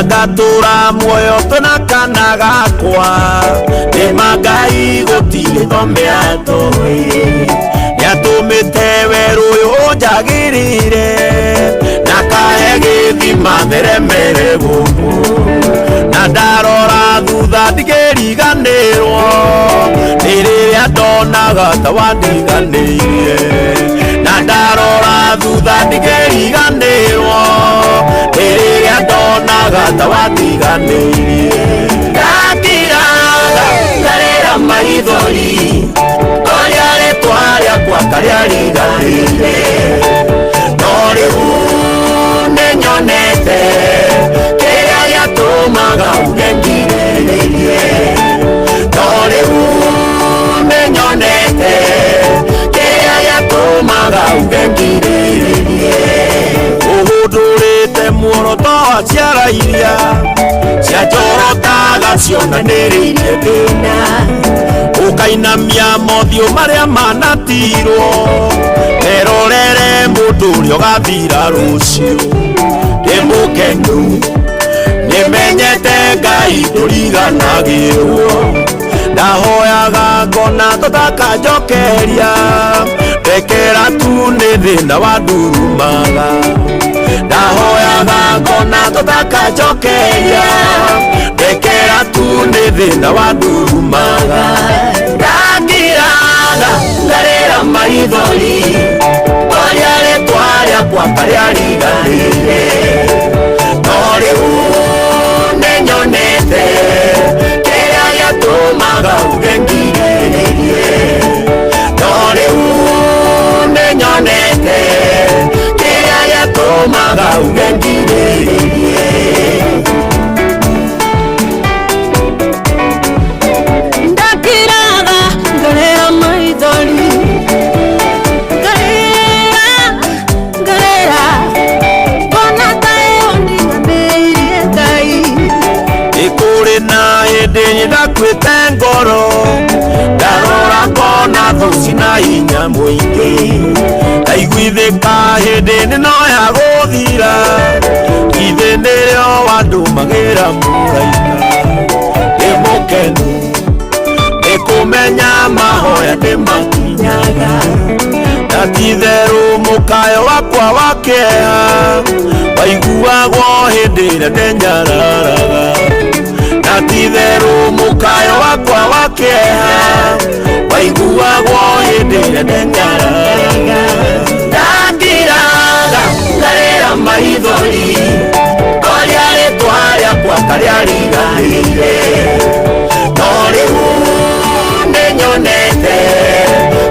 na ngatura muoyo twina kana gakwa ni Mangai gutire thomea toi yatumite weru uyu njagirire na kahe githima theremere guku na ndarora thutha ndigiriganirwo ni riria ndonaga ta wandiganirie na ndarora thutha ndigiriganirwo ni riria ndonaga ta wandiganirie ndakiraga ngarera maithori oria ritwa riakwa karia riganire no riu ninyonete kiria giatumaga ungengiriririe no riu ninyonete kiria giatumaga ungengiriririe uhundurite muoroto wa ciara iria cianjorotaga cionanĩrĩirie thĩna ũkainamia mothiũ marĩa manatirwo merorere mũndũ ũrĩa ũgathira rũciũ ndĩ mũkenu nĩmenyete Ngai ndũriganagĩrwo ndahoyaga ngona tũtakanjokeria ndekera tu nĩ thĩna wa ndurumaga ndahoyaga ngona tũtakanjokeria ndekera tu nĩ thĩna wa ndurumaga ndakiraga ngarĩra maithori oria rĩtwa rĩakwa karia riganĩire no rĩu nĩnyonete kĩrĩa gĩatũmaga ungengirĩrĩrie no rĩu nĩnyonete kĩrĩa gĩatũmaga ungengirĩrĩrie ndakiraga ngarĩra maithori ngarĩra mbona ta ĩyo ndiganĩirie Ngai ĩkũrĩ na hĩndĩ nĩndakuĩte ngoro ndarora ngona thũ cina hinya mũingĩ ndaiguithĩka hĩndĩ nĩnoya gũthira ithe nĩrĩo wandũmagĩra mũraika ndĩ mũkenu nĩkũmenya mahoya nĩmakinyaga na ti-itherũ mũkayo wakwa wa kĩeha waiguagwo hĩndĩ ĩrĩa ndenyararaga na ti-itherũ mũkayo wakwa wa kĩeha waiguagwo hĩndĩ ĩrĩa ndenyararaga ndakiraga ngarĩra maithori oria rĩtwa rĩakwa karia riganĩire no rĩu nĩnyonete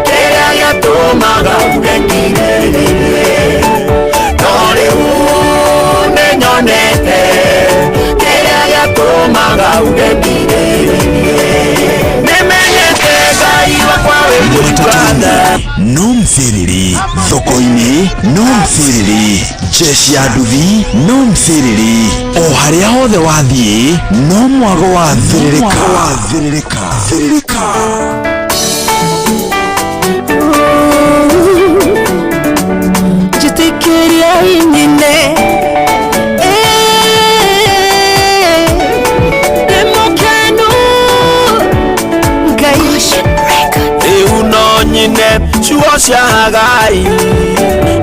kĩrĩa gĩatũmaga ungengirĩrĩrie no rĩu nĩnyonete kĩrĩa gĩatũmaga ungengirĩrĩrie nĩmenyete Ngai wakwa wĩ mũigana no mthĩrĩri thoko-inĩ no mthĩrĩri jeshi ya nduthi no mthĩrĩri o harĩa hothe wathiĩ no mwago wa thĩrĩrĩka njĩtĩkĩria inine ndĩmũkenu Ngai rĩu no nyine ciugo cia Hagai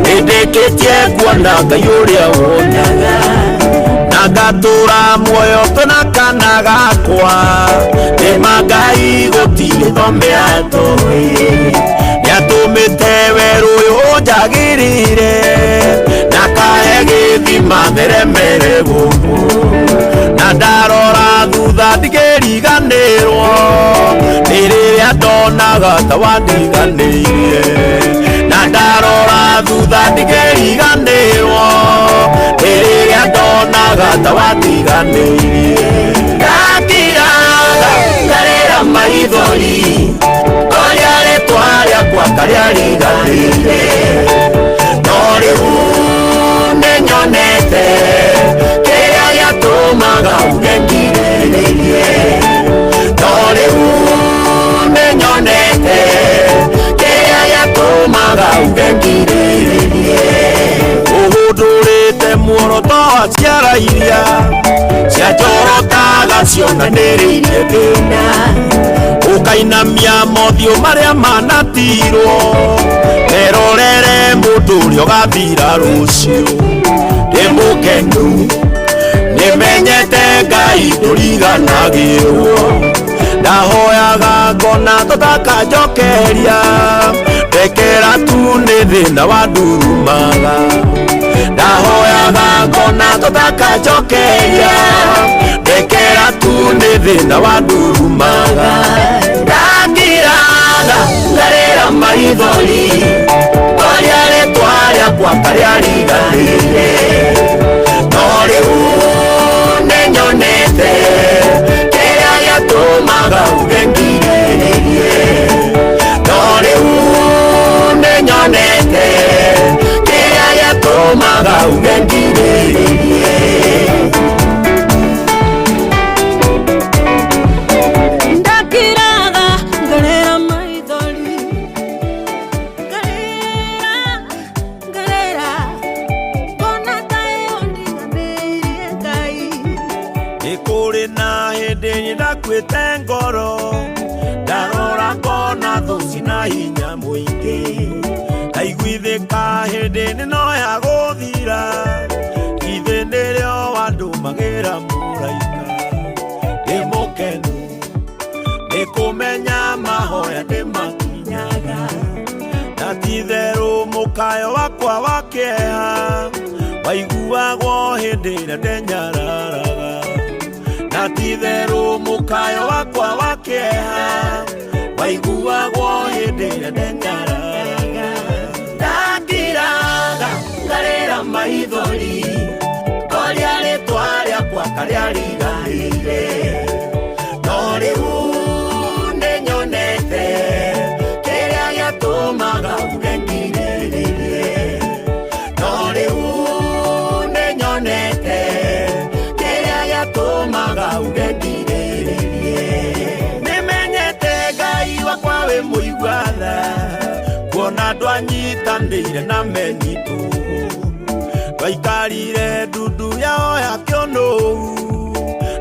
nĩndĩkĩtie kuona Ngai ũrĩa wonaga na ngatura muoyo twina kana gakwa ni Mangai gutire thomea toi nĩatũmĩte weru uyu njagirire na kahe gĩthima theremere guku na ndarora thutha ndigiriganĩrwo nĩ rĩrĩa ndonaga ta wandiganĩirie na ndarora thutha ndigiriganĩrwo nĩ rĩrĩa ndonaga ta wandiganĩirie ndakiraga ngarĩra maithori oria rĩtwa rĩakwa karia riganĩire no rĩu nĩnyonete kĩrĩa gĩatũmaga ungengirĩrĩrie no rĩu nĩnyonete kĩrĩa gĩatũmaga ungengirĩrĩrie uhundurĩte muoroto wa ciara iria cianjorotaga cionanĩrĩire thĩna ũkainamia mothiũ marĩa manatirwo merorere mũndũ ũrĩa ũgathira rũciũ ndĩ mũkenu nĩmenyete Ngai ndũriganagĩrwo ndahoyaga ngona tũtakanjokeria ndekera tu nĩ thĩna wa ndurumaga ndahoyaga ngona tũtakanjokeria ndekera tu nĩ thĩna wa ndurumaga ndakiraga ngarĩra maithori twarĩa rĩtwa rĩakwa karĩa riganĩire no rĩu nĩnyonete kĩrĩa gĩatũmaga uge ngirĩrĩrie no rĩu nĩnyonete kĩrĩa gĩatũmaga uge ngirĩrĩrie ndakwĩte ngoro ndarora ngona thũ cina hinya mũingĩ ngaiguithĩka hĩndĩ nĩno ya gũthira ithe nĩrĩo wandũmagĩra mũraika ndĩ mũkenu nĩkũmenya mahoya ndĩmakinyaga na ti-itherũ mũkayo wakwa wa kĩeha waiguagwo hĩndĩ ĩrĩa ndenyararaga na ti-itherũ mũkayo wakwa wa kĩeha waiguagwo hĩndĩ ĩrĩa ndenyararaga ndakiraga ngarĩra maithori ngoria rĩtwa rĩakwa karĩa riganĩire no rĩu nĩnyonete kĩrĩa gĩatũmaga uge ngirĩrĩrie no rĩu nĩnyonete kĩrĩa gĩatũmaga uge ngirĩrĩrie nĩmenyete Ngai wakwa wĩ mũigua tha kuona andũ anyitanĩire na menyitũ ndwaikarire ndundu yao ya kĩũnũhu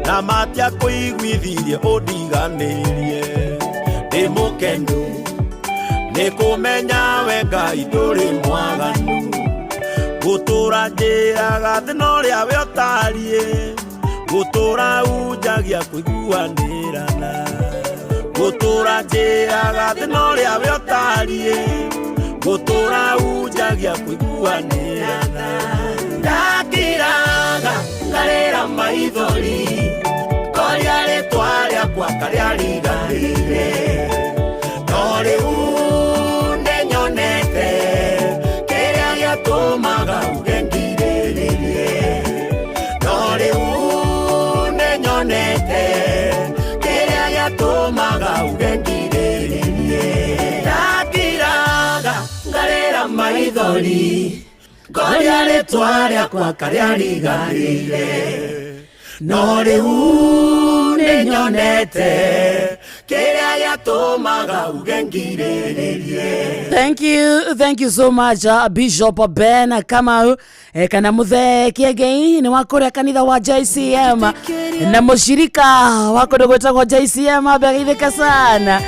na matiakũiguithirie ũndiganĩrie ndĩ mũkenu nĩkũmenya we Ngai ndũrĩ mwaganu gũtũra njĩraga thĩna ũrĩa we ũtariĩ gũtũra unjagia kũiguanĩrana gũtũra njĩraga thĩna ũrĩa we ũtariĩ gũtũra unjagia kũiguanĩrana ndakiraga ngarĩra maithori ngoria rĩtwa rĩakwa karĩa riganĩire no rĩu nĩnyonete kĩrĩa gĩatũmaga uge ngirĩrĩrie no rĩu nĩnyonete kĩrĩa gĩatũmaga uge ngirĩrĩrie ndakiraga ngarĩra maithori ngoria rĩtwa rĩakwa karĩa riganĩire no rĩu nĩnyonete kĩrĩa gĩatũmaga uge ngirĩrĩrie. Thank you so much Bishop Ben Kamau kana Muthee Ngai ni wakũrĩa kanitha wa JCM na mũshirika wako gwĩtagwo JCM abegeithĩka sana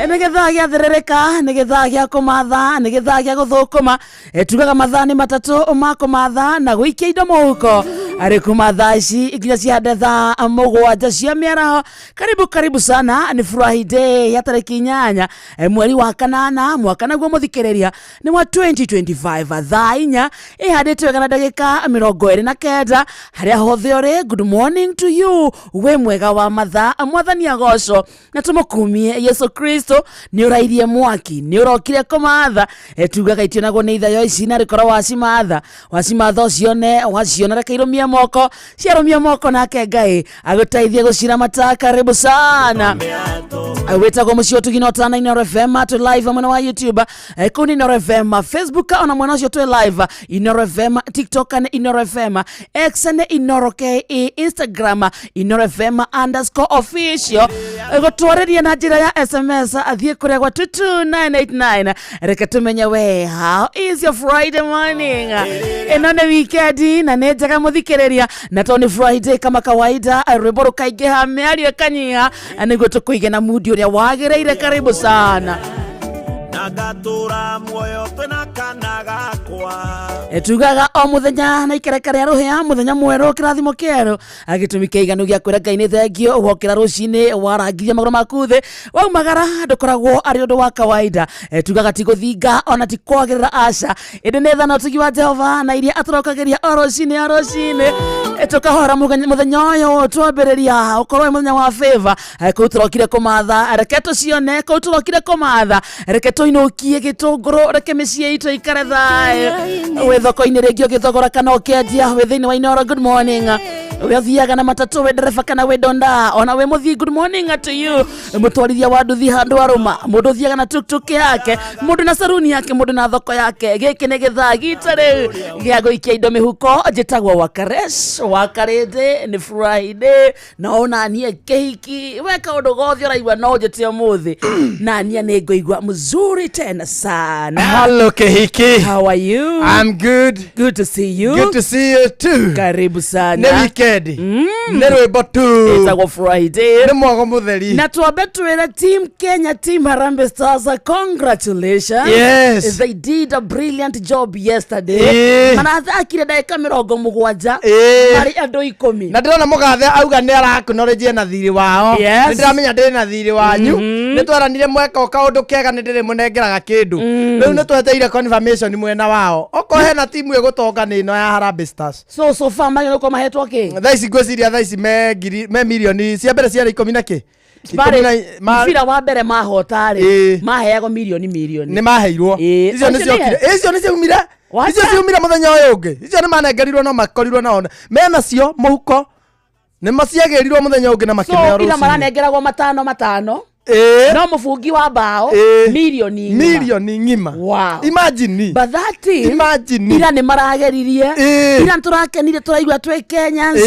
nĩ gĩthaa gĩathĩrĩrĩka nĩ gĩthaa gĩa kũmatha nĩ gĩthaa gĩa gũthũkũma tugaga mathaa nĩ matatũ ma kũmatha na gũikia indo mũhuko arĩ kuma thaa ici nginya ciande thaa mũgwanja cia mĩaraho karibu sana ni Friday ya tarĩki 8 mweri wa kanana mwaka naguo mũthikĩrĩria ni wa 2025 thaa 4 ihandĩte wega na ndagĩka 29 harĩa hothe ũrĩ good morning to you we mwega wa mathaa mwathani agoco na tũmũkumie Yesu Kristo ni ũrairie mwaki ni ũrokire kũmatha tugaga itionagwo nĩ ithayo ici na rĩkorwo wacimatha ũcione waciona rekeirũmia moko ciarũmia moko nake Ngai agũteithie gũcira mata karibu sana wetagwo mũcio tugino tana Inoro FM to live mwena wa YouTube kuni Inoro FM Facebook ona mwena ũcio tu live Inoro FM TikTok na Inoro FM X na Inoro KE Instagram Inoro FM _official gutwareria na njira ya SMS athie kuria gwa 22989 reke tumenye we how is your Friday morning. Ino ni weekend na nĩ njega muthikiriria na to ni Friday kama kawaida rwimbo rukaingiha miario kanyiha niguo tukuige na mood uria wagireire. Karibu sana nagatura muoyo twina kana gakwa tugaga o muthenya na ikerekare ruhia muthenya mweru kirathimo kieru agitumike iganu gia kwira Ngai ni thengio wokira rucini warangiria magoro maku thi waumagara ndukoragwo ari undu wa kawaida. Tugaga ti guthinga ona ti kwagirira aca indi ni thana tugi wa Jehova na iria aturokagiria o rucini tukahora muthenya uyu twambiriria ukorwo muthenya wa favor kuu turokire kumatha reke tucione kuu turokire kumatha reke tuinukie gitunguru reke micii itu ikare thayo we thoko-ini ringi ugithogora kana ukiendia we thiini wa Inoro. Good morning we thiaga na matatu we ndereba kana we donda ona we muthii. Good morning to you mutwarithia wa nduthi handu aruma mundu thiaga na tuktuk yake mundu na saruni yake mundu na thoko yake giki ni githaa gitari gia guikia indo mihuko njitagwo Wakaresh wakarite ni Friday na ona nie kehiki weka undu gothe uraigua no njite muthi na nia ni nguigua mzuri tena sana. Hello kehiki, how are you? I'm good. Good to see you. Good to see you too. Karibu sana. Ni weekend. Ni rwimbo tu. It's Friday. Ni mwago mutheri. Na tuambe tuwele Team Kenya, Team Harambee Stars, congratulations. Yes. They did a brilliant job yesterday. Manathakire ndagika 70 mari andu 10. Na ndirona mugathe auga ni arakunoreje na thiri wao. Yes. Ndiramenya ndiri na thiri wanyu. Ni twaranire mweka o kaundu kega ni ndiri munengeraga kindu. Riu ni tweteire confirmation mwena wao. Okohe na timu egutonga ni no ya Harambee Stars. So far magino ko mahetwa ki. Thaici ngwiciria thaici me milioni cia mbere cia 10 na ki. Mfira wa mbere mahotari maheago milioni ni maheirwo icio ni ciumire muthenya uyu ungi icio ni manengerirwo no makorirwo naona mena cio muhuko ni maciagirirwo muthenya ungi na makimero ila maranengeragwo matano no mufungi wa bao milioni ngima. Wow. Imagine ila ni marageririe ila turakenire turaigua twe Kenyans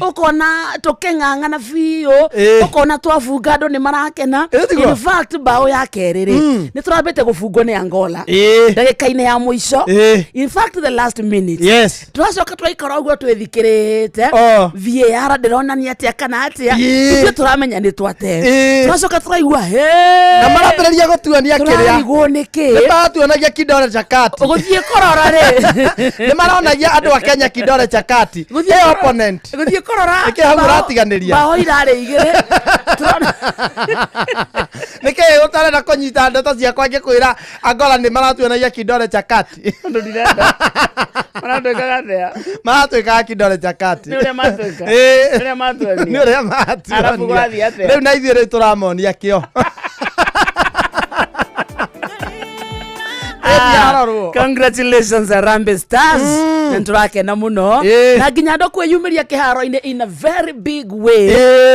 ukona tukeng'ang'ana fiyo ukona twafunga ndo ni marakena. In fact bao ya kerere ni turabete gufungwo ni Angola ndagika-ini ya muico. In fact the last minute turacoka twaikara uguo twithikirite VAR ndironania atia kana atia ithuĩ turamenya ni twate turacoka turaigua na marambĩrĩria gũtuania kĩrĩa nĩ matuanagia kidole cha kati gũthiĩ korora nĩ maronagia andũ a Kenya kidole cha kati opponent gũthiĩ korora nĩkĩ hau ũratiganĩria bao irarĩ igĩrĩ nĩkĩ ũtarenda kũnyita ndeto ciakwa ngĩkwĩra Angola nĩ maratuanagia kidole cha kati maratuĩkaga kidole cha kati nĩ ũrĩa matuania rĩu na ithuĩ rĩu tũramonia kĩo. Congratulations Harambee Stars. Nturake na muno na nginya ndo kwiyumiria kiharo-ini in a very big way.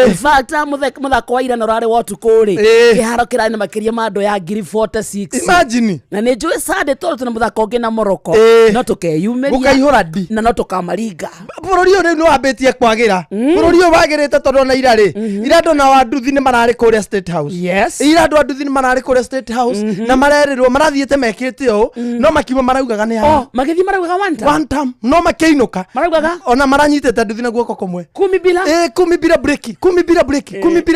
In fact muthako wa ira norare wotu kuri kiharo kirani na makiria ma ndo ya ngiri 46. Imagine na ni njui sade toro tuna muthako ungi na Morocco no tukeyumiria mukaihura di na no tukamaringa bururi uyu no ambitie kwagira bururi uyu wagirite tondu na ira ira ndo na wanduthi ni marari kuria State House. Yes. Ira ndo anduthi ni marari kuria State House na marerirwo marathiete mekite o no makiuma maraugaga ni ha magithi maraugaga one time no makeinuka maraugaga ona maranyitete nduthi na guoko kumwe 10 bila 10 bila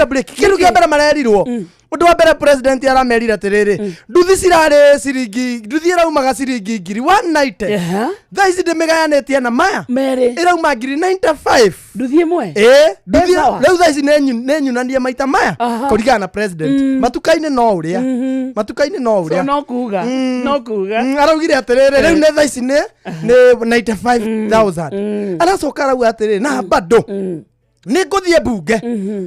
break kiru kia mbere marerirwo undu wa mbere president aramerira atiriri nduthi cirare ciringi nduthi iraumaga ciringi ngiri 190 thaici ndimigayanetie na maya irauma ngiri 95 nduthi imwe nduthi rĩu thaici nĩ nyunanie maita maya kũringana na president matuka-inĩ no ũrĩa so no kuga araugire atiriri rĩu nĩ thaici nĩ 95,000 aracoka arauga atiriri na bado ni nguthie bunge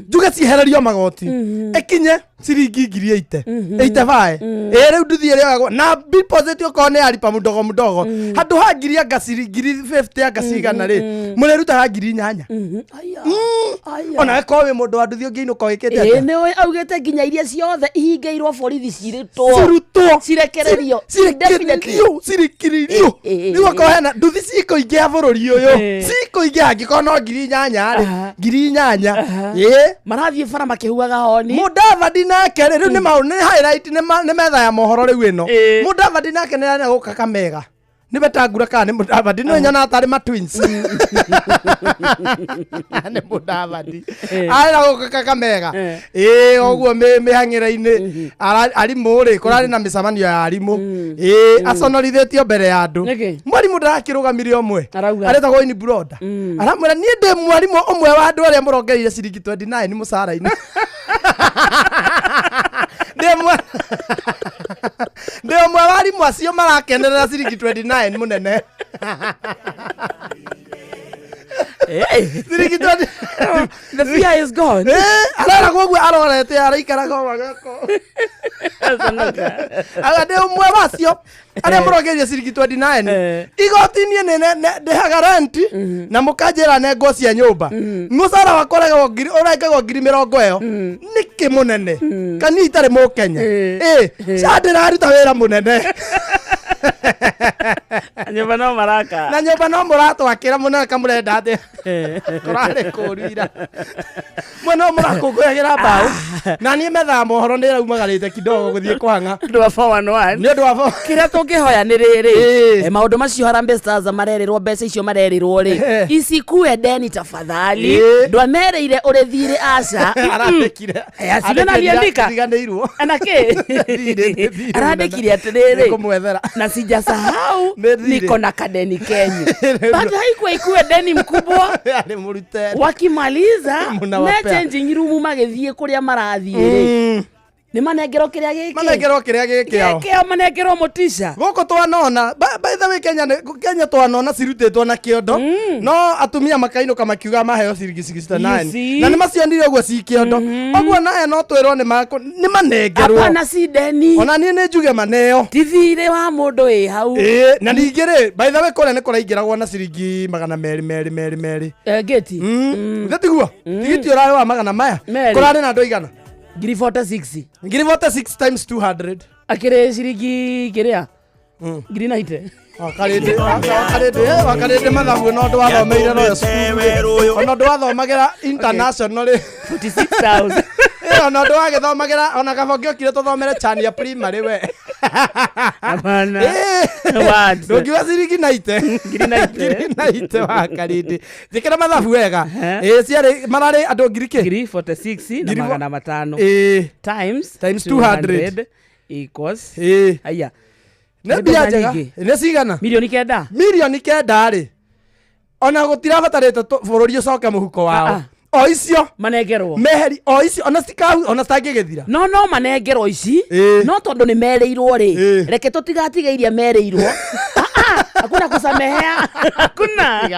njuge ciehererio magoti ekinye ciringi ngiri 85 riu nduthie rĩagwo na deposit uko ni aripa mudogo handu ha ngiri anga ngiri 50 anga cigana murerutaga ngiri 8 ona ko we mundu wa nduthi ungiinuka wikite ati ni augite nginya iria ciothe ihingeirwo borithi cirutwo cirekererio ni wako hena nduthi ciko ingia bururi uyu ciko ingia angiko no ngiri 8 8,000 marathie bara makihuaga honi Mudavadi nake riu ni mau ni highlight ni metha ya mohoro riu ino Mudavadi nake ni arenda guka Kakamega ni betangura kana ni Mudavadi ni nyona atari ma twins ni Mudavadi arenda guka Kakamega oguo mihang'ira-ini arimu ri kurari na micamanio ya arimu aconorithetio mbere ya andu mwarimu ndarakirugamirie omwe aretagwo ini broda aramwira nie ndi mwarimu omwe wa andu aria murongereire ciringi 29 mucara-ini ndi omwe wa arimu acio marakenerera ciringi 29 munene ciringi 20 the fear is gone arara koguo arorete araikara goko aga ndi omwe wacio aria murongereire ciringi 29 igoti-ini ndihaga rent na mukanjira nengo cia nyumba mucara wakoragwo urengagwo 20,000 iyo niki munene kani itari mukenya ndiraruta wira munene nyumba no maraka na nyumba no muratwakira munene kamurenda ati kurare kurira mwana murakunguragira mbao na nie metha mohoro ndiraumagarite kidogo guthie kwanga ndu wa 411 ni ndu wa kiria tungihoya ni riri maundu macio Harambee Stars marerirwo mbeca icio marerirwo ri icikue deni tafadhali ndwamereire urithire aca aratekire asina aliandika ndiganirwo anake aradekire atiriri kumwethera na sijasahau niko na kadeni Kenya but haikuwa ikue deni mkubwa wakimaliza na changing room magithie kuria marathie ni manengero kiria giki ao manengero mutisha goko twanona by the way Kenya twanona cirutitwo na kiondo no atumia makainuka makiuga maheo ciringi 69 na ni macionire uguo ci kiondo oguo nae no twirwo ni manengerwo hapana si deni ona nie ni njuge maneo tithire wa mundu hau na ningire by the way kore ni kuraingiragwo na ciringi 200 geti ndatiguo tigiti urari wa magana maya kurari na andu igana ngiri 46 ngiri 46 times 200 akire ciringi kiria ngiri 90 wakarinde mathabu no ndu wathomeire no cukuru ono ndu wathomagira international 46,000 ono ndu wagithomagira ona kabonge okire tuthomere Chania primary we amana what ndugiwa ciringi 90 ngiri 90 wakarinde thikira mathabu wega ciari marari andu ngiri ki ngiri 46 na magana matano times 200 equals aya nebia njega ne cigana milioni 9 ri ona gutirabatarite bururi ucoke muhuko wao o icio manengerwo meheri o icio ona cikahu ona citangigithira no manengerwo ici no tondu ni mereirwo ri reke tutigatigeirie mereirwo hakuna kusamehea hakuna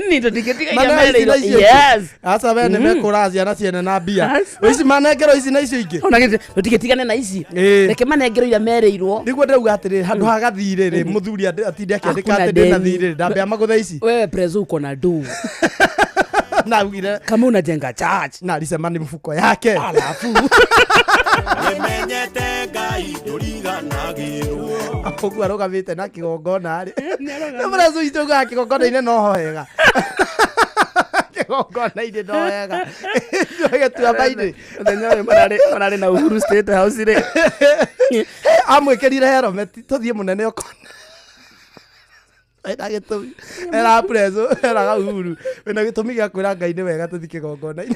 ni tutigetiga mereirwo yes asa bene mekuracia na ciene na mbia ici manengerwo ici na icio ingi ona tutigetigane na ici reke manengerwo ira mereirwo niguo ndauga atiri handu hagathire ri muthuri atinde akiandika ati ndina thire ndambia magutha ici wewe prezo uko na do naugire kama unajenga church na alisema ni mfuko yake alafu nimenyete ngai nduriganagirwo apogu arogamite na kigongona ri nĩmũrezu itu ga kigongona-inĩ no hega kigongona-inĩ no hega ndogetua bainĩ thenya ũyũ mararĩ na Uhuru State House rĩ amwĩkĩrire helmet tũthiĩ mũnene ũkona ena gĩtũmi era prezo eraga Uhuru wĩna gĩtũmi gĩa kwĩra Ngai nĩ wega tũthi kĩgongona-inĩ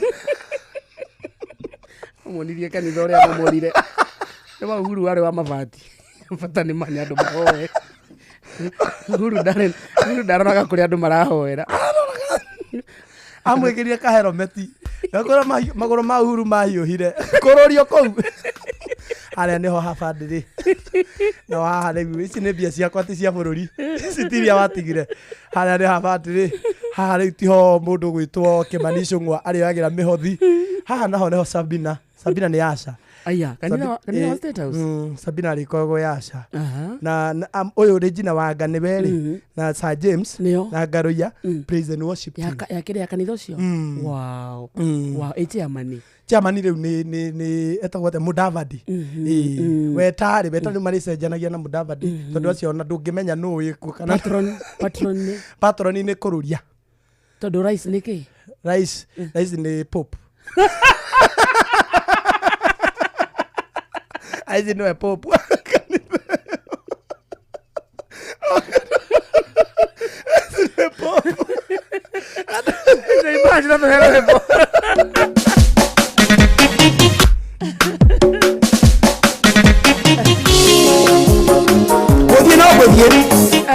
mũmonirie kanitha ũrĩa mũmorire nĩ wa Uhuru warĩ wa mabati bata nĩ manya andũ mahoe Uhuru ndaronaga kũrĩa andũ marahoera amwĩkĩrire ka helmet nakora magũrũ ma Uhuru mahiũhire kũrũrio kũu harĩa nĩho habandĩrĩ no haha rĩu ici nĩ mbia ciakwa ti cia bũrũri citiria watigire harĩa nĩ habandĩrĩ haha rĩu tiho mũndũ gwĩtwo Kĩmani Icũng'wa arĩoyagĩra mĩhothi haha naho nĩho Sabina nĩ Asha aya kanitha wa State House Sabina rĩkoragwo ya Asha na ũyũ Regina Wanga nĩ berĩ na Sir James na Ngaruya praise and worship team ya kĩrĩa kanitha ũcio wow chairman rĩu nĩ etagwo atĩa Mudavadi wetari nĩ marĩcenjanagia na Mudavadi tondũ acio ona ndũngĩmenya nũ wĩkuo kana patron nĩ kũrũria tondũ rais nĩ kĩ rais ni Pope. Rais ni Pope.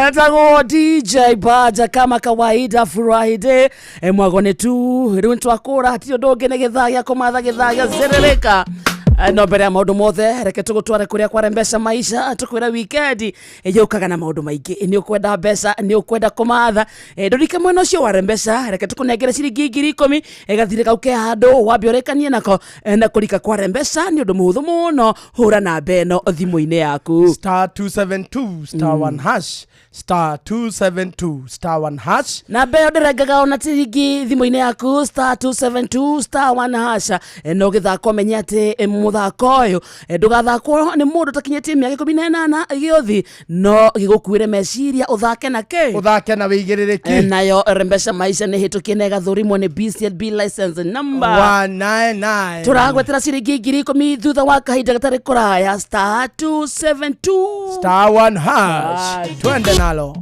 Etago DJ Baja kama kawaida Friday mwagone tu riu twakura ti undu ungi ni githagia kumatha githagia zerereka no mbere ya maundu mothe reke tugutware kuria kwa Rembesha maisha tukwira weekend yukaga na maundu maingi ni ukwenda mbeca ni ukwenda kumatha ndurike mwena ucio wa Rembesha reke tukunengere ciringi 10,000 gathire kauke handu wambiorikanie nako na kurika kwa Rembesha ni undu muhuthu muno hura na beno thimu-ini yaku *272 *1 hash *272 *1 hash na beo ndirengaga ona ciringi thimu-ini yaku *272 *1 hash no githako menya ati muthako uyu ndugathakwo ni mundu takinyetie miaka 18 giothi no gigukuire meciria uthake na ke uthake na wigiririki nayo Rembesha maisha ni hitukie na gathurimo ni BCLB license number 199 turagwetera ciringi 10,000 thutha wa kahinda gatari kuraya *272 *1 hash twende nalo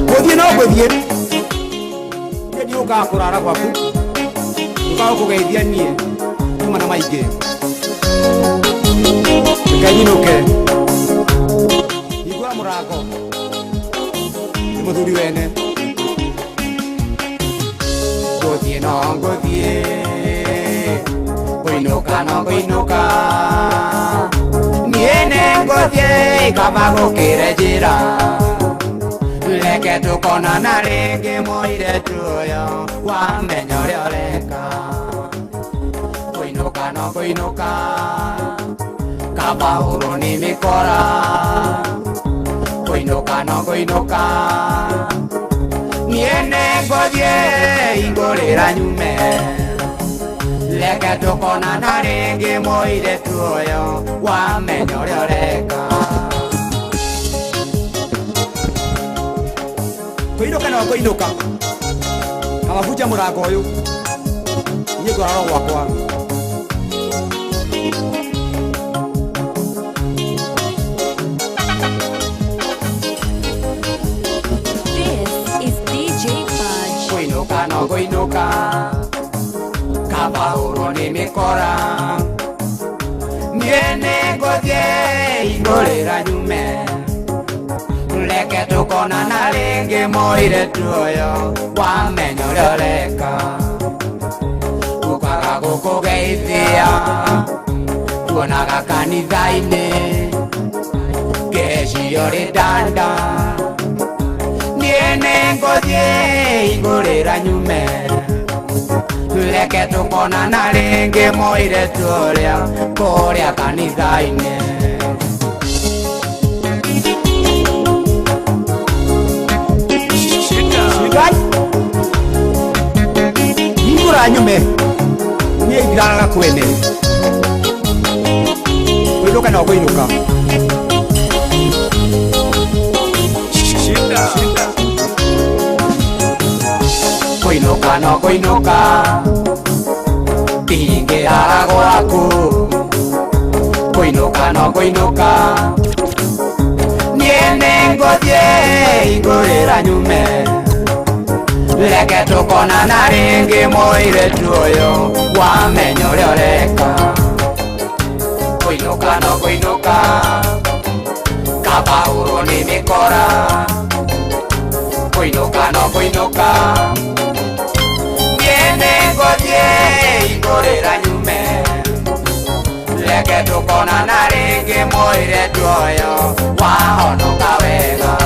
Kuthie no kuthie ni ugakurara gwaku ugakugeithia nie kuma na maingi nganyinuke igwa murango ni muthuri wene kuthie no kuthie kuinuka no kuinuka niene kuthie kama gukire njira leke tukona na ringi moire tuyo wamenya uria ureka kuinuka no kuinuka kabahuru ni mikora kuinuka no kuinuka niene ngothie ingurira nyume leke tukona na ringi moire tuyo wamenya uria ureka kuinuka no kuinuka kawabuja murango uyu nie ngoraro gwakwa This is DJ Baja. kuinuka no kuinuka kabahuru ni mikora niene ngothie ingurira nyume leke tukona na ringi moire tuyo wamenya uria ureka ukaga gukugeithia tuonaga kanitha-ini ngecio ri ndanda niene ngothie ingurira nyume leke tukona na ringi moire turia kuria kanitha-ini ingura nyume nie ngiraga kwene kuinuka no kuinuka kuinuka no kuinuka ingiraga gwaku kuinuka no kuinuka niene ngothie ingurira nyume leke tukona na ringi moire tuyo wamenya uria ureka kuinuka no kuinuka kabahuru ni mikora kuinuka no kuinuka niene ngothie ingurira nyume leke tukona na ringi moire tuyo wahonoka wega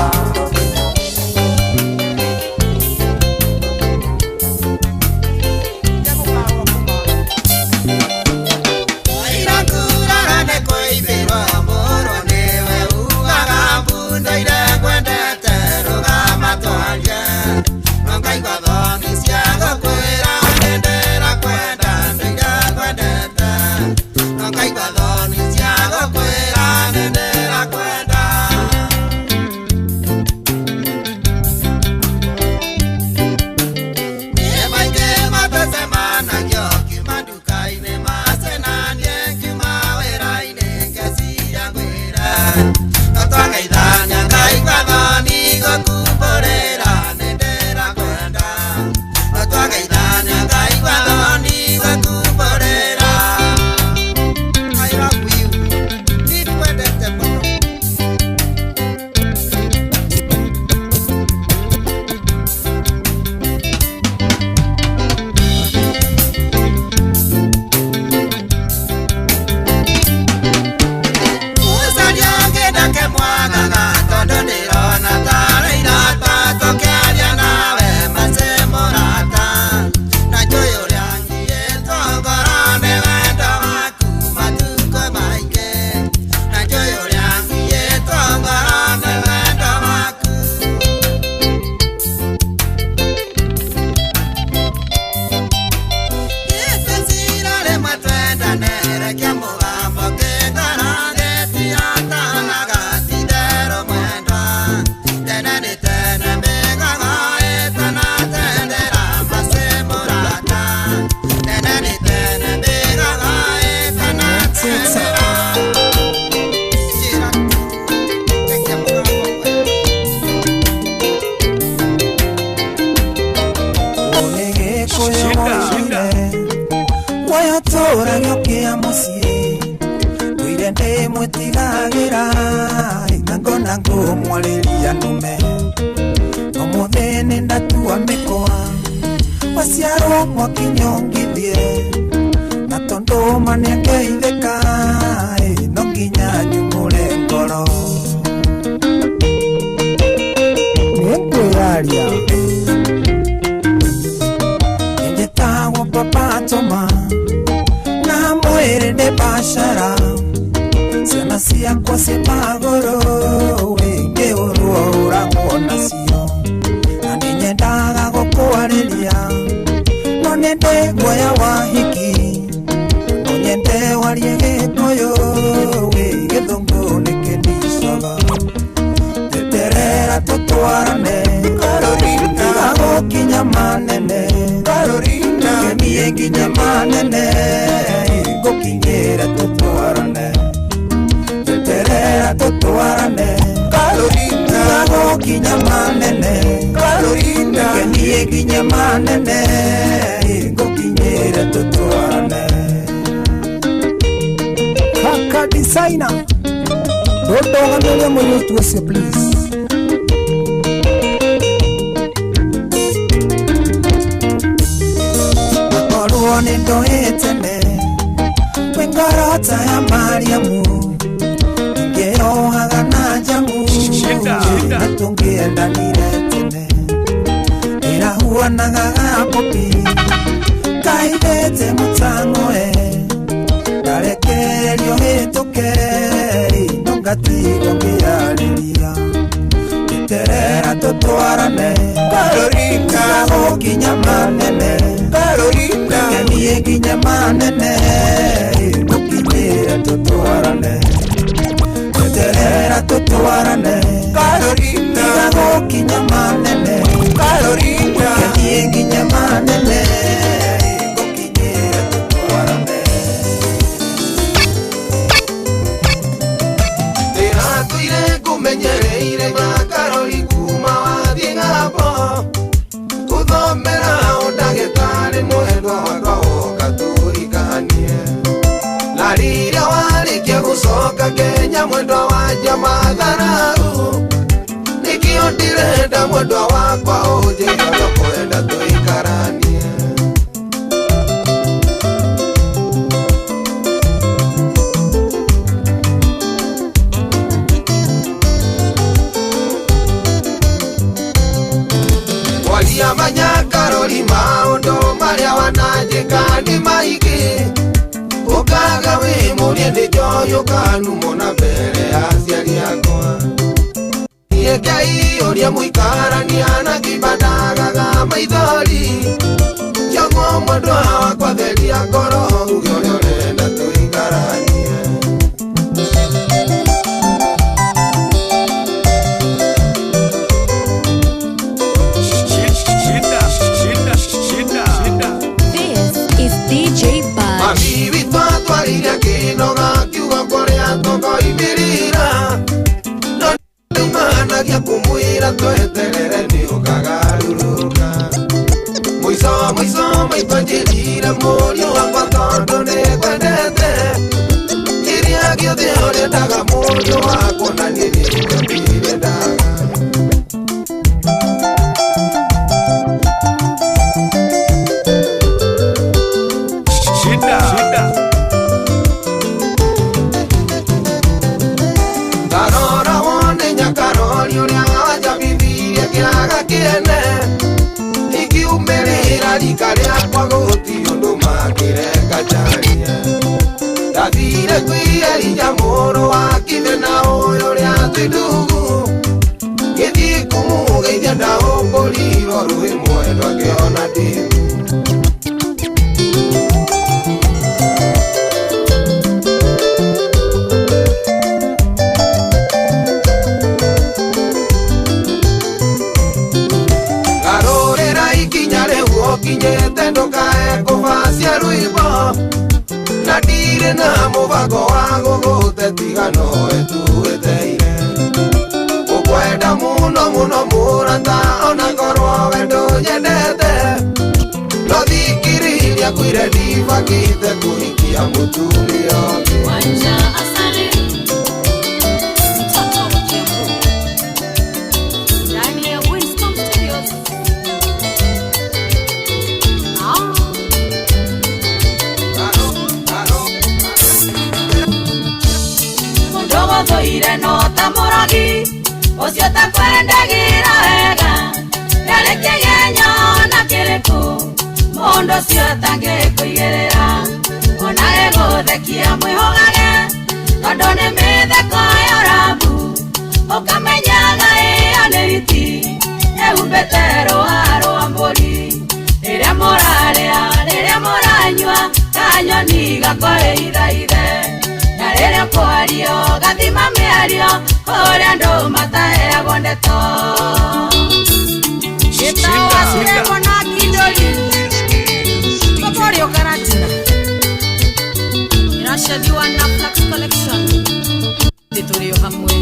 kuyoine Wayo tora nyokia musie Tuire ndi mwitigagira Ngona ngumwariria nume Omuthini ndatua mikoa Waciarwo mwakinyongithie Na tondu manengeithika No nginya nyumure ngoro Nĩngwĩyaria Nĩnjĩtagwo Papa Toma Na mwĩrĩ ndĩ Bacara Ciana ciakwa ciĩ magũrũ Ngĩũrwo ũragwo nacio Na nĩnyendaga gũkwarĩria No nĩndĩ guoya wa hiki No nyende warie Gĩkũyũ Gĩthũngũ nĩkĩnicoga Teterera tutwarane Carolina Gagokinya manene Carolina Kemie nginya manene Gokinyĩre tutwarane Teterera tutwarane Carolina Gagokinya manene Carolina Kemie nginya manene Gokinyĩre tutwarane Kaka designer Don't angalia mwenyewe usiye please Nakorwo nindoetene Wengarota ya Mariamu Ngeyohaga na jamu Natungiendanire tene Nirahuanaga gapopi Kaidete mutangoe Ndarekererio hĩtũke Nongatigo ngĩyarĩria Teterera tutwarane Carolina Gagokinya manene Carolina Kemie nginya manene Gokinyĩre tutwarane Teterera tutwarane Carolina Gagokinya manene Carolina Kemie nginya manene Gokinyĩre tutwarane Ndĩratuire ngũmenyereire Nyakarori kuma wathiĩ ng'ambo Gũthomera ũndagĩtarĩ mwendwa wakwa woka tũikanie Na rĩrĩa warĩkia gũcoka Kenya mwendwa wanja matharau Nĩkĩo ndĩrenda mwendwa wakwa ũnjĩre ũkwenda tũikaranie Waria Karoli maũndũ marĩa wananjĩka nĩ maingĩ Ũkaga wĩmũrie nĩ njoĩ ũkanumwo na mbere ya aciari akwa Niĩ Ngai ũrĩa mũikarania na ngĩmbandagaga maithori Kĩoguo mwendwa wakwa theria ngoro uge ũrĩa ũrenda tũikaranie This is DJ Baj. Mami witũ atwarire kĩnoga kiugo kũrĩa tũkoimĩrĩra No nĩumanagia kũmwĩra tweterere nĩ ũkagarũrũka Mũico maitũ njĩrire mũriũ wakwa tondũ nĩkwendete Kĩrĩa gĩothe ũrĩendaga mũriũ wakwa na niĩ nĩkĩo ndĩrendaga Ngarora wone Nyakarori ũrĩa wanjambithirie kĩaga kĩene Ikiumĩrĩra rika rĩakwa gũtirĩ ũndũ mangĩreka njarie Ndathire kwĩyeria mũrũ wa kithe na ũyũ ũrĩa twĩ ndugu Gĩthiĩ kũmũgeithia ndaũmbũrirwo rũĩ mwendwa ngĩona ndĩmu Kinyete ndukae kuvacia rwimbo Na ndirĩ na mũbango wa gũgũte tiga nowe tuweteire Ũkwenda mũno mũrata ona ngorwo we ndũnyendete No thiĩ Nĩ akwĩre ndibangĩte kũhikia mũtumia ũngĩ. Wanja asali mtoto wa Kiambu ndani ya Winston Studios. Mundogo thoire no tamoragi ucio takwendagira wega nareke genyo na kiriku mundu cio tangikuigirira ona eguthekia mwihogage tondu ni mitheko ya rabu ukamenyaga iyo ni riti ehumbite rũa rwa mbũri rĩrĩa mũrarĩa rĩrĩa mũranyua kanyoni gakoĩithaithe na rĩrĩa kwario gathima mĩario ũrĩa andũ mataheagwo ndeto gĩtawaciremo na kidori Kokorio Karatina iracediwa na Flax Collection nditurio hamwe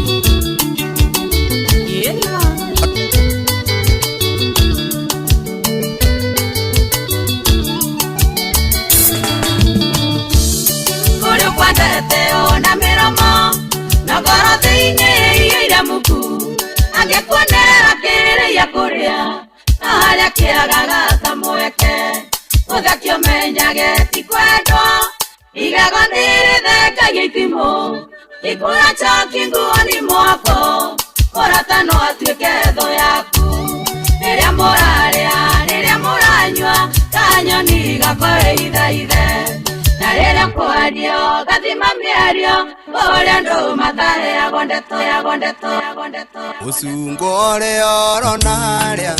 kurio kwandete ona miromo na ngoro thĩinĩ iria muku angĩkuonerera kĩrĩa kũrĩa na harĩa kĩagaga ta mweke ũthakio menyage ti kwendwo igego nĩrĩthekagia itimũ ikũra coki nguoni mwako kũrata no atuĩke thũ yaku rĩrĩa mũrarĩa rĩrĩa mũranyua kanyoni gakoĩithaithe na rĩrĩa kwario gathima mĩario ũrĩa andũ mataheagwo ndeto Mũcungo ũrĩa ũrona harĩa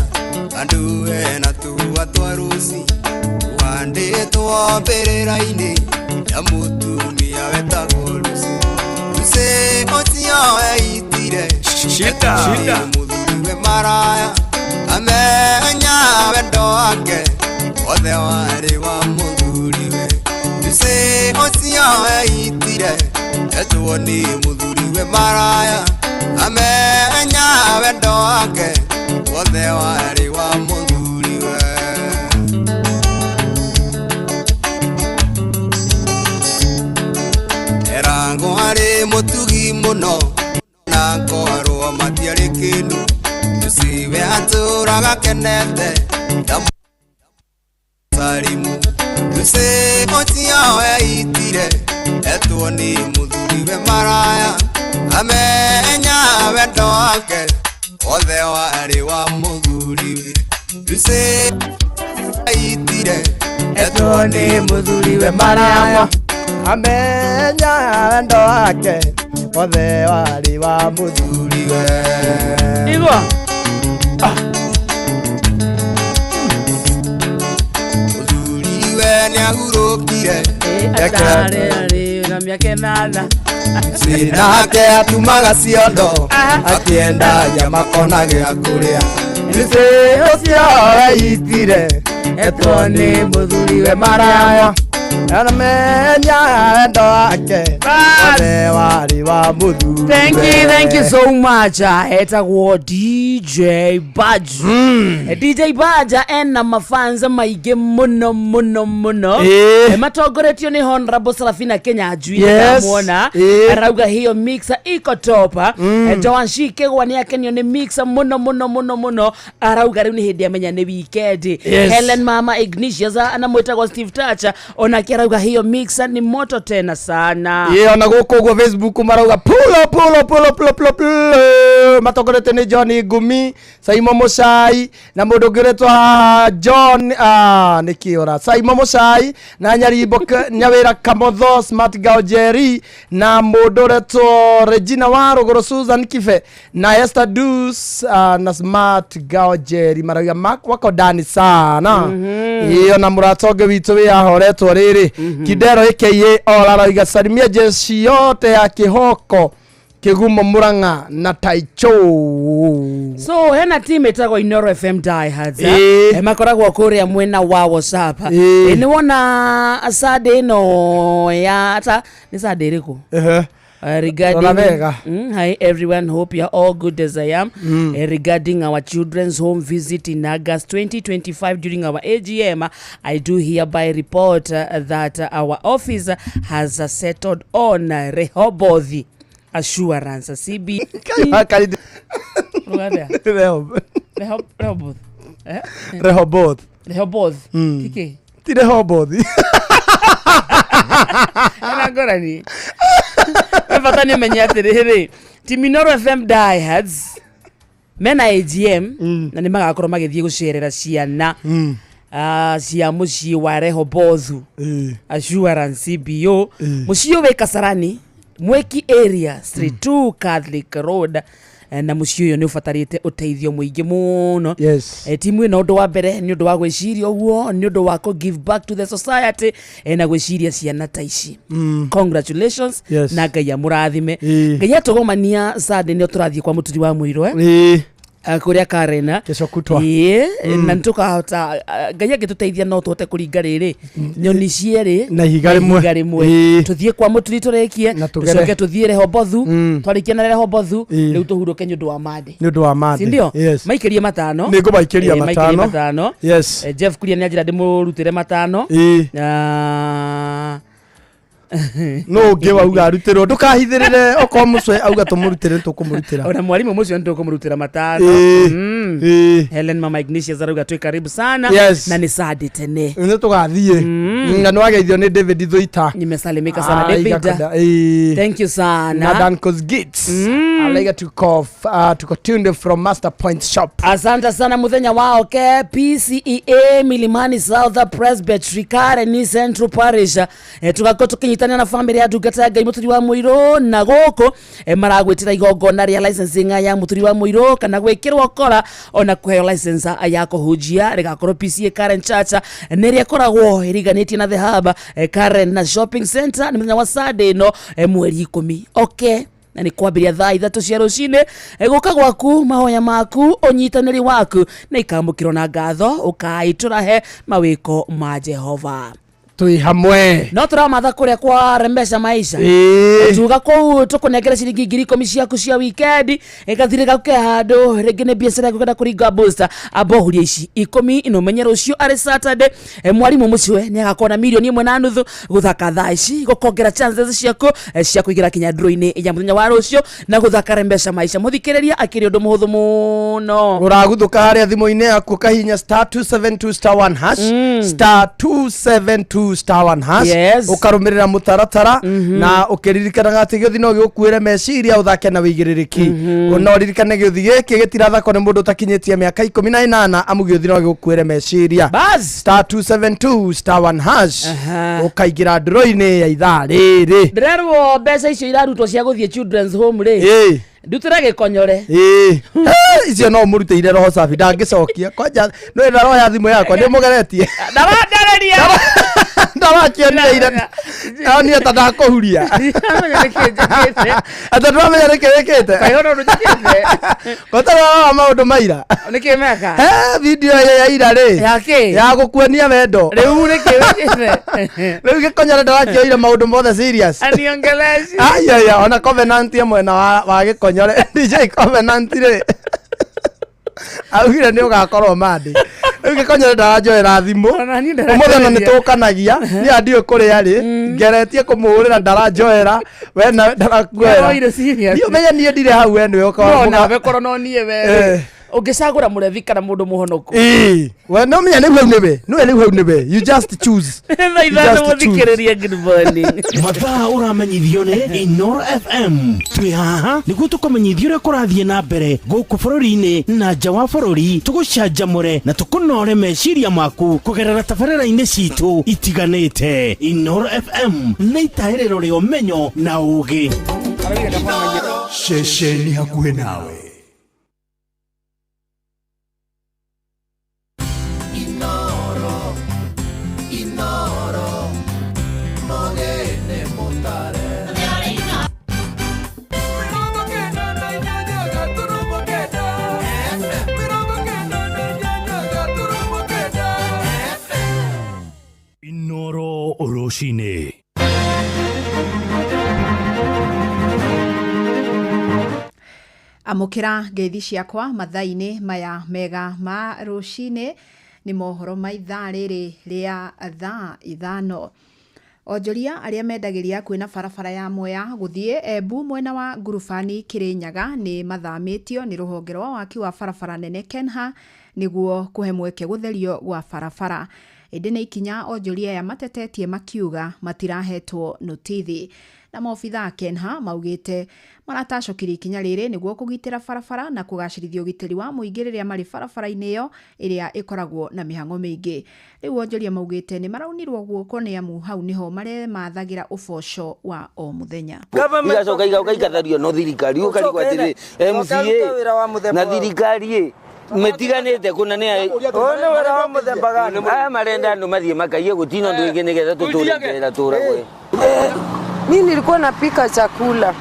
andũ hena tũa twa rũci tũhandĩtwo mbĩrĩra-inĩ ya mũtumia wetagwo Lucy. Lucy ũcio eitire mũthuriwe maraya amenya wendo wake wothe warĩ wa mũthuriwe. Lucy ũcio eitire etwo nĩ mũthuriwe maraya amenya wendo wake wothe warĩ wa mũthuriwe. Erango harĩ mũtugi mũno na ngorwo matiarĩ kĩndũ Lucy we atũraga kenete ta Salimu. Lucy ũcio eitire etwo nĩ mũthuriwe maraya amenya wendo wake wothe warĩ wa mũthuriwe. Lucy eitire etwo nĩ mũthuriwe maraya amenya wendo wake wothe warĩ wa mũthuriwe. Igua Mũthuriwe nĩahurũkire atarĩ na mĩaka 8 nake atumaga ciondo akienda nyama kona gĩa kũrĩa. Lucy ũcio eitire etwo nĩ mũthuriwe maraya amenya wendo wake wothe warĩ wa mũthuriwe. Thank you so much. Etagwo DJ Baja. DJ Baja ena mafanza maingĩ mũno matongoretio nĩ Honorable Sarafina Kenya Njui muona arauga hiyo mixer iko topa. Joan Shikegwa nĩ akenio nĩ mixer mũno arauga rĩu nĩ hĩndĩ amenya nĩ weekend. Helen Mama Ignatius anamwĩtagwo Steve Tacha ona arauga hiyo mixer ni moto tena sana. Ona gũkũ ũguo Facebook marauga pull matongorete nĩ John Ngumi, Simon Muchai na mũndũ ũngĩretwo John nĩ kĩora Simon Muchai na Nyarimbo Nyawĩra Kamotho, Smart Girl Jerry na mũndũ ũretwo Regina Warũgũrũ, Susan Kibe na Esther Dus na Smart Girl Jerry marauga wako ndani sana. Na mũratonge witũ wĩyahoretwo rĩrĩ Kidero aka arauga salimia jeshi yote ya Kihoko Kigumo Murang'a na Taicho. So hena team etagwo Inoro FM Diehards makoragwo kũrĩa mwena wa WhatsApp. Nĩ wona Saturday no ya ata nĩ Saturday ĩrĩkũ regarding hi everyone, hope you're all good as I am. Regarding our children's home visit in August 2025 during our AGM, I do hereby report that our office has settled on Rehoboth Assurance CB. Rehoboth. Kiki. Ti Rehoboth. Ana gorani. Fatani menyatiriri. Timinoro FM diehards. Mena AGM na nĩ magakorwo magĩthiĩ gũcerera ciana cia mũciĩ wa Rehoboth Assurance CBO mũciĩ wĩ Kasarani Mweki area Street 2 Catholic Road na mũciĩ ũyũ nĩ ũbatarĩte ũteithio mũingĩ mũno. Timu ĩno ũndũ wa mbere nĩ ũndũ wa gwĩciria ũguo nĩ ũndũ wa kũ give back to the society na gwĩciria ciana ta ici. Congratulations na Ngai amũrathime. Ngai atũgomania Sunday nĩ tũrathiĩ kwa mũturi wa mũiro kuria Karena kesho kutwa na ntukahota Ngai agĩtũteithia no tũhote kũringa rĩrĩ nyoni cierĩ na ihiga rimwe tuthie kwa mũturi tũrekie tucoke tuthie Rehoboth twarikia na Rehoboth rĩu tũhurũke nĩ ũndũ wa mande si ndio maikĩrie matano nĩ ngũmaikĩria matano Jeff Kuria nĩ anjĩra ndĩmũrutĩre matano no nge wauga rutirwo ndukahithirire okwa mucwe auga tumurutire tukumurutira ona mwalimu mucwe ntukumurutira matano Helen Mama Ignatius arauga twi karibu sana na ni Sunday tene nĩ tugathie na no ageithio ni David Thuita nimesalimika sana David thank you sana Nadan Kosgits I like to call to continue from Master Point Shop. Asante sana muthenya wao ke PCEA Milimani South Presbytery Karen Central Parish tugakorwo tukinyitania na family ya Ndungata Ngai Mũturi wa Mũiro na gũkũ maragwĩtĩra igongona rĩa licensing ya Mũturi wa Mũiro kana gwĩkĩrwo kora ona kũheo license ya kũhunjia rĩgakorwo PCEA Karen Church nĩrĩa koragwo ĩriganĩtie na The Hub Karen na Shopping Center nĩ mũthenya wa Sunday no mweri 10 na nĩ kwambĩrĩria thaa 3 cia rũcinĩ gũka gwaku mahoya maku ũnyitanĩri waku na ikamũkĩrwo na ngatho ũkaitũrahe mawĩko ma Jehova tui hamwe no turamatha kũrĩa kwa Rembesha Maisha tuga kũu tũkũnengera ciringi 10,000 ciaku cia weekend ĩgathire gauke handũ rĩngĩ nĩ biacara yaku kwenda kũringa booster abohuria ici 10 inomenye rũcio arĩ Saturday mwarimu mũciwe nĩ agakorwo na milioni 1.5 gũthaka thaa ici gũkongera chances ciaku cia kũigĩra kinya draw-inĩ ya mũthenya wa rũcio na gũthaka Rembesha Maisha mũthikĩrĩria akĩrĩ ũndũ mũhũthũ mũno ũraguthũka harĩa thimũ-inĩ yaku kahinya *272*1# *272*1# ukarumirira mutaratara na ukiririkana ati gĩuthi no gĩgũkuĩre meciria uthake na wĩigĩrĩrĩki no ririkane gĩuthi gĩkĩ gĩtirathako nĩ mũndũ ũtakinyĩtie mĩaka 18 amu gĩuthi no gĩgũkuĩre meciria *272*1# ukaingĩra draw-inĩ ya ithaa rĩrĩ ndĩrerwo mbeca icio irarutwo cia gũthiĩ children's home rĩ ndutira gĩkonyore icio no mũrutĩire roho safi ndangĩcokia kwanja no ĩna roho ya thimũ yakwa nĩ mũgeretie ndawakĩonire ni ata ndakũhuria ata ndwamenya nĩkĩrĩkĩte gũtarĩ maũndũ maira nĩkĩmeka video ya ira rĩ ya gũkuonia wendo rĩu nĩkĩwĩkĩte rĩu gĩkonyore ndarakĩoire maũndũ mothe serious aniongeleshi ayaya ona Covenant mwena wa gĩkonyore DJ Covenant rĩ augire nĩ ũgakorwo mandi rĩu gĩkonyore ndaranjoera thimũ ũmũthenya nĩ tũkanagia nĩ andiũ kũrĩa rĩ ngeretie kũmũhũrĩra ndaranjoera we na ndarakuoera niĩ ũmenye niĩ ndirĩ hau we nĩwe ũkawa nawe korwo no niĩ we ũngĩcagũra mũrevi kana mũndũ mũhonoku we no menya nĩu hau nĩwe you just choose na ithano mũthikĩrĩrie good morning mathaa ũramenyithio nĩ Inoro FM twĩ haha nĩguo tũkũmenyithio ũrĩa kũrathiĩ na mbere gũkũ bũrũri-inĩ na nja wa bũrũri tũgũcanjamũre na tũkũnore meciria maku kũgerera tabarĩra-inĩ citũ itiganĩte Inoro FM nĩ itahĩrĩro rĩa ũmenyo na ũũgĩ ceceni hakuhĩ nawe Inoro Oroshine. amukira ngeithi ciakwa mathaini maya mega ma rucini ni mohoro ma ithaa riri ria thaa ithano. Onjoria aria mendagiria kwina barabara ya Mwea guthie Embu mwena wa Ngurubani Kirinyaga ni mathamitio ni ruhonge rwa waki wa barabara nene KENHA niguo kuhe mweke gutherio gwa barabara. Indi ni ikinya onjoria ya matetetie makiuga matirahetwo notithi. Na maobitha KENHA maugite maratacokiri ikinya riri niguo kugitira barabara na kugacirithia ugitiri wa muingi riria mari barabara-ini iyo iria ikoragwo na mihango mingi. Riu onjoria maugite ni maraunirwo guoko ni amu hau niho mare mathagira uboco wa o muthenya. Igacoka igaikathario no thirikari ukarigwa atiri MCA na thirikari metiganite kuna ni one wera wa muthemba gani aya marenda andu mathie makaiye gutino ndu ingi nigetha tuturengera turagwe. Mimi nilikuwa napika chakula.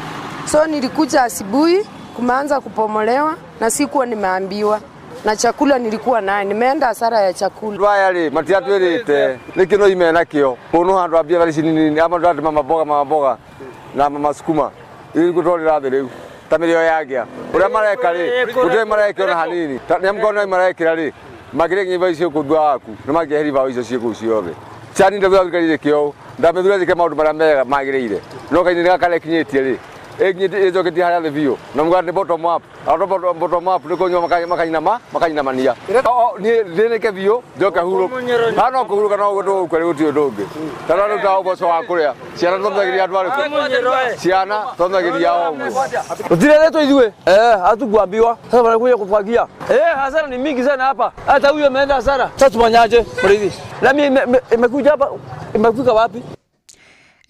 So nilikuja asubuhi kumeanza kupomolewa na sikuwa nimeambiwa. Na chakula nilikuwa naye. Nimeenda hasara ya chakula. Rwaya ri matiatwirite nikino imena kio. Muno handu abia bari sinini ama ndati mama boga na mama sukuma. Ili kutorira riu. Tamirio yagia. Uria mareka ri. Uria mareka na hanini. Nyamkona mareka ri. Magire ngiva icio kudwa aku. Na mageheri ba icio ciku ciothe. Chani ndathwa thikari kio. Ndamethura zike maundu maria mega magirire. No kaini gakale kinyetie ri. Eginyiti ezoketi haria thivio. Na mugande bottom up. Bottom up niko nyoma makanyina mania. Ni rinike vio joka huru. Hano kuhuruka no gutu kwere guti ndungi. Tara ndo tawo boso akuria. Ciana thomthagiria andu ariku. Ciana thomthagiria o. Utirete ithue. Atugwambiwa. Sasa wanakuja kufagia. Hasara ni mingi sana hapa. Hata huyo ameenda hasara. Sasa tumanyaje? Mrithi. Lami imekuja hapa. Imefika wapi?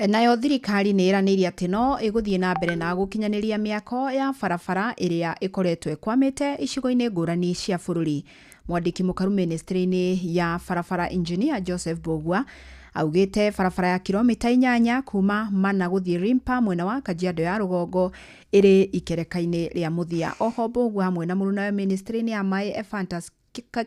Nayo thirikari ni iraniria ati no iguthie na mbere na gukinyaniria miako ya barabara iria ikoretwe kwamite icigo-ini ngurani cia bururi. Mwandiki mukaru ministry-ini ya barabara engineer Joseph Bogwa augite barabara ya kilomita 8 kuma Mana guthie Rimpa mwena wa Kajiado ya Rugongo iri ikereka-ini ria muthia. Oho Bogwa hamwe na muruna wa ministry-ini ya Mai Ephantus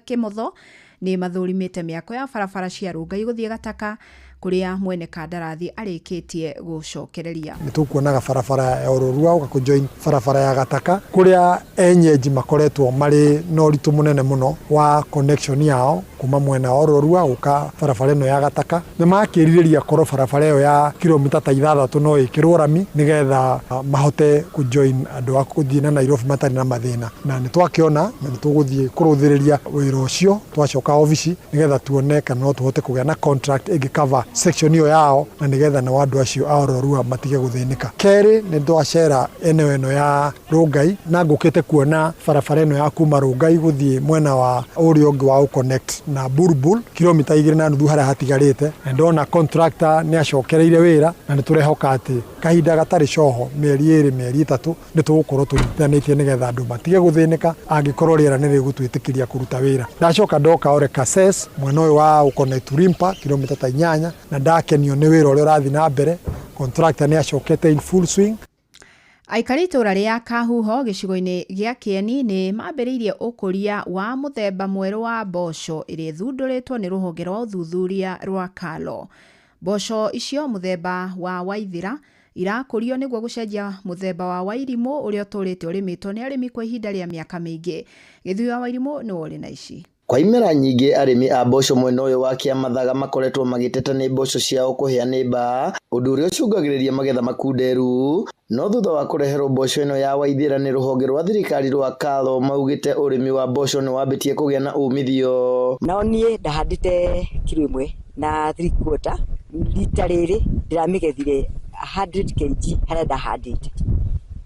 Kimotho ni mathurimite miako ya barabara cia Rungai guthie Gataka kuria mwene kandarathi arikitie gucokereria. Nitukuonaga barabara ya Ororua uka kujoin barabara ya Gataka kuria enyeji makoretwo mari no ritu munene muno wa connection yao kuma mwena wa Ororua uka barabara ino ya Gataka ni makiririria koro barabara iyo ya kilomita 6 no ikirwo rami nigetha mahote kujoin andu akuthie na Nairobi matari na mathina. Na nitwakiona na nituguthie kuruthiriria wira ucio twacoka ofisi nigetha tuone kana no tuhote kugea na contract igikava section iyo yao na nigetha na wandu acio a Ororua matige guthinika. Keri ni ndwacera eneo eno ya Rungai na ngukite kuona barabara eno ya kuma Rungai guthie mwena wa Oriongi wa connect na Bulbul kilomita 2.5 haria hatigarite. Ndona contractor ni acokereire wira na niturehoka ati kahinda gatari coho mieri 2 mieri 3 nitugukorwo tunyitanitie nigetha andu matige guthinika angikorwo riera ni rigutwitikiria kuruta wira. Ndacoka ndoka ore Kases mwena wa connect Rimpa kilomita 8 na ndakenio ni wira uria urathi na mbere. Contractor ni acokete in full swing. Aikari itura ria Kahuho gicigo-ini gia Kieni ni mambiriirie ukuria wa muthemba mweru wa mboco iri thunduritwo ni ruhonge rwa uthuthuria rwa Kalo. Mboco icio muthemba wa Waithira irakurio niguo gucenjia muthemba wa Wairimu uria uturite urimitwo ni arimi kwa ihinda ria miaka mingi. Githui wa Wairimu ni wori na ici. Kwa imera nyingi arimi a mboco mwena uyu wa Kiamathaga makoretwo magiteta ni mboco ciao kuhia ni mbaa, undu uria ucungagiriria magetha makunderu. No thutha wa kureherwo mboco ino ya Waithira ni ruhonge rwa thirikari rwa Kalo maugite urimi wa mboco ni wambitie kugia na umithio. Nao nie ndahandite kilo 1 na 3/4 lita riri ndiramigethire 100 kg haria ndahandite.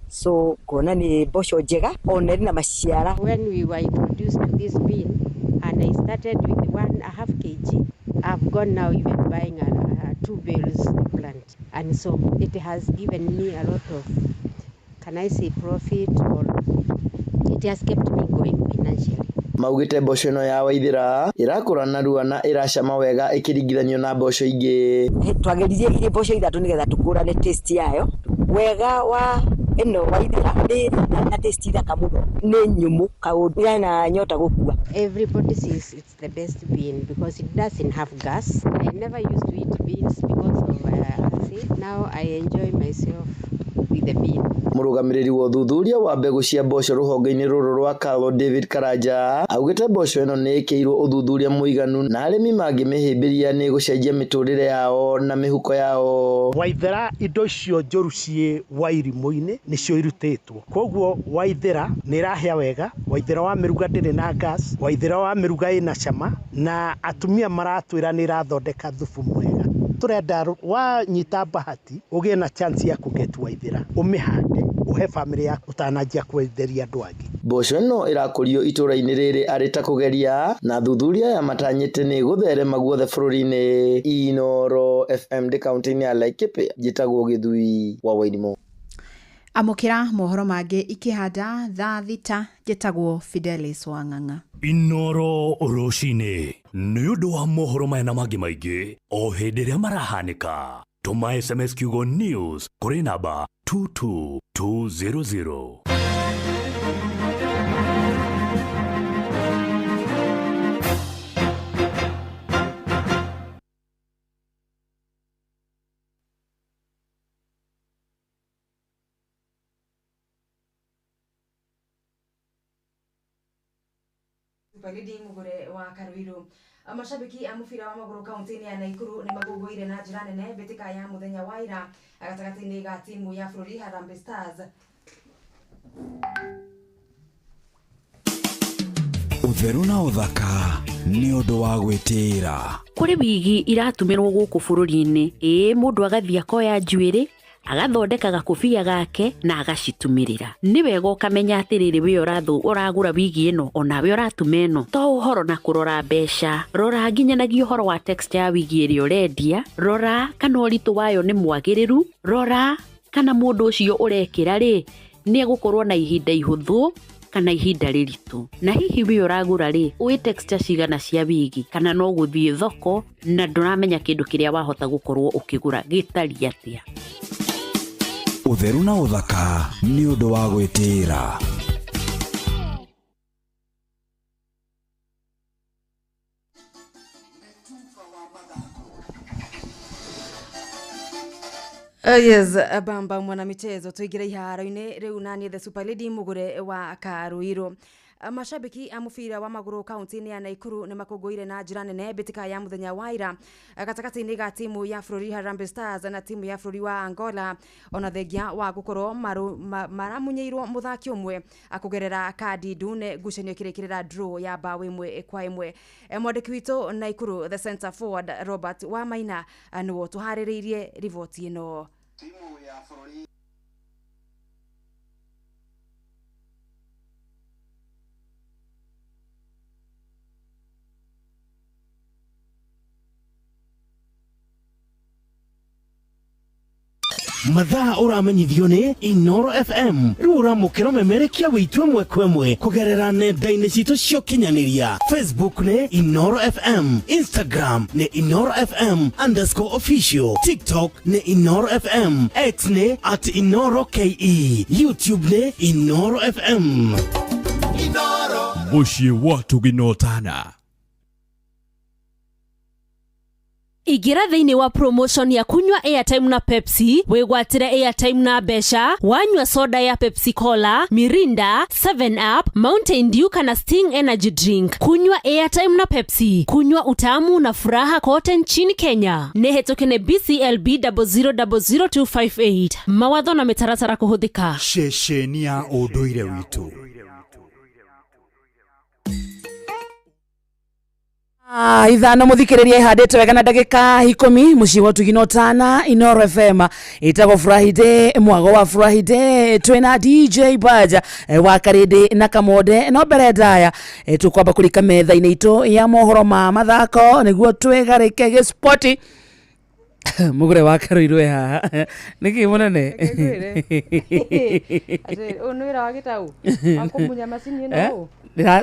So kona ni mboco njega ona na maciara. When we were introduced to this bin and I started with 1.5 kg, I've gone now even buying a 2 bales plant, and so it has given me a lot of, can I say, profit, or it has kept me going financially. Maugite mboco ino ya Waithira irakura narua na iracama wega ikiringithanio na mboco ingi. Twageririe iri mboco ithatu nigetha tukurane taste yayo. Wega wa ino Waithira ni na taste thaka muno, ni nyumu kaundu yana nyota gukua. Everybody says it's the best bean because it doesn't have gas. I never used to eat beans because of see, now I enjoy myself with the bin. Murugamiriri wa thuthuria wa mbegu cia mboco ruhonge-ini ruru rwa Carlo David Karanja augite mboco ino ni ikirwo uthuthuria muiganu na arimi mangimihimbiria ni gucenjia miturire yao na mihuko yao. Waithera indo icio njoru cie wairimu-ini nicio irutitwo koguo Waithera ni rahia wega, Waithera wa miruga ndiri na gas, Waithera wa miruga ina cama na atumia maratwira ni rathondeka thubu mwega. Turenda wanyita bahati ugie na chance ya kugetu Waithera umihande uhe family yaku utanajia kwenderia andu angi. Mboco ino irakurio itura-ini riri ari ta kugeria na thuthuria ya matanyite ni gutherema guothe bururi-ini. Inoro FM de county-ini ya Laikipia jitagwo Githui wa Wairimu. Amukira mohoro mangĩ ikihanda thaa thita njĩtagwo Fidelis Wang'ang'a. Inoro Roshine nĩ ũndũ wa mohoro maya na mangĩ maingĩ o hĩndĩ ĩrĩa marahanĩka. Tũma SMS kiugo news kũrĩ namba 22200. Palidi mugure wa Karuiru. Mashabiki a mubira wa maguru kaunti-ini ya Naikuru ni magunguire na njira nene mbitika ya muthenya wa ira gatagati-ini ga timu ya bũrũri Harambee Stars. Utheru na uthaka ni undu wa gwitira. Kuri wigi iratumirwo guku bũrũri-ini mundu agathia koya njuĩrĩ agathondeka gakobia gake na agacitumirira. Ni wega ukamenya atiriri we uragura wigi ino onawe uratuma ino to uhoro na kurora mbeca. Rora nginyanagia uhoro wa texture ya wigi iri urendia, rora kana uritu wayo ni mwagiriru, rora kana mundu ucio urekira ri ni egukorwo na ihinda ihuthu kana ihinda riritu. Na hihi we uragura ri uwi texture cigana cia wigi kana no guthie thoko na nduramenya kindu kiria wahota gukorwo ukigura gitari atia. Utheru na uthaka ni undu wa gwitira. Yes, bamba mwana michezo tuigira iharo-ini riu nani the Super Lady mugure wa Karuiru. Mashabiki a mubira wa maguru kaunti-ini ya Naikuru ni makunguire na njira nene mbitika ya muthenya wa ira gatagati-ini ga timu ya bũrũri Harambee Stars na timu ya bũrũri wa Angola ona thengia wa gukorwo maramunyeirwo muthaki umwe akugerera kadi ndune ngucanio kirikirira draw ya bao imwe kwa imwe. Mwandiki witu Naikuru the center forward Robert Wamaina niwo tuhaririirie riboti ino. Timu ya bũrũri mathaa uramenyithio ni Inoro FM riu uramukira memerekia witwe mwe kwemwe kugerera nenda-ini citu cio kinyaniria. Facebook ni Inoro FM, Instagram ni Inoro FM_official, TikTok ni Inoro FM, X ni @InoroKE, YouTube ni Inoro FM. Inoro muciĩ watu ginotana. Igira thiini wa promotion ya kunywa airtime na Pepsi, wigwatire airtime na besha, wanywa soda ya Pepsi Cola, Mirinda, 7 Up, Mountain Dew kana Sting Energy Drink. Kunywa airtime na Pepsi, kunywa utamu na furaha kote nchini Kenya. Nehetokene BCLB 0000258. Mawatho na mitaratara kuhuthika. Shesheni ya unduire witu. Ithano muthikiriria ihandite wega na ndagika 10 muci wa tuginotana Inoro FM itagwo Friday mwago wa Friday twina DJ Baja wa Karidi na Kamode no mbere ndaya tukwamba kurika metha-ini itu ya mohoro ma mathako niguo twegarike ge spoti mugure wa Karuirwe haha niki munene ate onwira wagitau akumunya macini ino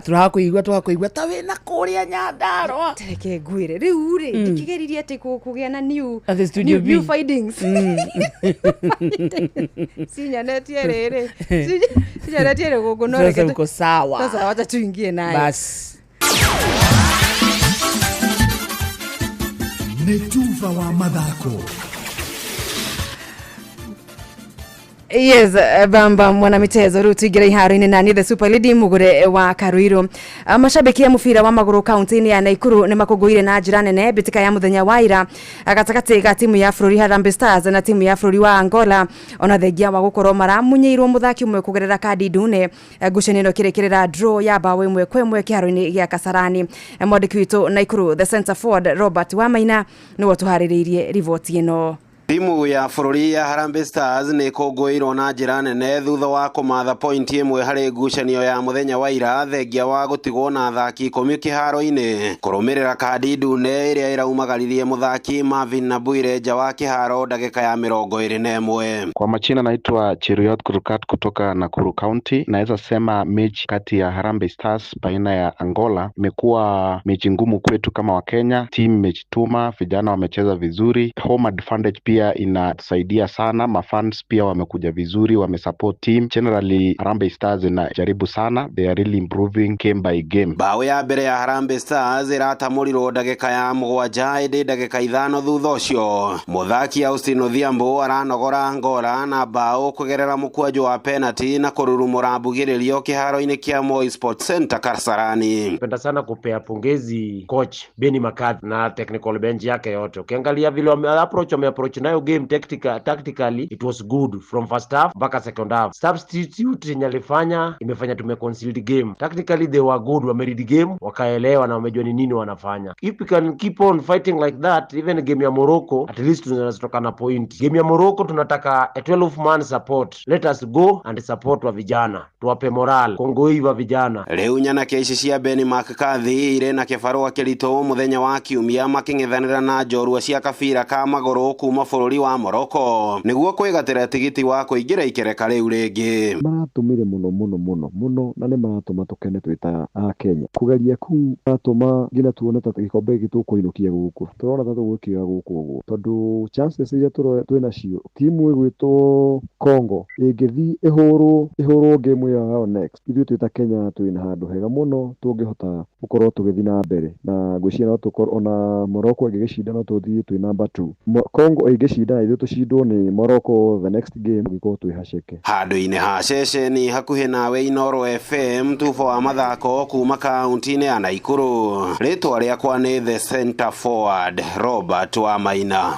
turakuigwa ta wina kuria Nyandarua tereke ngwire riu ri ndikigeririe ati kugia na new findings sinyanetie riri sinyanetie gugu no reke tuko sawa sasa wacha tuingie naye bas Netuva wa mathako. Yes, bamba mwana mitezo rutu igira iharo-ini nani the Super Lady Mugure wa Karuiro. Mashabiki ya mufira wa maguru kaunti ya Naikuru ni makuguire na njira nene bitika ya muthenya wa ira gatagatĩ ga timu ya bũrũri Harambee Stars na timu ya bũrũri wa Angola ona thengia wa gukorwo maramunyeirwo muthaki umwe kugerera kadi ndune ngucanio kirekerera draw ya bao imwe kwa imwe kiharo-ini gĩa Kasarani. Mwandĩki witũ Naikuru the Centre Forward Robert Wamaina ni watuharĩrĩirie riboti ĩno. Timu ya bũrũri ya Harambee Stars nĩ kũngũĩrwo na njĩra nene thutha wa kũmatha point ĩmwe harĩ ngucanio ya mũthenya wa ira thengia wa gũtigwo na athaki 10 kĩharo-inĩ kũrũmĩrĩra kadi ndune ĩrĩa ĩraumagaririe mũthaki Marvin Nabuire nja wa kĩharo dakika ya 21. Kwa majina naitwa Cheruiyot Kurukat kutoka Nakuru County. Naweza sema mechi kati ya Harambee Stars baina ya Angola imekuwa mechi ngumu kwetu kama wa Kenya. Team imejituma, vijana wamecheza vizuri. Home advantage pia inatusaidia sana, mafans pia wamekuja vizuri, wamesupport team. Generally Harambee Stars inajaribu sana, they are really improving game by game. Bao ya mbere ya Harambee Stars iratamũrirwo dakika ya 7 ĩndĩ dakika 5 thutha ũcio mũthaki Austin Odhiambo aranogora Angola na bao kugerera mũkwanjũ wa penalty na kũrurumũra mbugĩrĩrio kĩharo-inĩ kĩa Moi Sports Center Kasarani. Napenda sana kupea pongezi coach Benny McCarthy na technical bench yake yote. Ukiangalia vile approach nayo game tactically it was good from first half mpaka second half. Substitute yenye alifanya imefanya tumeconcede game. Tactically they were good, wameread game, wakaelewa na wamejua ni nini wanafanya. If we can keep on fighting like that, even game ya Morocco at least tunatoka na point. Game ya Morocco tunataka a 12 man support. Let us go and support wa vijana, tuwape moral kongoi wa vijana. Rĩu nyanake ici cia Benny McCarthy ire na kĩbarũa kĩritũ mũthenya wa Kiumia makĩng'ethanĩra na njorua cia kabira ka magũrũ kuma bũrũri wa Morocco nĩguo kwĩgatĩra tigiti wa kũingĩra ikereka rĩu rĩngĩ. Maratũmire mũno na nĩ maratũma tũkene twĩta a Kenya. Kũgeria kuu maratũma nginya tuone ta gĩkombe gĩtũ kũinũkia gũkũ. Tũrona ta tũgũkĩra gũkũ ũguo tondũ chances iria twĩna cio timu ĩgwĩtwo Congo ĩngĩthiĩ ĩhũrwo game yao next, ithuĩ twĩta Kenya twĩna handũ hega mũno tũngĩhota gũkorwo tũgĩthiĩ na mbere na ngwĩciria no tũkorwo ona Morocco ĩgĩcinda no tũthiĩ twĩ number 2. Congo ĩgĩcinda ithuĩ tũcindwo nĩ Morocco the next game gĩkorwo twĩhaceke. Handũ-inĩ ha ceceni hakuhĩ nawe Inoro FM tubo wa mathako kuma kaunti-inĩ ya Naikuru. Rĩtwa rĩakwa nĩ the Centre Forward Robert Wamaina.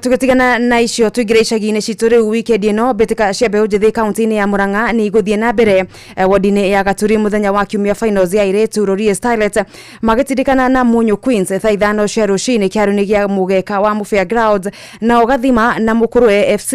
Tugatigana na icio tuigire icagi-inĩ citũ rĩu weekend ĩno mbĩtĩka cia mbeũ njĩthĩ kaunti-inĩ ya Murang'a nĩ igũthiĩ na mbere ward-inĩ ya Gaturi mũthenya wa Kiumia finals ya airĩtu Rũriĩ Starlet magĩtindĩkana na Munyu Queens thaa 5 cia rũcinĩ kĩharo-inĩ gĩa mũgeka wa Mufia Grounds na Gathima na Mũkũrwe FC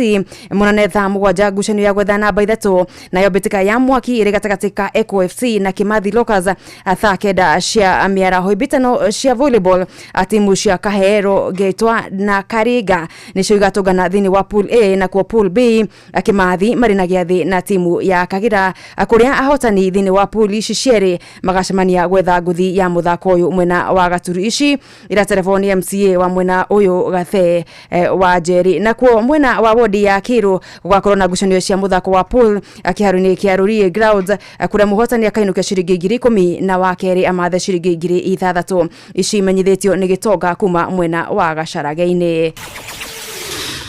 Mũnane thaa 7 ngucanio ya gwetha namba 3 nayo mbĩtĩka ya Mwaki ĩrĩ gatagatĩ ka Eco FC na Kimathi Locals thaa 9 cia mĩaraho. Mbĩtĩka cia volleyball timu cia Kahero Getwa na Kariga nicio igatũngana thĩinĩ wa pool A na kwa pool B Kimathi marĩ na gĩathĩ na timu ya Kagira kũrĩa ahotani thĩinĩ wa pool ici cierĩ magacemania gwetha nguthi ya mũthako ũyũ mwena wa Gaturi. Ici ira telefoni MCA wa mwena ũyũ Gathe wa Njeri na kwa mwena wa wodi ya Kiru gũgakorwo na ngucanio cia mũthako wa pool kĩharo-inĩ kĩa Rũriĩ Grounds kũrĩa mũhotani akainukia ciringi 10,000 na wa kerĩ amathe ciringi 6,000. Ici imenyithĩtio nĩ Gĩtonga kuma mwena wa Gacarage-inĩ.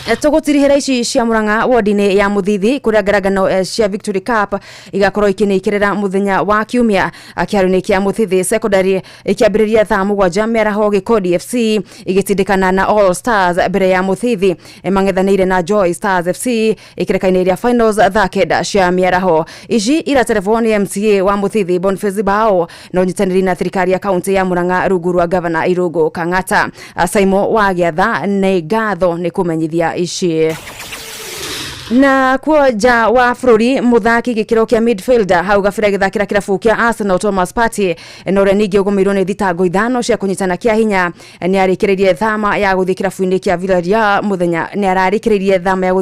Tũgũtirihĩra ici cia Murang'a ward-inĩ ya Mũthithi kũrĩa ngaragano cia Victory Cup igakorwo ikĩnĩkĩrĩra mũthenya wa Kiumia kĩharo-inĩ kĩa Mũthithi Secondary ikĩambĩrĩria thaa 7 mĩaraho Gĩkondi FC igĩtindĩkana na All Stars mbere ya Mũthithi mang'ethanĩire na Joy Stars FC ikĩrekainĩ rĩa finals thaa 9 cia mĩaraho. Ici ira telefoni MCA wa Mũthithi Boniface Bao na ũnyitanĩri na thirikari ya kaunti ya Murang'a rungu rwa Governor Irũngũ Kang'ata. Saimo wa Gĩatha nĩ ngatho nĩ kũmenyithia ici. Na kuoja wa bũrũri muthaki gĩkĩro kĩa midfielder hau gabira gĩthakĩra kĩrabu kĩa Arsenal Thomas Partey na ũrĩa ningĩ ũgũmĩirwo nĩ thitango 5 cia kũnyitana kĩa hinya nĩ arĩkĩrĩirie thama ya gũthiĩ kĩrabu-inĩ kĩa Villarreal mũthenya nĩ ararĩkĩrĩirie thama ya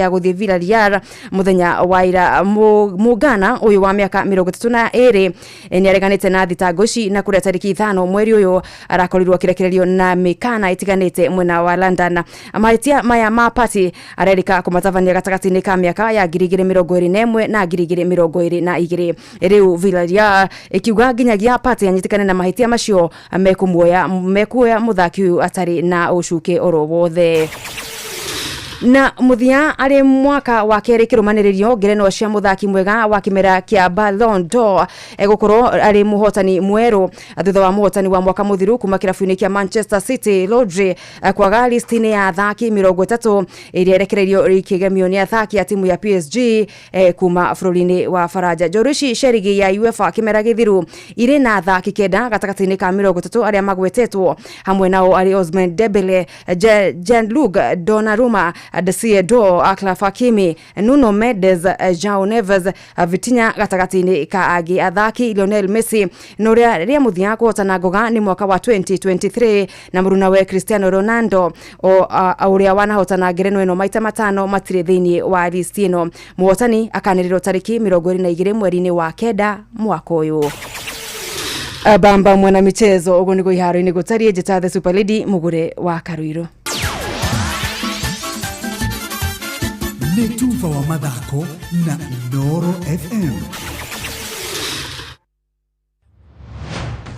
gũthiĩ Villarreal mũthenya wa ira. Mũgana ũyũ wa mĩaka 32 nĩ areganĩte na thitango ici na kũrĩa tarĩki 5 mweri ũyũ arakorirwo kĩrekererio na mĩkana itiganĩte mwena wa London. Mahĩtia maya ma Partey arerĩka kũmatabania gatagatĩ ni ka miaka ya 2021 na 2022. Rĩu Villarreal ikiuga nginyagia Partey anyitikane na mahĩtia macio mekuoya muthaki uyu atari na ucuke oro wothe. na muthia ari mwaka wa keri kirumaniririo ngerenwa cia muthaki mwega wa kimera kia Ballon d'Or gukorwo ari muhotani mweru thutha wa muhotani wa mwaka muthiru kuma kirabu-ini kia Manchester City Rodri kwaga listini ya athaki 30 iria erekereirio ikigemio ni athaki ya timu ya PSG kuma bururi-ini wa Faraja. Jorishi Sherigi ya UEFA kimera githiru iri na athaki kenda gatakati-ini ka 30 aria magwetetwo hamwe nao ari Ousmane Dembele, Gianluca Donnarumma, Desiree Achraf Hakimi, Nuno Mendes, João Neves, Vitinha gatakati-ini ka agi athaki Lionel Messi noria ria muthia kuhotana ngoga ni mwaka wa 2023 na muruna we Cristiano Ronaldo uria wanahotana ngerenwa ino maita matano matire thiini wa list ino. Muhotani akaniriro tariki 22 mweri-ini wa kenda mwaka uyu. Bamba mwana michezo ugo niko iharo-ini gutarie njeta the Super Lady Mugure wa Karuiro. Ni tufa wa mathako na Noro FM.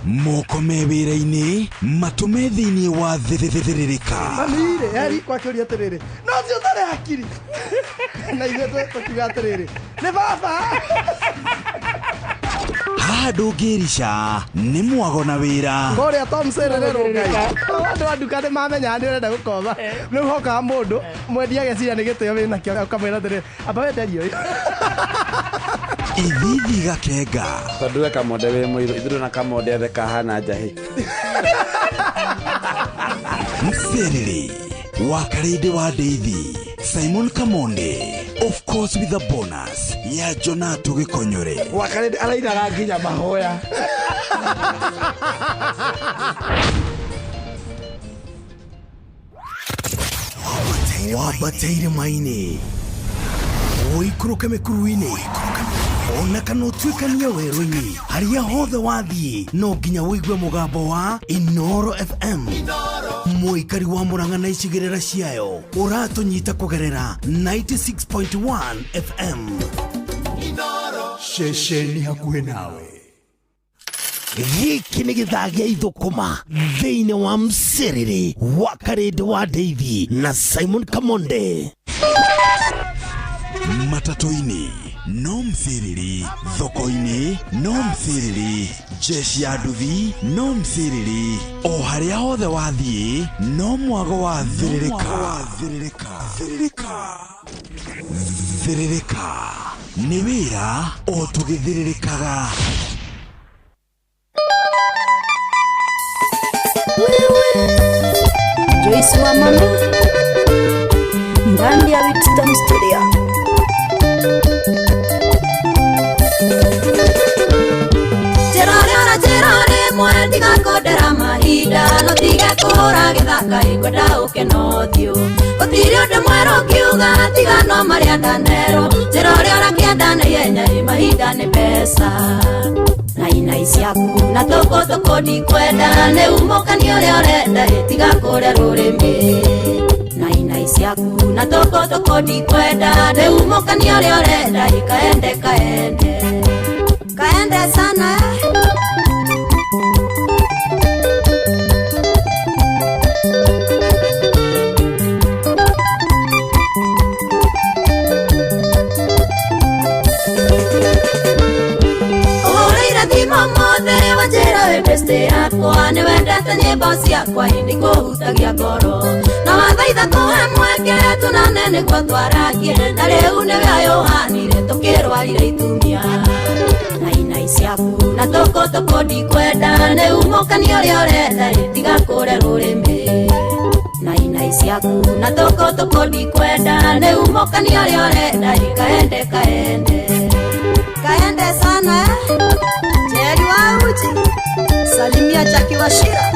Moko mewira-ini matume thiini wa thiririka. Mamire yari kwa kioria terere. No sio tare hakiri. Na ile tukiga terere. Ne baba. Ndũngĩrisha nĩ mwago na wĩra ngoria Tom Serere rokai andu anduka nĩ mamenya nĩ ũrenda gũkoma rĩu hoka mũndũ mwendia gecira nĩ gĩtĩo wĩna kĩo ukamwĩra atĩrĩ amba wenderio ithithi gakenga tondũ kamonde wĩ mũirũ ithuĩ na kamonde athe kahana njahi Mserere wa Karede wa Deithi Simon Kamonde, of course with a bonus ya Jonato Gikonyore wa Karede araida nginya mahoya wabateire maine oikuruke mekuruine ona kana utuikania werũ-ini haria hothe wathiĩ no nginya wĩigue mũgambo wa Inoro FM mũikari wa Murang'a na icigĩrĩra ciayo ũratũnyita kũgerera 96.1 FM Inoro ceceni hakuhĩ nawe. Gĩkĩ nĩ gĩthaa gĩa ithũkũma thĩinĩ wa Mserere wa Karede wa Deithi na Simon Kamonde. Matatu-ini no Mserere, thoko-ini no Mserere, jeshi ya nduthi no Mserere, o harĩa hothe wathiĩ no mwago wa thiririka. Thiririka nĩ wĩra o tũgĩthiririkaga. Joyce wa mama ndani ya Wisdom Studio. Terore mwendi gakodera mahinda no tiga kuhura githaka ikwenda ukenotio gutiri undu mwero kiuga tiga no maria ndanero terore arakienda na yenya mahinda ni pesa naina isiaku na toko ndi kwenda ne umokani uria urenda tiga kuria rurimi naina isiaku na toko ndi kwenda ne umokani uria urenda kaende sana beste yakwa ni wendete nyimbo ciakwa hindi kuhutagia ngoro na wathaitha tuhe mweke tunane niguo twaragie na riu niwe yohanire tukirwarire itumia naina isiaku na toko ndi kwenda ni umokani uria urenda tiga kuria rurimi naina isiaku na toko ndi kwenda ni umokani uria urenda kaende sana Jerry wa uchi salimia Jackie Washira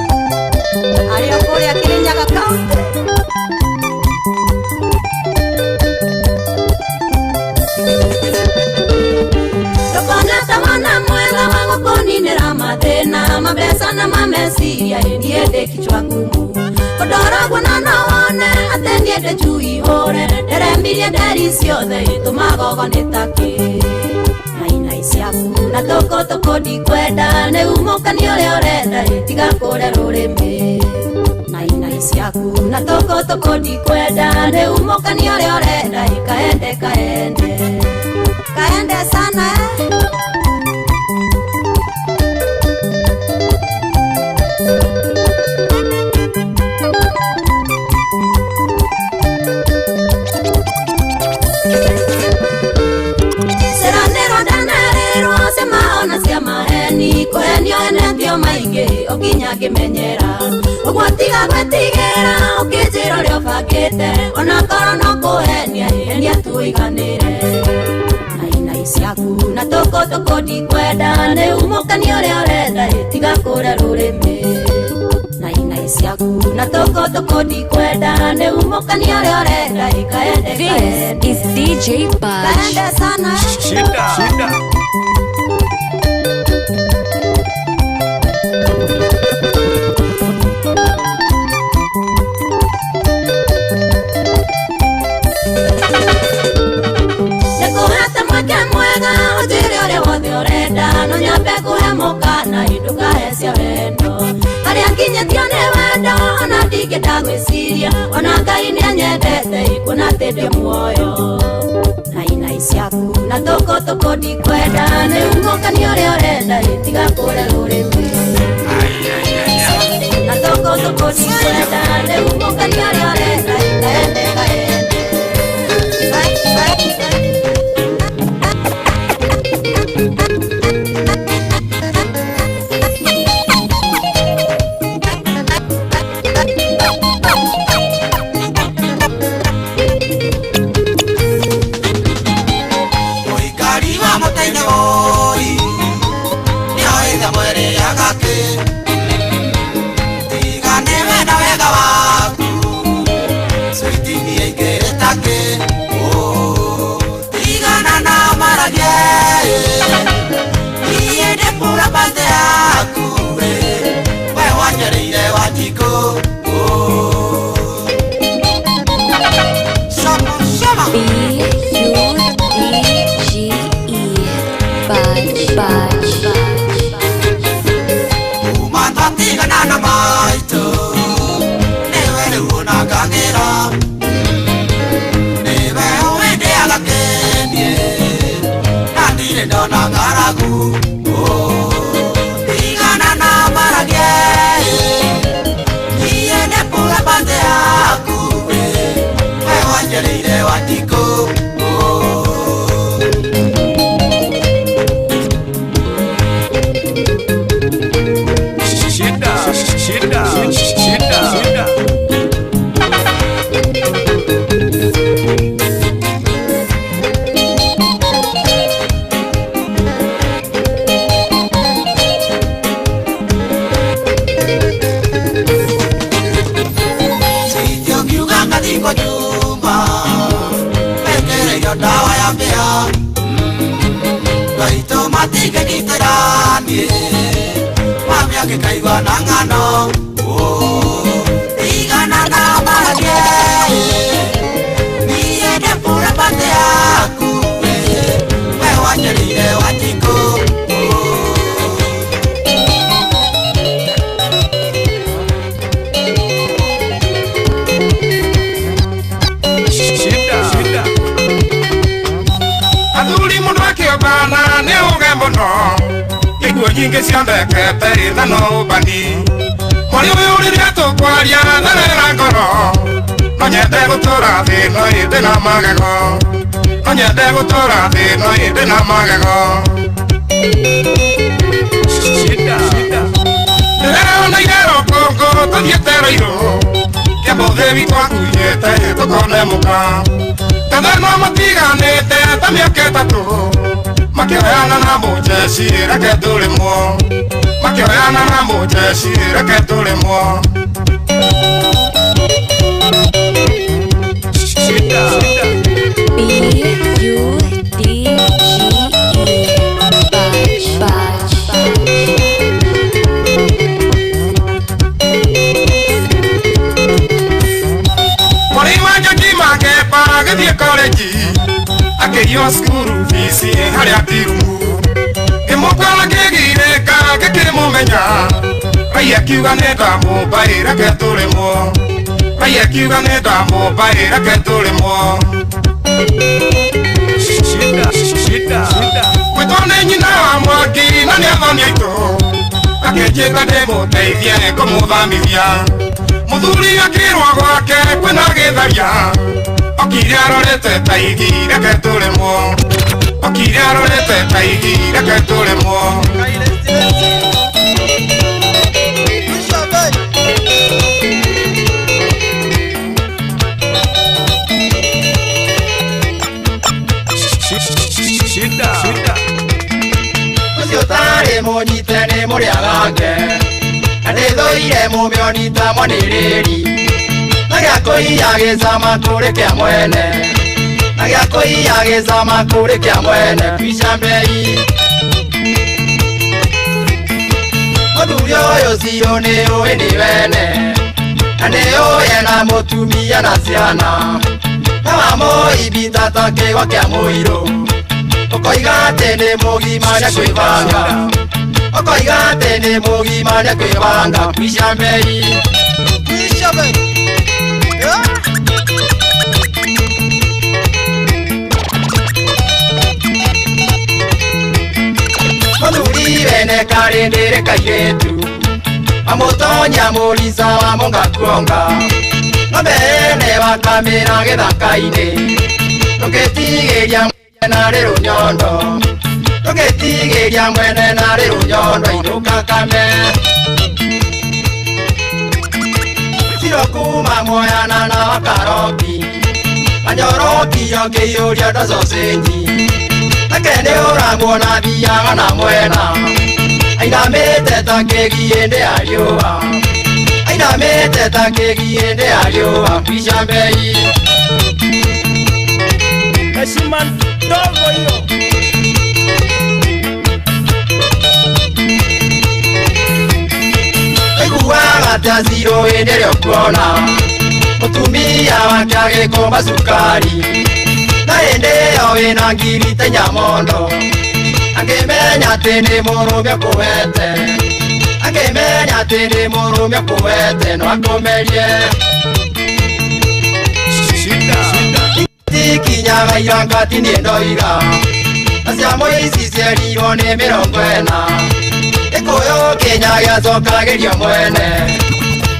aliyokulia Kirinyaga County. Tokona tawana mwela wangu koninera mathina mabesa na mamesiria ndiende kichwa ngumu kodoragwo na naone atendiende chui hore nderembirie nderi ciothe itumagogo nitaki isiaku na toko ndi kwenda ne umokani uria urenda tiga kuria rurimi naina ciaku na toko ndikwenda nĩ umũkania ũrĩa ũrenda kaende sana seranero danarero semaona cia maheni kũhenio ene thio maingĩ ũkinya ngĩmenyera ũguo tiga gwĩtigĩra ũkĩnjĩra ũrĩa ũbangĩte ona korwo no kũhenia henia tũiganĩre nainai ciaku na toko ndikwenda nĩ umũkania ũrĩa ũrenda tiga kũrĩa rũrĩmĩ nainai ciaku na toko ndikwenda nĩ umũkania ũrĩa ũrenda kaende This is DJ Bash. kaende sana Shida. nĩkũhete mweke mwega ũnjĩre ũrĩa wothe ũrenda no nyambe kũhe mũkana ndũkahe cia wendo harĩa nginyĩtio nĩ wendo ona ndingĩenda gwĩciria ona Ngai nĩanyendete ikuona atĩ ndĩ muoyo nainai ciaku na toko ndikwenda nĩ umũkania ũrĩa ũrenda tiga kũrĩa rũrĩmĩ na toko ndikwenda nĩ umũkania ũrĩa ũrenda kaende nyingĩ ciandekete na no bani mori ũyũ rĩrĩa tũkwaria tharera ngoro no nyende gũtũra thĩ ĩno ĩndĩ na magego no nyende gũtũra thĩ ĩno ĩndĩ na magego ndĩreoneire rũkũngũ tũthiĩte rũirũ kĩambũthĩ witũ akunyĩte tũkone mũka tathano matiganĩte ta mĩaka ĩtatũ makioyana na mũjeci reke tũrĩmwo makioyana na mũjeci reke tũrĩmwo mwarĩma njoki makepa gĩthiĩ koleji akĩiywo cukuru bici harĩa tirumu ngĩmũkora kĩgirĩka ngĩkĩmũmenya rai akiuga nĩ ndamũmbai reke tũrĩmwo Ngai akiuga nĩ ndamũmba reke tũrĩmwo mwĩtwo nĩ nyina wa Mwangi na nĩ athoni aitũ akĩnjĩta ndĩmũteithie kũmũthambithia mũthuri akĩrwo gwake kwĩna gĩtharia okire arorete ta igi reke tũrĩmwo okire arorete ta igi reke tũrĩmwo Ucio tarĩ mũnyite nĩ mũrĩagange na nĩthũire mũmĩonita mwanĩrĩri na gĩakũiya gĩcama kũrĩ kĩa mwene na gĩakũiya gĩcama kũrĩ kĩa mwene kwisha mbei mũthuri ũyũ cirũ nĩ ũĩ nĩ wene na nĩ ũĩ na mũtumia na ciana na wamũimbita ta kĩgwa kĩa mũirũ Okoiga atĩ nĩ mũgima nĩ kwĩbanga Okoiga atĩ nĩ mũgima nĩ kwĩbanga kwisha mbei Mũthuri wene karĩndĩrĩ kairĩtu amũtonya mũrica wa mũngakuonga ng'ombe ene bakamĩra gĩthaka-inĩ tũgĩtigĩria Nare runyondo Tugetigeria mwene nare runyondo Inuka kame Siro kuma moyana na wakaroki Anyoroki yoke yuria dozo senji Nakene urangwo na thiaga na mwena Aina mete takegi ende ariua Aina mete takegi ende ariua Kwisha mbei Eshiman dogo hiyo Eguaga taziro endeleo kuona Mutumia wake agĩkomba cukari Na endeo ena ngiri ta nyamondo Angĩmenya atĩ nĩ mũrũme kũwete Angĩmenya atĩ nĩ mũrũme kũwete No akomerie Tikinyaga irangati nĩ ndoiga Na ciamo ici ciarirwo nĩ mĩrongo ĩna Gĩkũyũ kĩnyagĩacokagĩrio mwene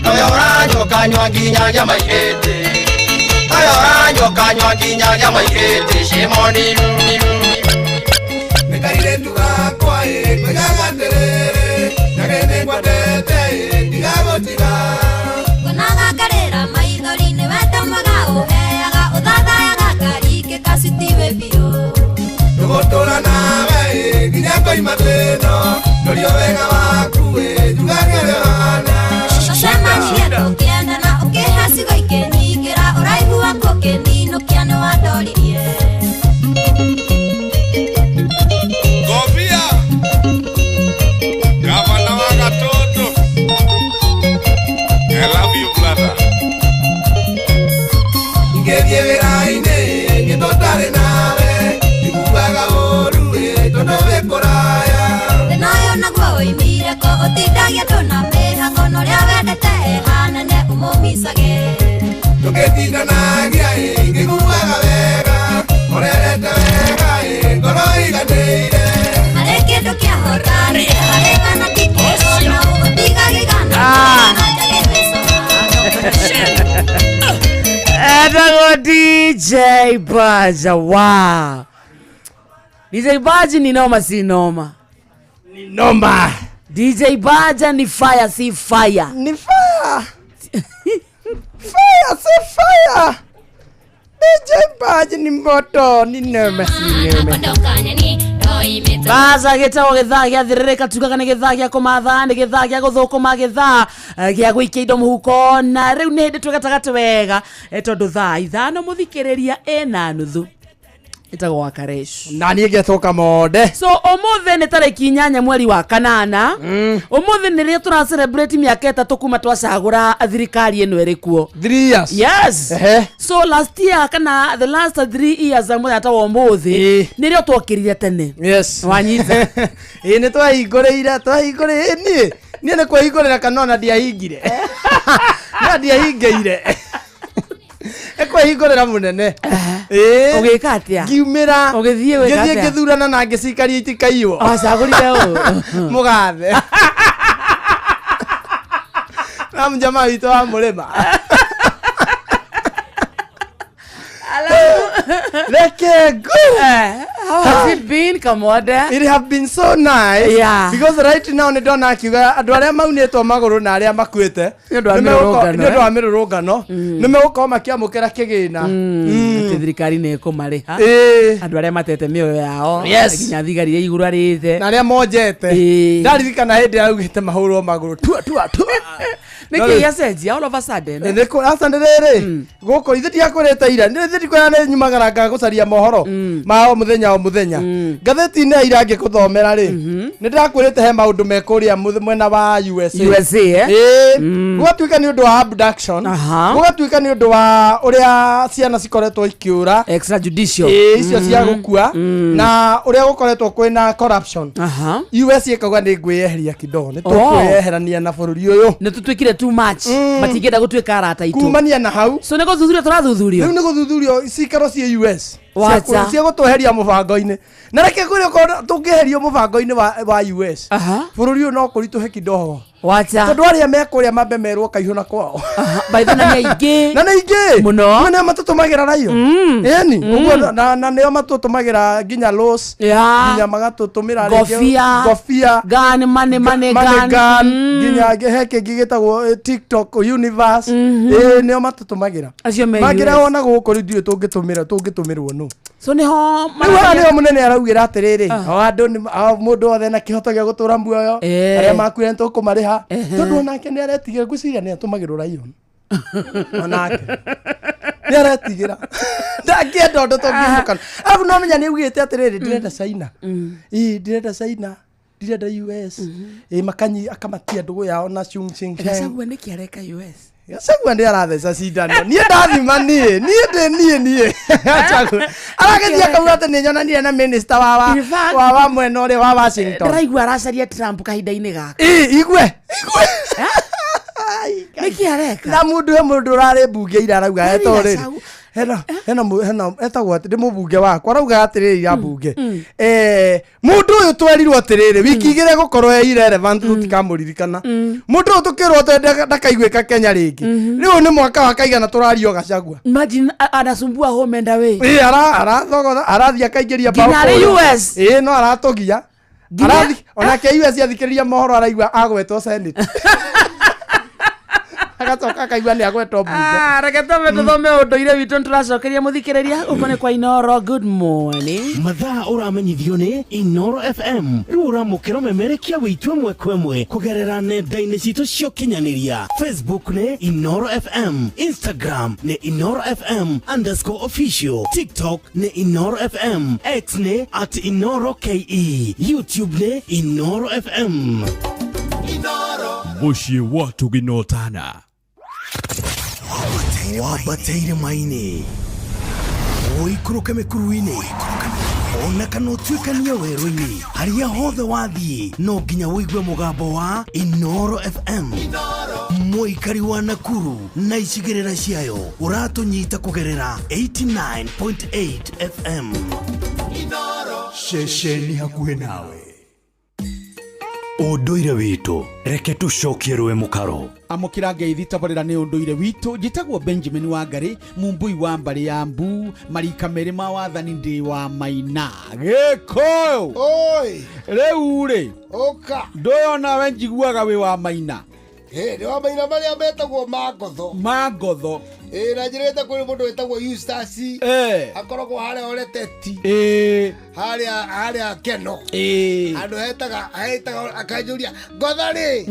Noyo ũranyũkanywa nginyagia mairĩtĩ Noyo ũranyũkanywa nginyagia mairĩtĩ Shimoniru Nĩkairĩtu gakwa kwĩgaga atĩrĩrĩ Nyagĩnĩ ngwendete ndigagũtiga Kũnagangarĩra maithori nĩwe tũmaga ũheaga Ũthathayaga karingĩ kacitiwe biũ Tũgũtũra nawe nginya koima thĩno Norio wega waku njugagĩre hana Tũcemanie tũkĩendana ũkĩhe cigo ikĩnyingĩra Ũraihu wako ũkĩninũkia nĩwandoririe Gobia Gavana wa Gatoto I love you brother Ngethie wĩra-inĩ ngĩtũtarĩ nawe Ndiguaga ũru tondũ wĩ kũraya Thĩna ũyũ naguo ũimire ko ũtindagia andũ na mĩhang'o Na ũrĩa wendete ehanane ũmũmicage Tũgĩtindanagia ngĩguaga wega Ũrerete wega ngoro iganĩire Harĩ kĩndũ kĩa horari harĩ gana tikĩrwo Na ũtigagĩgana Etago DJ Baja, wow. DJ Baja ni noma si noma. Ni noma. DJ Baja ni fire si fire. Ni fire. Fire si fire. DJ Baja ni moto ni noma si noma. Baza gĩtagwo gĩthaa gĩa thirĩrĩka tugaga nĩ gĩthaa gĩa kũmatha nĩ gĩthaa gĩa gũthũkũma gĩthaa gĩa gũikia indo mũhuko na rĩu nĩ hĩndĩ twĩgatagatĩ wega tondũ thaa ithano mũthikĩrĩria ena nuthu ĩtagwo wa Kareshu na niĩ ngetoka monde so ũmũthĩ nĩ tarĩki 8 mweri wa kanana ũmũthĩ nĩ rĩo tũra celebrate mĩaka 3 kuma twacagũra thirikari ĩno ĩrĩ kuo 3 years yes so last year kana the last 3 years amwe atawwo ũmũthĩ nĩ rĩo twokĩrire tene yes wanyita nĩ twahingũrĩire niĩ nĩ kwahingũrĩra kanona ndiahingire na ndiahingĩire ekwehingurira munene ugika atia ngiumira ugithie wika atia ngithurana na ngicikaria itikaiywo acagurire mugathe na mjamaa witũ wa mũrĩma how has it been Kamoda? It have been so nice, yeah. Because right now nĩ ndona akiuga andũ arĩa maunĩtwo magũrũ na arĩa makuĩte nĩ ũndũ wa mĩrũrũngano nĩ megũkorwo makĩamũkĩra kĩgĩna atĩ thirikari nĩ ĩkũmarĩha andũ arĩa matete mĩoyo yao nginya thigari iria igurarĩte na arĩa monjete ndaririkana hĩndĩ ĩrĩa augĩte mahũrwo magũrũ tua nĩkĩ yacenjia all of a sudden rĩrĩ gũkũ ithe ndiakwĩrĩte ira ndikwĩra nĩ nyumagaranga gũcaria mohoro ma o mũthenya ngathĩti-inĩ ya ira ngĩkũthomera rĩ nĩ ndakwĩrĩte he maũndũ mekũrĩa mwena wa USA gũgatuĩka nĩ ũndũ wa abduction gũgatuĩka nĩ ũndũ wa ũrĩa ciana cikoretwo ikĩũra extrajudicial icio cia gũkua na ũrĩa gũkoretwo kwĩna corruption USA ĩkauga nĩ ngwĩyeheria kidogo nĩ tũkwĩyeherania na bũrũri ũyũ nĩ tũtuĩkire too much matingĩenda gũtuĩka arata itũ kumania na hau so nĩ gũthuthurio tũrathuthurio rĩu nĩ gũthuthurio cikaro cia US Wacha cia gũtweheria mũbango-inĩ na reke kwĩrwo tũngĩherio mũbango-inĩ wa US bũrũri ũyũ no kũritũhe kidogo wacha tondũ arĩa mekũrĩa mambe merwo kaihũ na kwao baitha na aingĩ na aingĩ mũno nĩ matũtũmagĩra raio yani ũguo na nĩo matũtũmagĩra nginya los nginya magatũtũmĩra gofia gun money gun nginya heke gĩgĩtagwo TikTok universe nĩo matũtũmagĩra magĩra ona gũkũ rĩu tũngĩtũmĩrwo no so nĩho nĩho mũnene araugĩra atĩrĩrĩ andũ mũndũ othe na kĩhoto gĩa gũtũra muoyo arĩa makuire nĩ tũkũmarĩha tondũ onake nĩ aretigĩra ngwĩciria nĩ atũmagĩrwo rayon onake nĩ aretigĩra ndangĩenda ũndũ tũngĩmũkana arabu no menya nĩ augĩte atĩrĩrĩ ndirenda China ndirenda China ndirenda US makanyi akamatia ndũgũ yao na Chongqing Gachagua nĩkĩ areka US Gachagua nĩ aratheca cindano niĩ ndathima niĩ Gachagua aragĩthiĩ akauga atĩ nĩ nyonanire na minister wa mwena ũrĩa wa Washington ndĩraigua aracaria Trump kahinda-inĩ gaka igwe nĩkĩ areka na mũndũ ũrarĩ mbunge ira arauga eto rĩrĩ hena etagwo atĩ ndĩ mũbunge wakwa arauga atĩrĩrĩ ya mbunge mũndũ ũyũ twerirwo atĩrĩrĩ wiki igĩrĩ gũkorwo irrelevant tutikamũririkana mũndũ ũyũ tũkĩrwo ndakaiguĩka Kenya rĩngĩ rĩu nĩ mwaka wa kaigana tũrario Gachagua imagine anasumbua home and away arathiĩ akaingĩria bao US no aratũgia onake US athikĩrĩria mohoro araigua agwetwo Senate agacoka akaigua nĩ agwetwo mbunge reke tũthome ũndũire witũ nĩtũracokeria mũthikĩrĩria ũko nĩ kwa Inoro good morning mathaa ũramenyithio nĩ Inoro FM rĩu ũramũkĩra ũmemerekia wĩitũ ĩmwe kwa ĩmwe kũgerera nenda-inĩ citũ cia ũkinyanĩria Facebook nĩ Inoro FM Instagram nĩ Inoro FM _official TikTok nĩ Inoro FM X nĩ @InoroKE YouTube nĩ Inoro FM mũciĩ wa tũginotana wabateire maini ũikũrũke mĩkuru-inĩ ona kana ũtuĩkanie werũ-inĩ harĩa hothe wathiĩ no nginya wĩigue mũgambo wa Inoro FM mũikari wa Nakuru na icigĩrĩra ciayo ũratũnyita kũgerera 89.8 FM ceceni hakuhĩ nawe ũndũire witũ reke tũcokie rwe mũkaro amũkĩra ngeithi tabarĩra nĩ ũndũire witũ njĩtagwo Benjamin Wangari mumbui wa mbarĩ ya Mbu marika merĩ ma wathani ndĩ wa Maina gĩkũyũ rĩu rĩ ndũyona we njiguaga wĩ wa Maina nĩ wa Maina marĩa metagwo Mangotho na njĩrĩte kũrĩ mũndũ wĩtagwo Eustace akoragwo harĩa Oreteti harĩa Keno andũ hetaga akanjũria Ngotho-rĩ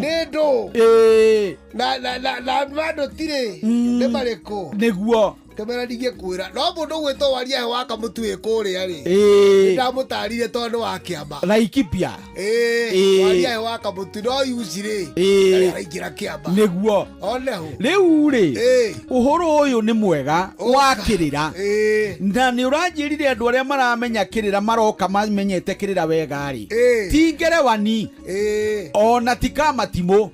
nĩ ndũ na andũ tirĩ nĩ marĩkũ nĩguo Kemera ndige kwira no mundu gwitwo waria waka mutu ikuria ri ndamutarire tondu wa kiamba Laikipia waria waka mutu no yusire araingira kiamba niguo oneho riu ri uhoro uyu ni mwega wa kirira na ni uranjirire andu aria maramenya kirira maroka mamenyete kirira wega ri ti ngerewani ona tikama timo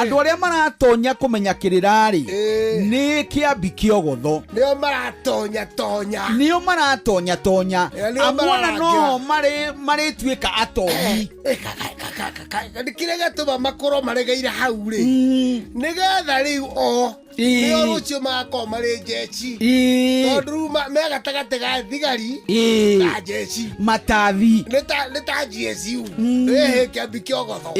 andu aria maratonya kumenya kirira ri ni kiambi kiogotho nio maratonya tonya amwana no mari tuika atonyi kire gatuma makoro maregeire hau ri nigetha riu nio rucio magako marĩ jeshi tondu megatagate ga thigari na jeshi matathi nĩ ta GSU kĩambi kĩogotho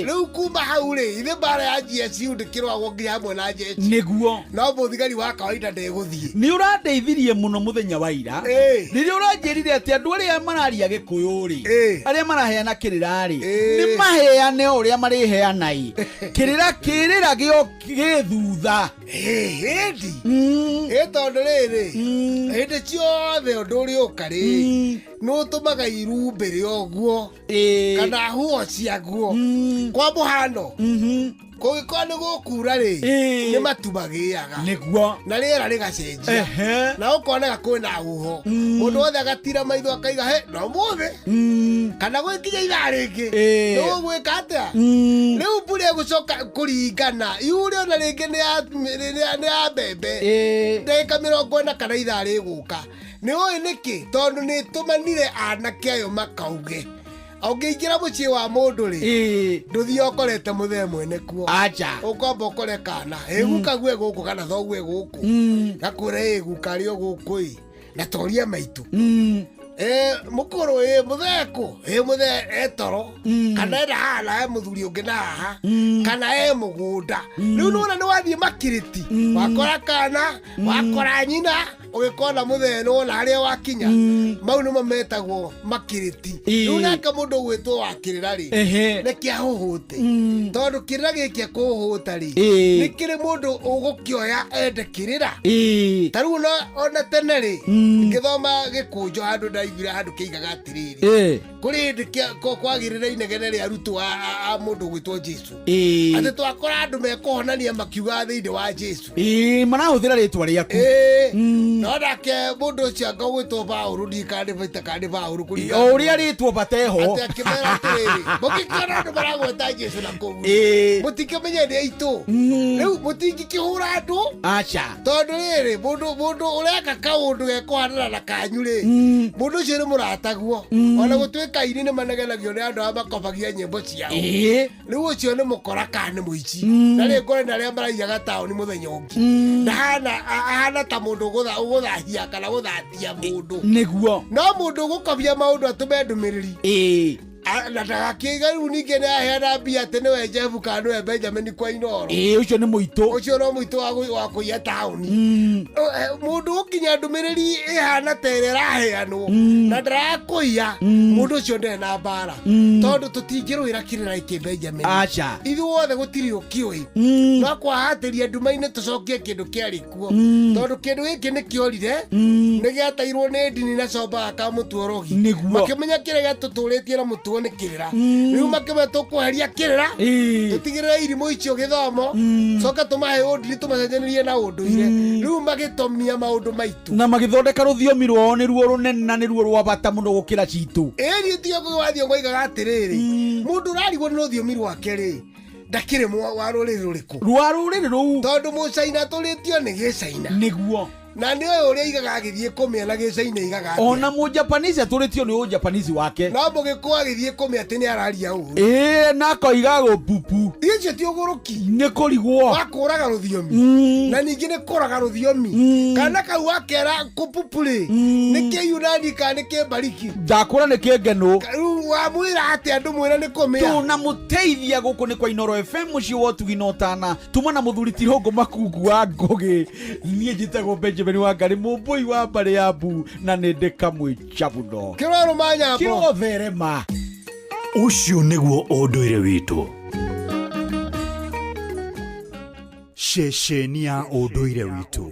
rĩu kuma hau rĩ ithe mbara ya GSU ndĩkĩrwagwo nginya hamwe na jeshi nĩguo no mũthigari wa kawaida ndegũthiĩ nĩ ũrandeithirie mũno mũthenya wa ira rĩrĩa ũranjĩrire atĩ andũ arĩa mararia gĩkũyũ rĩ arĩa maraheana kĩrĩra rĩ nĩ maheane ũrĩa marĩheanai kĩrĩra kĩrĩra gĩthutha hindi tondu riri hindi ciothe undu uri uka ri nutumaga irumbiri oguo kana huo ciaguo kwa muhano kũngĩkorwo nĩ gũkura rĩ nĩ matu magĩaga nĩguo na rĩera rĩgacenjia na ũkonega kwĩna huho mũndũ wothe agatira maitho akaiga no mũthĩ kana gwĩkinya ithaa rĩngĩ nĩ ũgwĩka atĩa rĩu mbura ĩgũcoka kũringana yure ona rĩngĩ nĩ ya mbembe ndagĩka 40 kana ithaa rĩgũka nĩ ũĩ nĩkĩ tondũ nĩ tũmanire anake ayo makauge ũngĩingĩra mũciĩ wa mũndũ rĩ ndũthiĩ ũkorete mũthee mwene kuo ũkwamba ũkore kana guka gwe gũkũ kana thoguo gũkũ gakwĩre guka rĩo gũkũ na toria maitũ mũkũrũ mũtheko mũthee etoro kana enda haha mũthuri ũngĩ na haha kana mũgũnda rĩu nĩwona nĩ wathiĩ makirĩti wakora kana wakora nyina ũgĩkona mũthee nĩwona harĩa wakinya mau nĩmo metagwo makirĩti rĩu nake mũndũ ũgwĩtwo wa kĩrĩra rĩ nĩ kĩahũhũte tondũ kĩrĩra gĩkĩ kũhũhũta rĩ nĩ kĩrĩ mũndũ ũgũkĩoya ende kĩrĩra ta rĩu ona tene rĩ ngĩthoma gĩkũnjo handũ ndaigire handũ kĩigaga atĩrĩrĩ kũrĩ hĩndĩ kwagĩrĩra inegene rĩa arutwo a mũndũ ũgwĩtwo Jesu atĩ twakora andũ mekũhonania makiuga thĩinĩ wa Jesu marahũthĩra rĩtwa rĩaku no nake mũndũ ũcio anga ũgwĩtwo Paũlũ ndikandĩ baita kandi Paũlũ o ũrĩa rĩtwo bateho atĩ akĩmera atĩrĩrĩ mũngĩkĩona andũ maragweta Jesu na kũu mũtikĩmenye nĩ aitũ rĩu mũtingĩkĩhũra andũ tondũ rĩrĩ mũndũ ũreka kaũndũ gekũhanana na kanyu rĩ mũndũ ũcio nĩ mũrataguo ona gũtuĩka ini nĩ manegenagio nĩ andũ arĩa makobagia nyĩmbo ciao rĩu ũcio nĩ mũkora kana nĩ mũici na rĩ ngore na arĩa maraiyaga taũni mũthenya ũngĩ ndahana ta mũndũ ũgũthahia kana gũthatia mũndũ nĩguo no mũndũ ũgũkobia maũndũ atũme ndũmĩrĩri na ndagakĩiga rĩu ningĩ nĩ aheana mbia atĩ nĩwe Jeff kana nĩwe Benjamin kwa Inoro ũcio nĩ mũitũ ũcio no mũitũ wa kũiya taũni mũndũ ũkinya ndũmĩrĩri ĩhana ta ĩrĩa ĩraheanwo na ndarakũiya mũndũ ũcio ndarĩ na mbara tondũ tũtingĩrũĩra kĩrĩra gĩkĩ Benjamin ithuothe gũtirĩ ũkĩũĩ no kwahatĩria nduma-inĩ tũcokie kĩndũ kĩarĩ kuo tondũ kĩndũ gĩkĩ nĩ kĩorire nĩ gĩatairwo nĩ ndini na coba ka mũtuorogi makĩmenya kĩrĩa gĩatũtũrĩtie na mũtuo nĩ kĩrĩra rĩu makĩmenya tũkweheria kĩrĩra tũtigĩrĩre irimũ icio gĩthomo coka tũmahe ũndini tũmacenjanĩrie na ũndũire rĩu magĩtomia maũndũ maitũ na magĩthondeka rũthiomi rwao nĩruo rũnene na nĩruo rwa bata mũno gũkĩra citũ ĩni tiogũ wathiĩ ngoigaga atĩrĩrĩ mũndũ ũrarigwo nĩ rũthiomi rwake rĩ ndakĩrĩ wa rũrĩrĩ rũrĩkũ rwa rũrĩrĩ rũu tondũ mũcaina tũrĩtio nĩ gĩcaina nĩguo na nĩ ũyũ ũrĩa igaga agĩthiĩ kũmĩa na gĩcaina igaga ona mũjapanisi atũrĩtio nĩ ũjapanisi wake no mũgĩkũyũ agĩthiĩ kũmĩa atĩ nĩ araria ũũ na akoiga gũpupu icio ti ũgũrũki nĩ kũrigwo wakũraga rũthiomi na ningĩ nĩ kũraga rũthiomi kana kau wakera kũpupu rĩ nĩ kĩyunani kana nĩ kĩmbariki ndakũra nĩ kĩngeno wamwĩra atĩ andũ mwĩra nĩ kũmĩa tunamũteithia gũkũ nĩ kwa Inoro FM mũciĩ wa ũtugi na ũtana tuma na mũthuri Tirũngũ Makungu wa Ngũgĩ niĩ njĩtagwo Benjamin Wangari mũmbũi wa mbarĩ ya Mbu na nĩ ndĩ kamwĩcha mũno kĩroro manyambo kĩrotherema ũcio nĩguo ũndũire witũ ceceni ya ũndũire witũ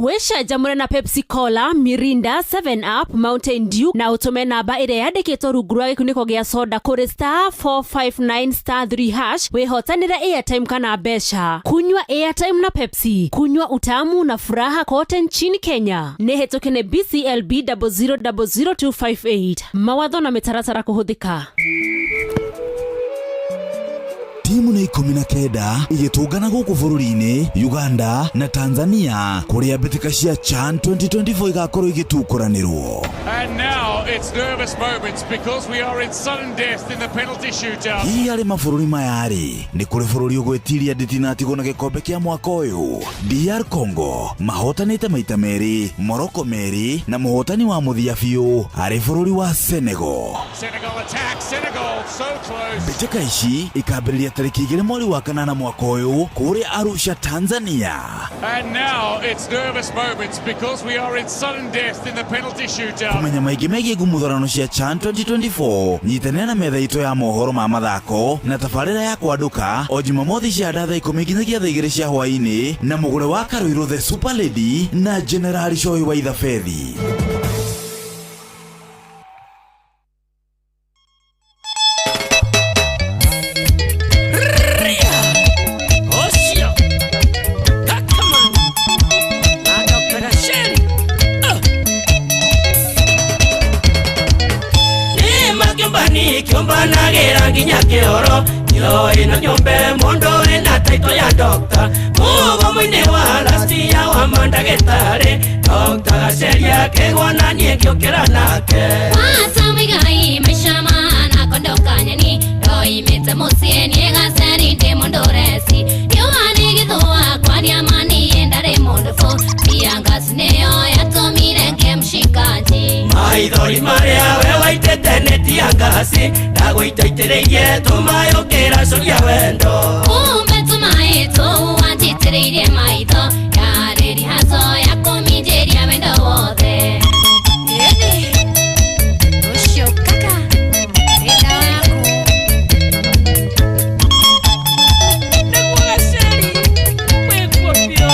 Wesha jamure na Pepsi Cola, Mirinda, 7-Up, Mountain Dew na utume namba ire yandikitwo rungu rwa gikuniko gia soda kuri *459*3# wehotanire airtime kana besha. Kunywa airtime na Pepsi, kunywa utamu na furaha kote nchini Kenya. Nehetokene BCLB 0000258. Mawatho na mitaratara kuhuthika. Timu na 19 igitungana guku bururi-ini Uganda na Tanzania kuria mbitika cia CHAN 2024 igakorwo igitukuranirwo. And now it's nervous moments because we are in sudden death in the penalty shootout. Hii ari mabururi mayari ni kuri bururi ugwetiria nditinatigwo na gikombe kia mwaka uyu. DR Congo mahotanite maita meri, Morocco meri na muhotani wa muthia biu ari bururi wa Senegal. Senegal attack, Senegal so close. Mbitika ici ikambiriria tariki 2 mweri wa kanana mwaka uyu kuri Arusha, Tanzania. And now it's nervous moments because we are in sudden death in the penalty shootout. Kumenya maigi megi gumuthorano cia CHAN 2024 nyitanira na metha ito ya mohoro ma mathako na tabarira ya kwanduka o Jumamothi cia thaa 10 nginyagia thaa 2 cia hwaini na mugure wa Karuiro the Super Lady na General Shoyi wa Ithafethi. Kiomba gira nginya kioro yo ina nyombe mondo ina taito ya doctor mugo mwine wa lastia wa mandagitari doctor seria kegwana nyekyo kiranake wasa migai meshama na kondoka nyani doi meta musieni gaseri de mondoresi yo ani gitwa kwani amani endare mondofo biangasneo yatomire kemshikaji maithori maria wewe itete neti angasi dago itaitereiye tumayo kera soria wendo umbe tumaito wantitereiye maito yareri haso yakomijeria wendo wote yedi usho kaka enda yako nekuwa seri wekopio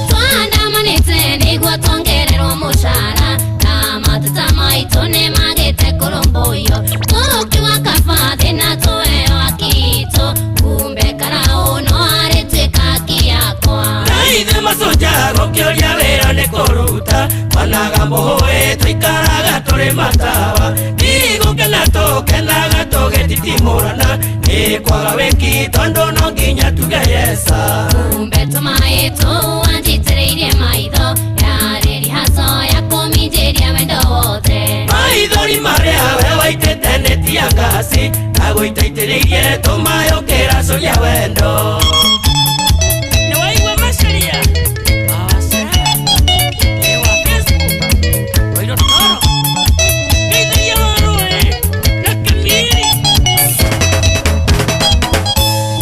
twana manete nigwa tongerero mushara na matata maito ne magete koromboyo tukiwa kafadhe na toeo akito kumbe karao no areteka kiyakwa naithe masoja gokioria wera nekuruta managambo hoe tuikaraga turi matawa nigukena tukenaga tugetitimurana nikwaga wiki tondu no nginya tuge yesa kumbe tumaito wanjitireirie maitho yareri haso yakomijeria wendo wote maithori maria wewe itete neti ya ngasi nago itaitereirie tumayo kera soria wendo niwaigua macaria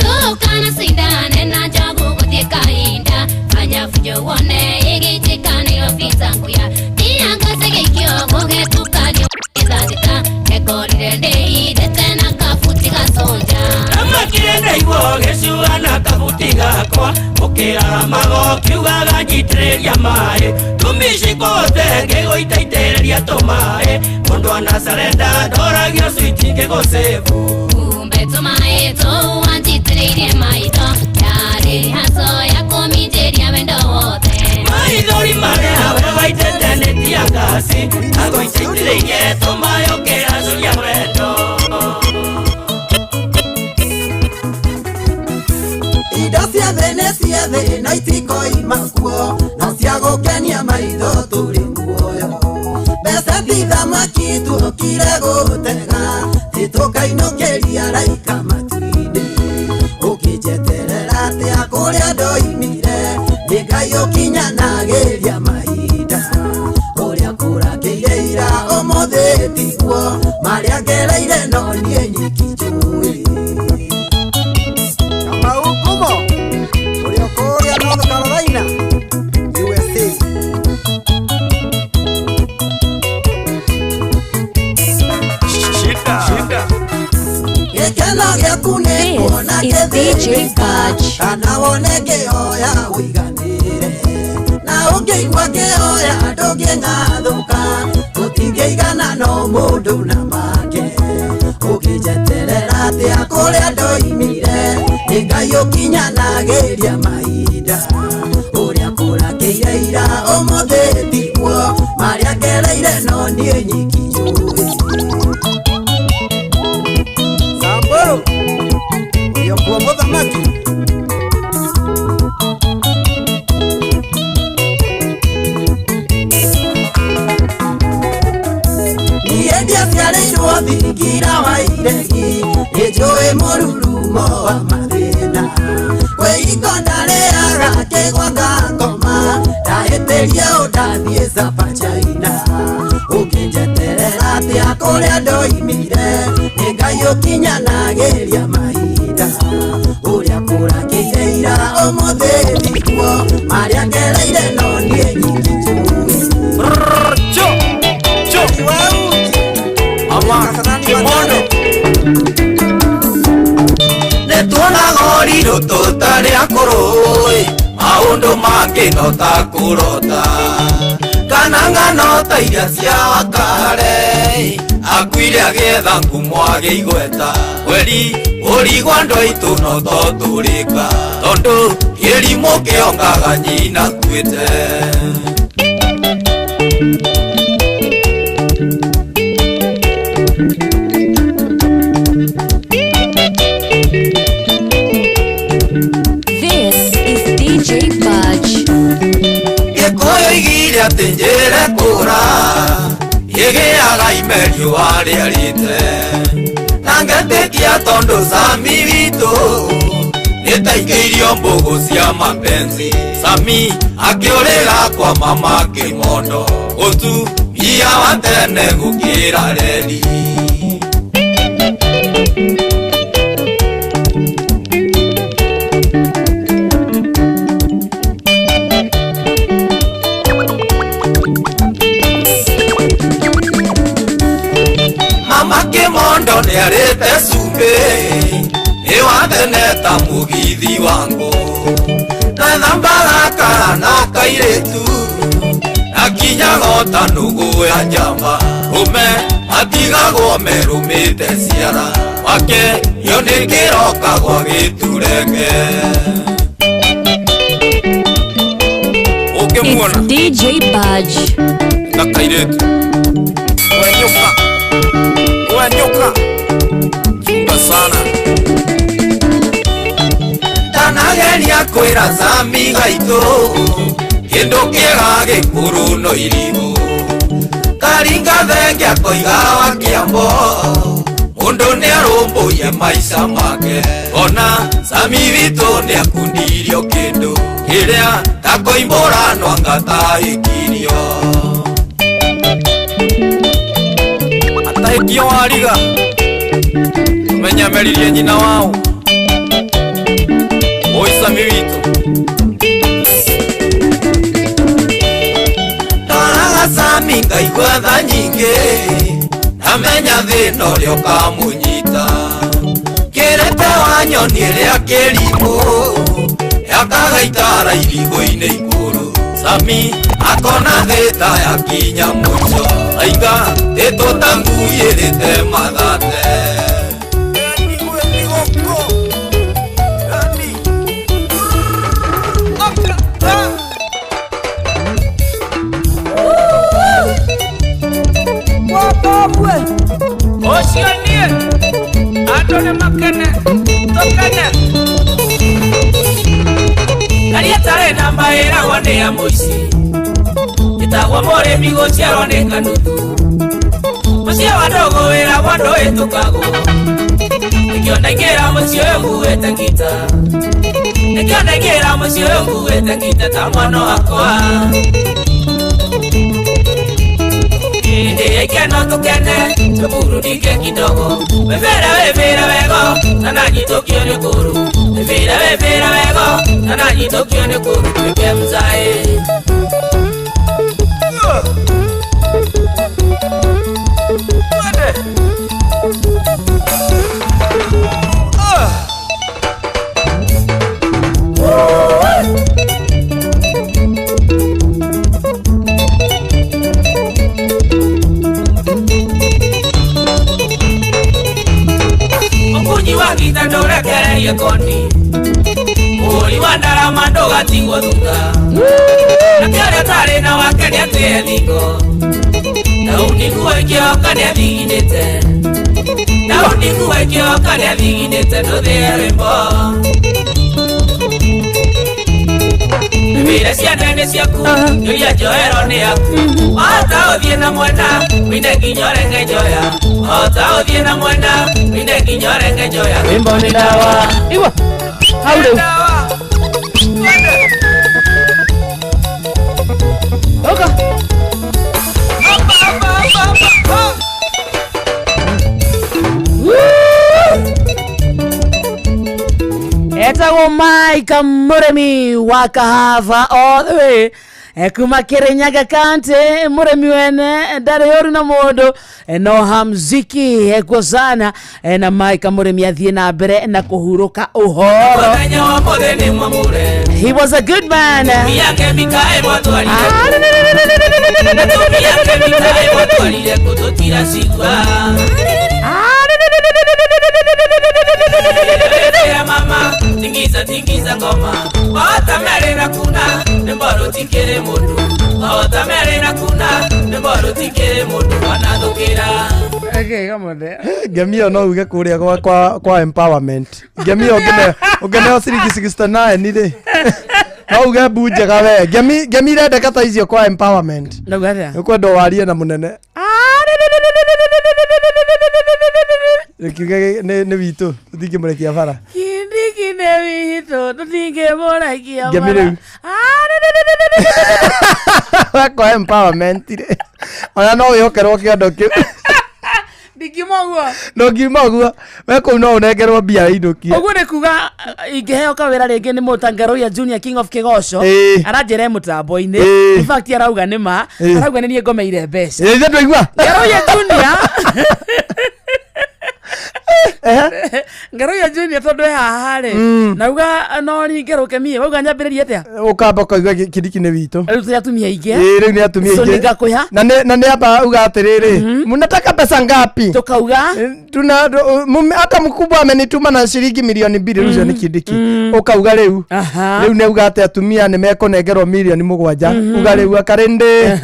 tukana sindane na jabu gutie kahinda fanya fujo wone igijikaniro fitanguya tiangase gikio gugetukanio ithathika ekorire ndeire tena kafuti gasonja amakire ndaigwo gicua na kabuti gakwa ukirara mago kiugaga njitĩrĩria maĩ tumicikote ngĩgũitaitĩrĩria tũmaĩ mũndũ anasarenda ndoragio switi ngĩgũsĩbu kumbe tumaito wanjitireirie maitho yareri haso yakomijeria wendo wote maithori marĩa wewe itete neti ya ngasi nago itaitĩrĩirie tũmaĩ ũkĩracuria wendo indo ciothe nĩ ciothe no itikoima kuo no cia gũkenia maitho tũrĩ muoyo mbeca ti thamaki tuokire gũtega tũkainũkĩria raika matu-inĩ ũkĩnjeterera atĩa kũrĩa ndoimire nĩ Ngai ũkinyanagĩria mahinda ũrĩa kũrakĩire ira ũmũthĩ tiguo marĩa ngereire no niĩ nyiki njũĩ Kamau ũrĩa kũrĩa North Carolina USA Shida. gĩkeno gĩaku nĩ is DJ Budge. Anawone kehoya wiganire. Na ungeigua kehoya ndũngĩng'athũka. Gũtingĩigana no mũndũ na make. Ũkĩnjeterera atĩa kũrĩa ndoimire. Nĩ Ngai ũkinyanagĩria mahinda. Ũrĩa kũrakĩire ira ũmũthĩ tiguo. Marĩa ngereire no niĩ nyiki njũĩ. Samburu uyo kuwa mũthamaki. Niĩ ndiaciarĩirwo thingira wa iregi. Nĩnjũĩ mũrurumo wa mathĩna. Kwĩhingo ndarĩaga kĩgwa ngakoma. Ndahĩtĩrie ũndathiĩ Capachaina. Ũkĩnjeterera atĩa kũrĩa ndoimire. Nĩ Ngai ũkinyanagĩria mahinda. Ũrĩa kũrakĩire ira ũmũthĩ tiguo. Marĩa ngereire no niĩ nyiki njũĩ. Nĩtuonaga ũrirũ tũtarĩ akũrũ, maũndũ mangĩ no ta kũrota, kana ng'ano ta iria cia Wakare akuire agĩetha ngumo agĩigweta. Kweri ũrigwa andũ aitũ no totũrĩka, tondũ kĩrimũ kĩongaga nyina kuĩte. DJ Budge. Gĩkũyũ igire atĩ njĩre kũra ĩgĩaga imerio arĩarĩte, na ngetĩkia tondũ Sami witũ nĩtaingĩirio mbũgũ cia mapenzi. Sami akĩũrĩra kwa mama Kĩmondo, ũtumia wa tene gũkĩra reri. Mama Kĩmondo nĩarĩte cumbĩ ĩwathene ta mũgithi wangu, na thambaga kana kairĩtu akinyaga ta nũgũ ya njamba. Rũme atigagwo merũmĩte ciara wake yo nĩ kĩroka gwa gĩturenge. It's DJ Budge. Na kairĩtu wenyuka chunga sana. Tanageria kwĩra Sami gaitũ kĩndũ kĩega gĩkũrũ no irigũ, karinga thengia koiga wa Kĩambo mũndũ nĩarũmbũiye maica make. Ona Sami witũ nĩakundirio kĩndũ kĩrĩa takoimbũra no angatahĩkirio. Atahĩkio wariga tumenyameririe nyina wao oi Sami witũ. Ndoraga Sami ngaigua tha nyingĩ, namenya thĩna ũrĩa ũkamũnyita. Kĩrete wa nyoni ĩrĩa kĩrimũ yakagaitara irigũ-inĩ igũrũ. Sami akona thĩta yakinya mũico, aiga ĩtũtanguĩrĩte mathate. Ũcio niĩ andũ nĩ makene tũkene. Karia tarĩ na mawĩragwo nĩ ya mũici, ĩtagwo mũrĩmi gũciarwo nĩ kanuthu. Mũciĩ wa ndogo wĩragwo ndũhĩtũkagwo, nĩkĩo ndaingĩra mũciĩ ũyũ nguĩte ngita, nĩkĩo ndaingĩra mũciĩ ũyũ nguĩte ngita ta mwana wakwa. Ikeno tukene tuburudike kidogo, wevera wego nanajitokio ni kuru, wevera wego nanajitokio ni kuru, tuweke mzae. nyita ndurekererie koni uri wa ndarama ndugatigwo thutha na kĩrĩa tarĩ na wake nĩ atĩe thingo Daudi kuwekioka nĩ athiginĩte Daudi kuwekioka nĩ athiginĩte ndũthĩe rwĩmbo Mĩmĩre cia nene ciaku nyũria njoero nĩ yaku Wahota ũthiĩ na mwena wĩne nginya ũrenge njoya Wahota ũthiĩ na mwena wĩne nginya ũrenge njoya Rwĩmbo nĩ ndawa Iwa hau rĩu Oka Etagwo Mike Muremi wa Kahava all the way kuma Kirinyaga County Muremi wene ndari yoru na mundu no hamziki sana na Mike Muremi athie na mbere na kuhuruka uhoro He was a good man Mama, tingiza ngoma Wata merena kuna Nembaro tikere mundu Wata merena kuna Nembaro tikere mundu Wanathukira Okay, come on there Gemio no uge kuria kwa empowerment Gemio ugene ciringi 69 nire No uge buje gawe Gemi rende kata icio kwa empowerment No gathia Ukwenda warie na munene Kiuge ne wito tutinge murekia bara Kindiki ne wito tutinge murekia bara Gemi kwa empowerment ire Ona no yokerwo kiondo kiu Ndikimogwa No ngimogwa we ko no unegerwo bia inukie Oguo ne kuga ingeheo kawira ringi ni Mutangaroya Junior King of Kigosho aranjere mutambo-ini in fact arauga nima arauga ni ngomeire mbeca ithe ndwaigua Ngaroya Junior Ngaroya Junior tondu haha ri nauga no ringeruke mie wauga nyambiririe atia ukamba koigwa Kindiki ne wito riu tu atumia ingi riu ni atumia ingi so ningakuya na ne aba uga atiriri mnataka pesa ngapi tukauga tuna hata mkubwa amenituma na shilingi milioni 2 riu ni Kindiki ukauga riu ne uga ati atumia ni mekonengerwo milioni 7 uga riu akarinde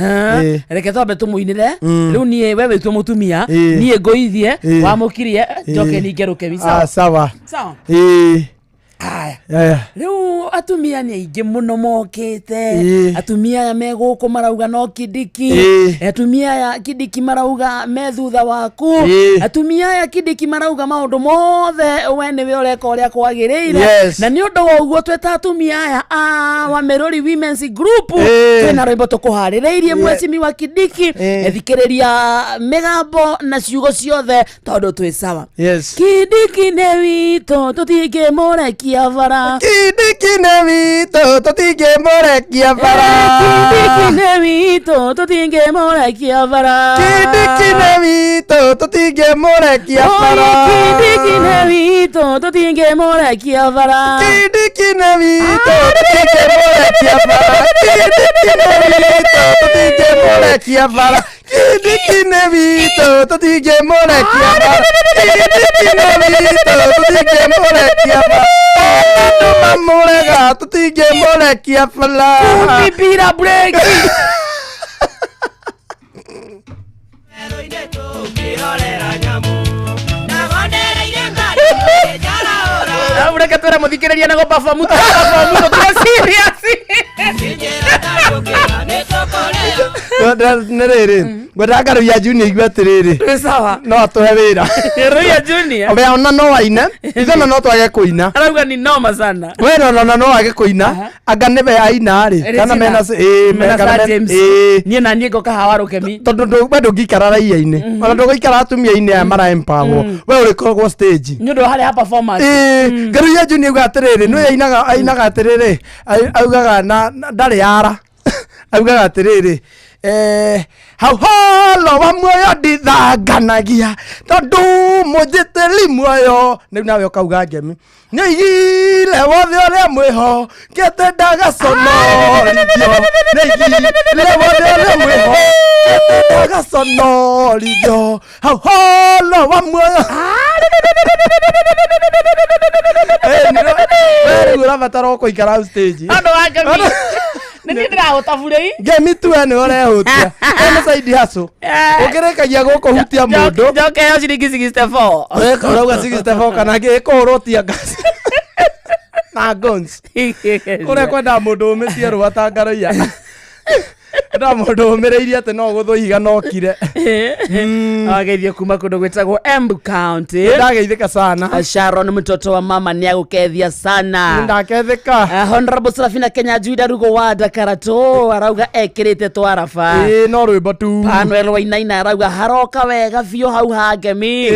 reke twabe tumuinire riu nie wewe tu mutumia nie ngoithie wamukirie joke ningeruke visa sawa Aya. Riu atumia ni aingi muno mokite. Atumia ya meguku marauga no Kindiki. Atumia ya Kindiki marauga methutha waku. Atumia ya Kindiki marauga maundu mothe we niwe ureka uria kwagirire. Na ni undu wa uguo tweta atumia aya wa Merori Women's Group twina rwimbo tukuhaririirie mwecimi wa Kindiki thikiriria migambo na ciugo ciothe tondu twi sawa. Kindiki ne wito tutinge murekia bara Kindiki ne wito tutinge murekia bara Kindiki ne wito tutinge murekia bara Kindiki ne wito tutinge murekia bara Kindiki ne wito tutinge murekia bara Kindiki ne wito tutinge murekia bara Kindiki ne wito tutinge murekia bara Kindiki ne wito tutinge murekia bara Kindiki ne wito tutinge murekia bara Tuma murega tutinge murekia bara Pipira break Ureka twera muthikiriria na go perform serious Nerere ngwenda Roya Junior igwa tiriri sawa no atuhe wira Roya Junior obe ona no waina ithona no twage kuina arauga ni noma sana we no wage kuina anga nebe aina ri kana mena nie na nie goka hawaruke mi tondu ndu ngikara raia-ini ona ndugikara atumia-ini aya mara empower we uri korwo stage nyundo hari ha performance Roya Junior igwa tiriri no ainaga atiriri augaga na ndari yara augaga atiriri hau holo wa muoyo ndithanganagia tondu mujitiri muoyo riu nawe ukauga ngemi nĩigile wothe ũrĩa mwĩho kĩte ndagaconorithio nĩigile wothe ũrĩa mwĩho kĩte ndagaconorithio. の リジョハホロワム urabatara kuikara stage ando wake nini ndirahota bure ngemi tu ene urehutia ene side haso ugerekagia guko hutia mundu njoke yo ciringi 64 weka urauga 64 kana ngikurotia gas na guns kure kwenda mundu umetie rwatangaraia nda mundu umireirie ate no guthuiga no kire ageithie kuma kundu gwetagwo Embu County ndageithika sana Sharon mtoto wa mama ni agukethia sana ndakethika Honorable Serafina Kenya Juda Rugo wa Dakarato arauga ekirite twarafa no rwimbo tu Panuel Wainaina arauga haroka wega biyo hau hangemi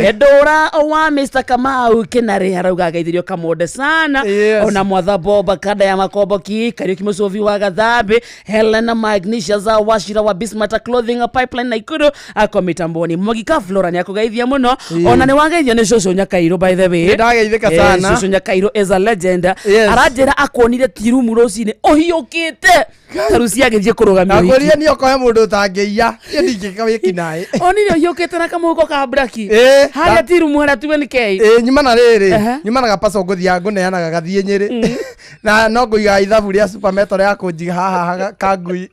Edora wa Mr Kamau Kinari arauga ageithirio kamode sana ona mwatha Boba kada ya makoboki Kariuki Musovi wa Gathambi Helena Magnesia za Washira wa Bismata Clothing Pipeline Naikuru ako mitamboni Mogika Flora ni akugeithia muno ona ni wageithio ni Shosho Nyakairo by the way ndageithika sana Shosho Nyakairo is a legend arajera akonire tirumu rocine ohiokite tarusi agithie kurugamia akoria ni okohe mundu tangeia ndingika wiki nae onire ohiokite na kamuko ka braki haria tirumu haria 20k nyumana riri nyumana gapasa nguthia nguneana gagathie Nyeri na no nguiga ithabu ria supermetal ya kunjiga haha kangui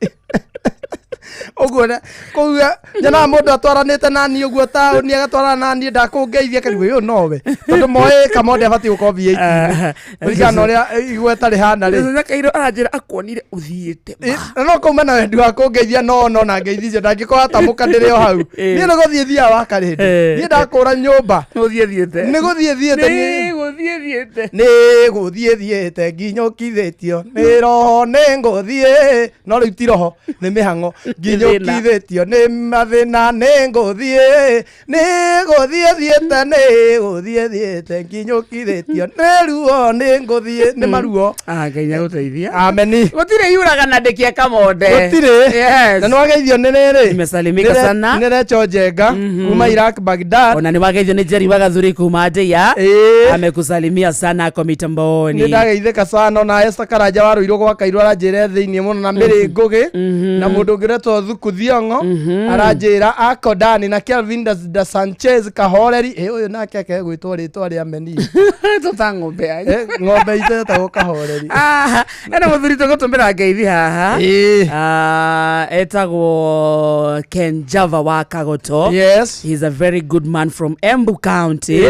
ogora kuga nyana mundu atwaranite nani uguo tauni agatwara nani ndakungeithia karibu yo nowe tondu moe kamode abati ukobi 8 urigana ria igweta rihana ri Nyakairo aranjira akonire uthiite no kuma na wendu akungeithia no na ngeithio ndangiko atamuka ndirio hau ni no guthie thia wa karindi ni ndakura nyumba guthie thiete ni guthie thiete ni guthie thiete nginyokithetio ni roho ni nguthie no riu ti roho ni mihango nginyokithetio ni mathina ni nguthie thiete ni guthie thiete nginyokithetio ni ruo ni nguthie ni maruo Ngai guteithia ameni gutire yuraga na ndekia kamode gutire na no wageithio ni riri nimesalimika sana ni Recho Jenga kuma Iraq Baghdad ona ni wageithio ni Jerry Wagathuri kuma Ndeya amekusalimia sana kwa mitamboni ni ndageithika sana na Esther Karanja wa Ruiru gwa Kairũ aranjire thiini muno na miri ngugi na mundu ngiretwo Thuku Thiongo aranjira akodani na Kelvin da Sanchez Kahoreri uyu nake akegwitwo ritwa ria meni tutangombe ngombe ite ta Kahoreri ena muthuri tugutumbira ngeithi haha etagwo Ken Java wa Kagoto yes he is a very good man from Embu County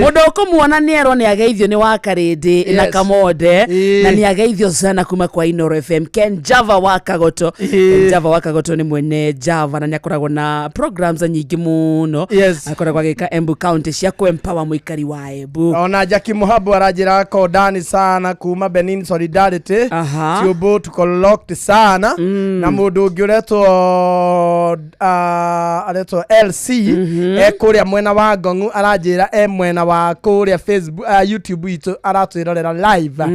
mundu ukumuona ni ero ni ageithio ni wa Karindi na Kamode na ni ageithio sana kuma kwa Inoro FM Ken Java wa Kagoto Ken Java wa Kagoto ni mwene Java na nyakoragwo na programs nyingi muno akoragwo agika Embu County cia empower muikari wa Embu ona Jackie Muhabu aranjira kodani sana kuma Benin Solidarity Tiobo tuko locked sana na mundu ngiretwo aretwo LC kuria mwena wa Ngongu aranjira mwena wa kuria Facebook YouTube itu aratwirorera live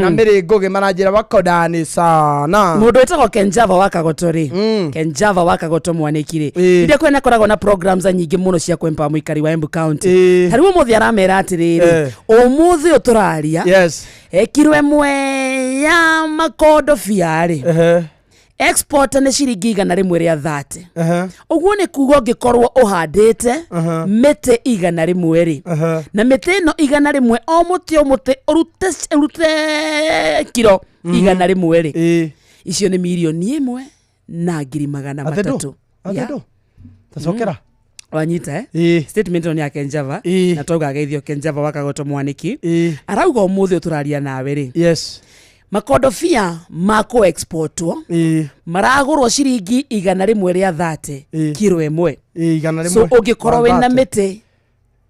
na miri ngugi maranjira wakodani sana mundu etagwo Ken Java wa Kagoto ri Ken Java wa Kagoto mwanekire inde kwena koragwo na programs nyingi muno cia kwempa muikari wa Embu County hariwo muthi aramera atiriri umuthi uturaria kiro emwe ya makondo fiari export ni ciringi 100 ria 30 uguo ni kugo ngikorwo uhandite miti 100 ri na miti no 100 o muti urute kiro 100 ri icio ni milioni 1 na 300,000 atedo tasokera wanyita statement on ya Ken Java na toga geithio Ken Java wa Kagoto mwaniki arauga umuthi uturaria nawe ri makodofia mako exportwo maragurwo ciringi 100 ria 30 kiro emwe so ungikorwo wina miti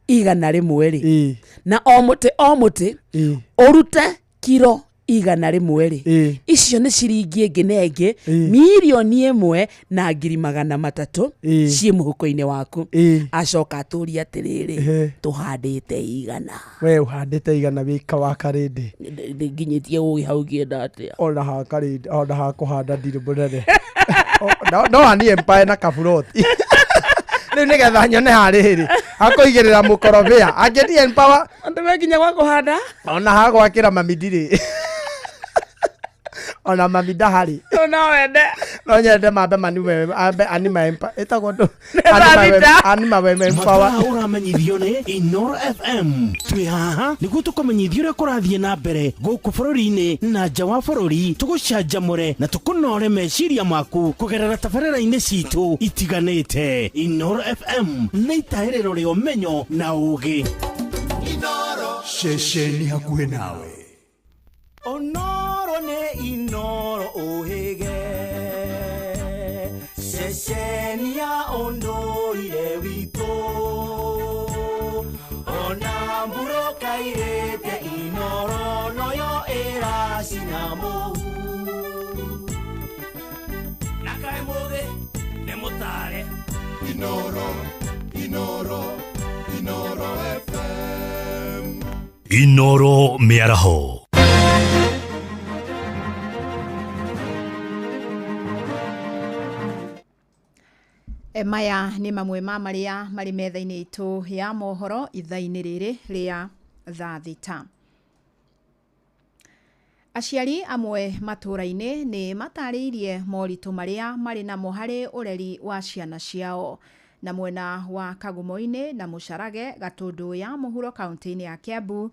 100 ri na o muti urute kiro 100 ri icio ni ciringi nginenge milioni 1 na 300,000 cie muhuko-ini waku acoka aturi atiriri tuhandite 100 we uhandite 100 wika wa Karindi nginyitie ugi hau gienda atia ona ha Karindi ona ha kuhanda ndiru munene no ani empire na kaburoti riu nigetha nyone hariri akoigirira mukorobia angeni empower andu wenginya gwa kuhanda ona ha gwakira mamidiri ona mamida hari no wende no nyende mambe anima empa etagondo anima empower uramenyithio ni Inoro FM twi haha niguo tukomenyithio uria kurathie na mbere guku bururi-ini na nja wa bururi tugucanjamure na tukunore meciria maku kugerera tabarĩra-inĩ citu itiganĩte. Inoro FM nĩ itaĩrĩro rĩa ũmenyo na ũũgĩ. Inoro ceceni hakuhĩ nawe. Onoro ne Inoro ohege ceceni ya ondoire witũ ona mburo kairĩte Inoro noyo ĩracina mũhu na kaĩ mũthĩ nĩ mũtare Inoro FM Inoro mĩaraho. Maya nĩ mamwe ma marĩa marĩ metha-inĩ itũ ya mohoro ithaa-inĩ rĩrĩ rĩa thaa thita. Aciari amwe matũra-inĩ nĩ matarĩirie moritũ marĩa marĩ namo harĩ ũreri wa ciana ciao. Na mwena wa Kagumo-inĩ na Mũcarage Gatũndũ ya mũhuro kaunti-inĩ ya Kiambu,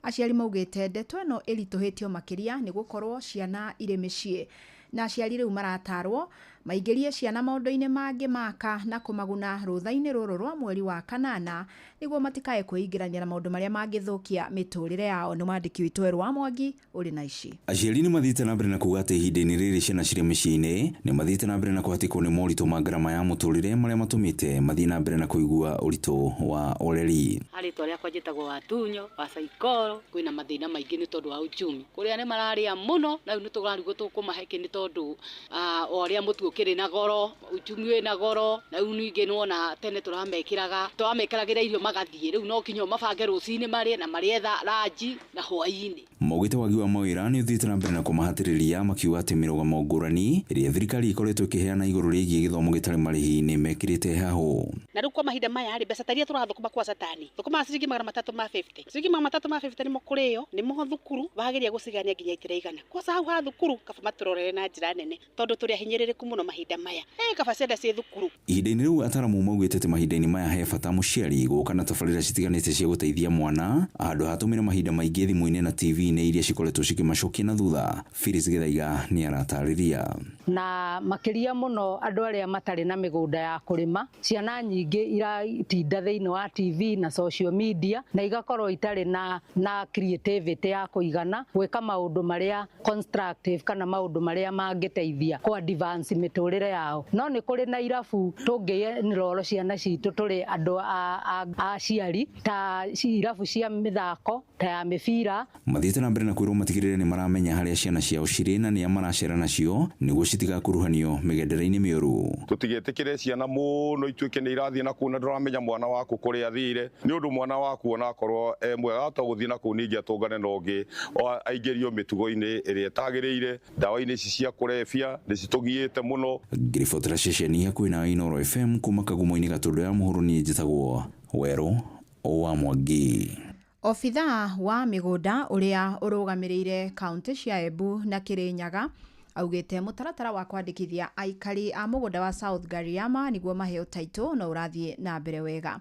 aciari maugĩte ndeto ĩno ĩritũhĩtio makĩria nĩ gũkorwo ciana irĩ mĩciĩ. Na aciari rĩu maratarwo maingĩrie ciana maũndũ-inĩ mangĩ maka na kũmaguna rũtha-inĩ rũrũ rwa mweri wa kanana nĩguo matikae kwĩingĩrania na maũndũ marĩa mangĩthũkia mĩtũrĩre yao. Nĩ mwandĩki witũ Werũ wa Mwangi ũrĩ na ici. Aciari nĩ mathiĩte na mbere na kuuga atĩ ihinda-inĩ rĩrĩ ciana cirĩ mĩciĩ-inĩ nĩ mathiĩte na mbere na kũhatĩkwo nĩ moritũ ma ngarama ya mũtũrĩre marĩa matũmĩte mathiĩ na mbere na kũigua ũritũ wa ũreri. Harĩtwa rĩakwa njĩtagwo Watunyo wa Saikoro, kwĩna mathĩna maingĩ nĩ tondũ wa uchumi. Kũrĩa nĩ mararĩa mũno na nĩ tũrarigwo tũkũmaheke nĩ tondũ o ũrĩa mũtu ũkĩrĩ na goro, uchumi wĩna goro, na rĩu ningĩ nĩwona tene tũramekĩragĩra irio magathiĩ, rĩu no kinya mabange rũcinĩ marĩe na marĩetha ranji na hwaĩ-inĩ. Maugĩte wagi wa mawĩra nĩ ũthiĩte na mbere na kũmahatĩrĩria makiuga atĩ mĩrũgamo ngũrani ĩrĩa thirikari ĩkoretwo ĩkĩheana igũrũ rĩgiĩ gĩthomo gĩtarĩ marĩhi nĩ mekĩrĩte hahũ. Na rĩu kwa mahinda maya mbeca taria tũrathũkũma kwa satani thũkũma ciringi 350 ciringi 350 nĩmo kũrĩo nĩmo thukuru bageria gũcigania nginya itĩra igana kwa hau ha thukuru kaba matũrorere na njĩra nene tondũ tũrĩ ahinyĩrĩrĩku mũno mahinda maya kaba cienda ciĩ thukuru. Ihinda-inĩ rĩu ataramu maugĩte atĩ mahinda-inĩ maya he bata mũciari gũka na tabarĩra citiganĩte cia gũteithia mwana handũ hatũmĩre mahinda maingĩ thimũ-inĩ na TV-inĩ iria cikoretwo cikĩmacokia na thutha. Phyllis Githaiga nĩ aratarĩria. Na makĩria mũno andũ arĩa matarĩ na mĩgũnda ya kũrĩma, ciana nyingĩ iratinda thĩinĩ wa TV na social media na igakorwo itarĩ na creativity ya kũigana gwĩka maũndũ marĩa constructive kana maũndũ marĩa mangĩteithia kwa advance mĩtũrĩre yao. No nĩ kũrĩ na irabu tũngĩenroro ciana citũ tũrĩ andũ aciari ta irabu cia mĩthako ta ya mĩbira. Mathiĩte na mbere na kwĩrwo matigĩrĩre nĩ maramenya harĩa ciana ciao cirĩ na nĩ maracera nacio nĩguo citigakuruhanio mĩgendere-inĩ mĩũru. Tũtigĩtĩkĩre ciana mũno ituĩke nĩ irathiĩ na kũu na ndũramenya mwana waku kũrĩa athire nĩ ũndũ mwana waku ona akorwo mwega ta gũthiĩ na kũu ningĩ atũngane na ũngĩ aingĩrio mĩtugo-inĩ ĩrĩa ĩtagĩrĩire. Ndawa-inĩ ici cia kũrebia nĩ citũgiĩte mũno. Ngiribotera ceceni hakuhĩ na Inoro FM kuma Kagumo-inĩ Gatũndũ ya mũhuro niĩ njĩtagwo Werũ wa Mwangi. Obithaa wa mĩgũnda ũrĩa ũrũgamĩrĩire kaunti cia Embu na Kirinyaga augĩte mũtaratara wa kwandĩkithia aikari a mũgũnda wa South Gariama nĩguo maheo taitũ na ũrathiĩ na mbere wega.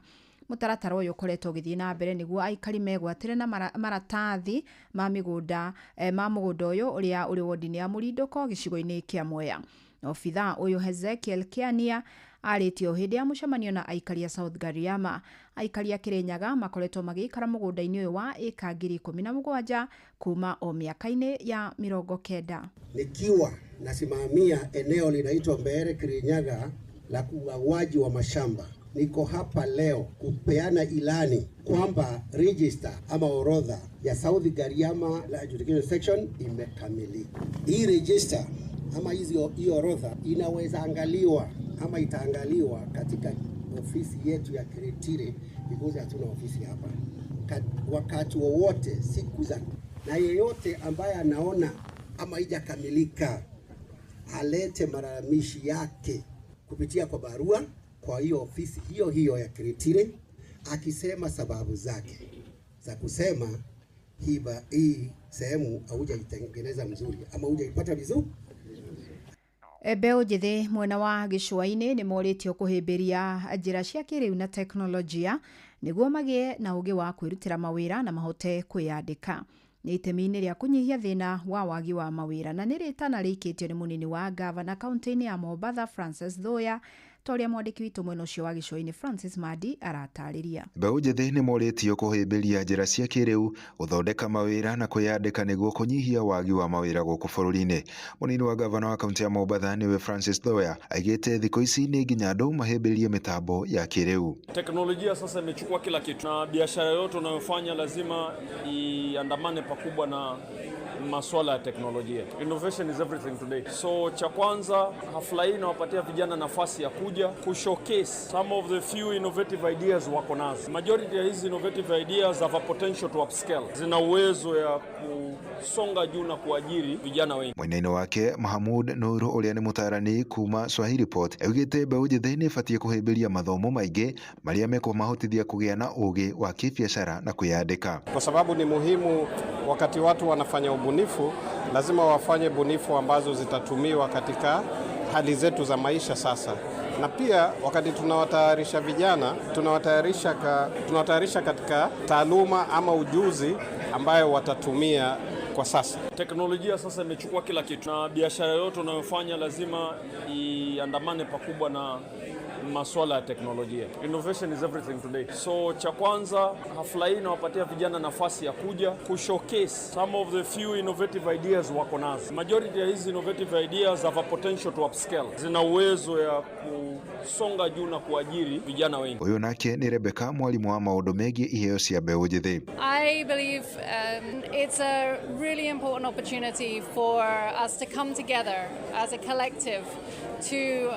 Mũtaratara ũyũ ũkoretwo ũgĩthiĩ na mbere nĩguo aikari megwatĩre na maratathi ma mĩgũnda ma mũgũnda ũyũ ũrĩa ũrĩ wodi-inĩ ya Mũrindũko gĩcigo-inĩ kĩa Mwea. Obithaa ũyũ Hezekiel Kiania arĩtio hĩndĩ ya mũcemanio na aikari a South Gariama. Aikari a Kirinyaga makoretwo magĩikara mũgũnda-inĩ ũyũ wa ĩka 17,000 kuma o mĩaka-inĩ ya 90. Nikiwa nasimamia eneo linaitwa Mbeere Kirinyaga la ugawaji wa mashamba, niko hapa leo kupeana ilani kwamba register ama orodha ya South Gariama la adjudication section imekamilika. Hii register ama hii orodha inaweza angaliwa ama itaangaliwa katika ofisi yetu ya Kiritiri because hatuna ofisi hapa. Wakati wowote siku za na yeyote ambaye anaona ama haijakamilika alete malalamishi yake kupitia kwa barua kwa hiyo ofisi hiyo ya Kiritiri akisema sababu zake za kusema hii sehemu haujaitengeneza mzuri ama hujaipata vizuri. Mbeũ njĩthĩ mwena wa gĩcũa-inĩ nĩ morĩtio kũhĩmbĩria njĩra cia kĩrĩu na teknolojia nĩguo magĩe na ũgĩ wa kwĩrutĩra mawĩra na mahote kwĩyandĩka. Nĩ itemi-inĩ rĩa kũnyihia thĩna wa wagi wa mawĩra na nĩ rĩtana rĩikĩtio nĩ mũnini wa gavana kaunti-inĩ ya Mombatha Francis Thoya, toria mwandĩki witũ mwena ũcio wa gĩcũa-inĩ Francis Madi aratarĩria. Mbeũ njĩthĩ nĩ morĩtio kũhĩmbĩria njĩra cia kĩrĩu, gũthondeka mawĩra na kwĩyandĩka nĩguo kũnyihia wagi wa mawĩra gũkũ bũrũri-inĩ. Mũnini wa gavana wa kaunti ya Mombatha nĩwe Francis Thoya aigĩte thikũ ici nĩ nginya andũ mahĩmbĩrie mitambo ya kĩrĩu. Teknolojia sasa imechukua kila kitu na biashara yote unayofanya lazima iandamane pakubwa na masuala ya teknolojia. Innovation is everything today. So cha kwanza hafla hii inawapatia vijana nafasi ya kuja kushowcase some of the few innovative ideas wako nazo. Majority ya hizi innovative ideas have a potential to upscale. Zina uwezo ya kusonga juu na kuajiri vijana wengi. Mwena wake Mahamud Nuru ũrĩa nĩ mũtarani kuma Swahili Report augĩte mbeũ njĩthĩ nĩ ĩbatiĩ kũhĩmbĩria mathomo maingĩ marĩa mekũmahotithia kũgĩa na ũgĩ wa kibiashara na kwĩyandĩka. Kwa sababu ni muhimu wakati watu wanafanya ubunifu, lazima wafanye bunifu ambazo zitatumiwa katika hali zetu za maisha sasa. Na pia wakati tunawatayarisha vijana, tunawatayarisha katika taaluma ama ujuzi ambayo watatumia kwa sasa. Teknolojia sasa imechukua kila kitu na biashara yote unayofanya lazima iandamane pakubwa na masuala ya teknolojia. Innovation is everything today. So cha kwanza hafla hii inawapatia vijana nafasi ya kuja kushowcase some of the few innovative ideas wako nazo. Majority ya hizi innovative ideas have a potential to upscale. Zina uwezo ya kusonga juu na kuajiri vijana wengi. Huyo nake ni Rebecca, mwalimu wa maũndũ megiĩ iheo cia mbeũ njĩthĩ. I believe it's a really important opportunity for us to come together as a collective to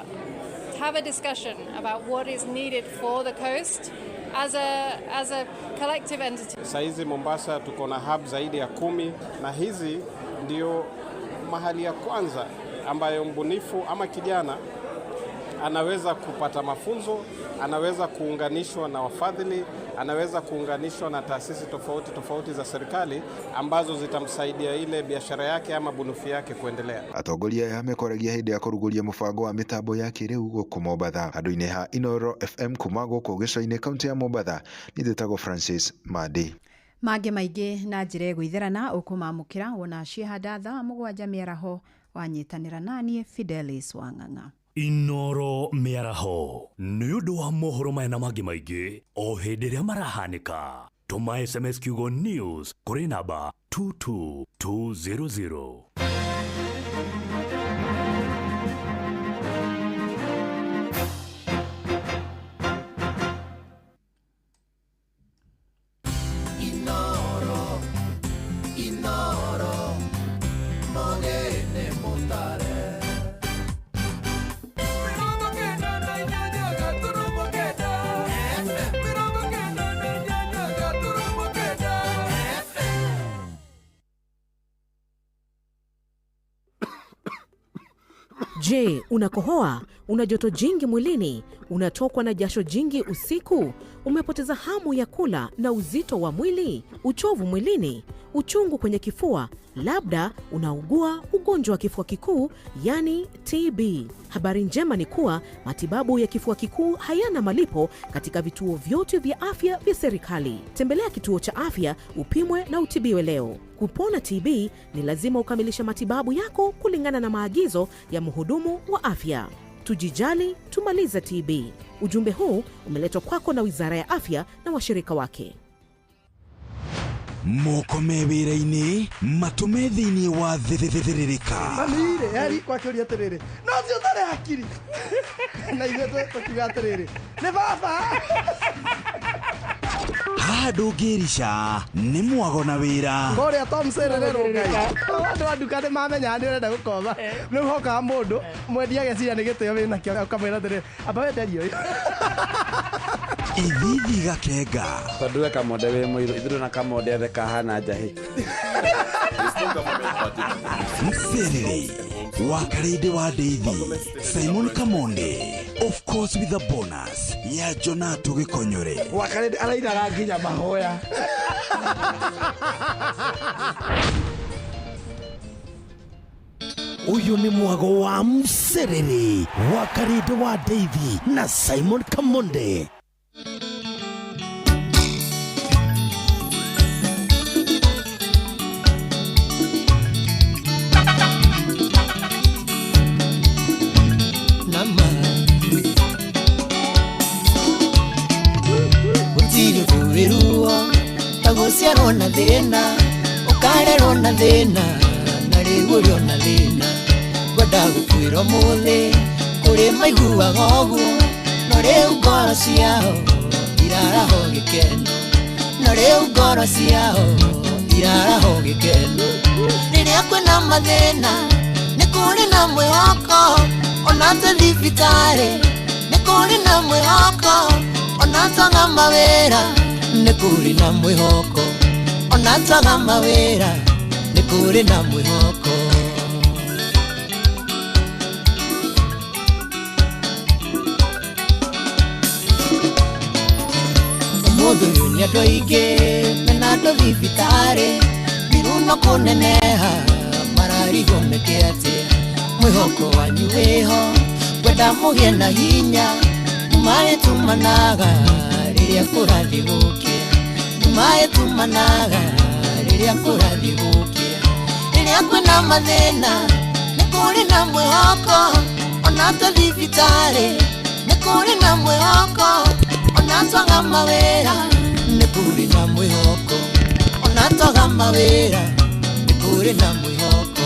have a discussion about what is needed for the coast as a collective entity. Saizi Mombasa tuko na hub zaidi ya 10 na hizi ndio mahali ya kwanza ambayo mbunifu ama kijana anaweza kupata mafunzo, anaweza kuunganishwa na wafadhili, anaweza kuunganishwa na taasisi tofauti za serikali ambazo zitamsaidia ile biashara yake ama bunufi yake kuendelea. Atongoria aya mekoragia hĩndĩ ya kũrugũria mũbango wa mĩtambo ya kĩrĩu gũkũ Mombatha. Handũ-inĩ ha Inoro FM kuma gũkũ gĩcũa-inĩ kaunti ya Mombatha, nĩ ndĩtagwo Francis Madi. Mangĩ maingĩ na njĩra gwĩtherana ũkũmamũkĩra wona ciĩhanda thaa 7 mĩaraho wanyitanĩra naniĩ Fidelis Wang'ang'a. Inoro mĩaraho nĩ ũndũ wa mohoro maya na mangĩ maingĩ o hĩndĩ ĩrĩa marahanĩka. Tũma SMS kiugo news kũrĩ namba 22200. Inoro Mogene Motare. Je, unakohoa? Una joto jingi mwilini? Unatokwa na jasho jingi usiku? Umepoteza hamu ya kula na uzito wa mwili? Uchovu mwilini? Uchungu kwenye kifua? Labda unaugua ugonjwa wa kifua kikuu, yani TB. Habari njema ni kuwa matibabu ya kifua kikuu hayana malipo katika vituo vyote vya afya vya serikali. Tembelea kituo cha afya upimwe na utibiwe leo. Kupona TB ni lazima ukamilishe matibabu yako kulingana na maagizo ya mhudumu wa afya. Tujijali, tumalize TB. Ujumbe huu umeletwa kwako na Wizara ya Afya na washirika wake. Moko mewira-inĩ matume thĩinĩ wa thĩrĩrĩka. Mamire yari kwa kĩũria atĩrĩrĩ, no si ũtarĩ hakiri na ithuĩ tũkiuga atĩrĩrĩ, nĩ baba. Haha ndũngĩrica nĩ mwago na wĩra. Ngorĩa Tom Sererero Ngai. Andũ a nduka nĩ mamenya nĩ ũrenda gũkoma. Rĩu hokaga mũndũ mwendia ageciria nĩ gĩtĩo wĩna kĩo ũkamwĩra atĩrĩrĩ, amba wenderio. Ithithi gakenga. Tondũ we kamonde wĩ mũirũ, ithuĩ na kamonde othe kahana njahĩ. Mserere wa Karĩndĩ wa Ndeithi, Simon Kamonde. of course with a bonus ya Jonato Gikonyore. Wakare araina nginya mahoya. Uyu ni mwago wa Mserere wa Karede wa Davy na Simon Kamonde. Nama Utiri kurirua Tagusiano na thina Ukarero na thina Narigurio na thina Gwenda gukwira muthi Kuri maigua gogu No riu ngoro ciao Iraraho gikeno No riu ngoro ciao Iraraho gikeno Riria kwina mathina Nikuri na mwihoko Ona tathibitari Nikuri na mwihoko Ona twaga mawira Nikuri na mwihoko Ona twaga mawira Nikuri na mwihoko Motho yunia doige Mena tathibitari Biruno kuneneha Mararigo mekeatea Mwihoko wanyu weho Gwenda mugie na hinya Numae tumanaga Riria kurathi gukia Numae tumanaga Riria kurathi gukia Riria kwina mathina Nikuri na mwihoko Ona tathibitari Nikuri na mwihoko Ona twaga mawira Nikuri na mwihoko Ona twaga mawira Nikuri na mwihoko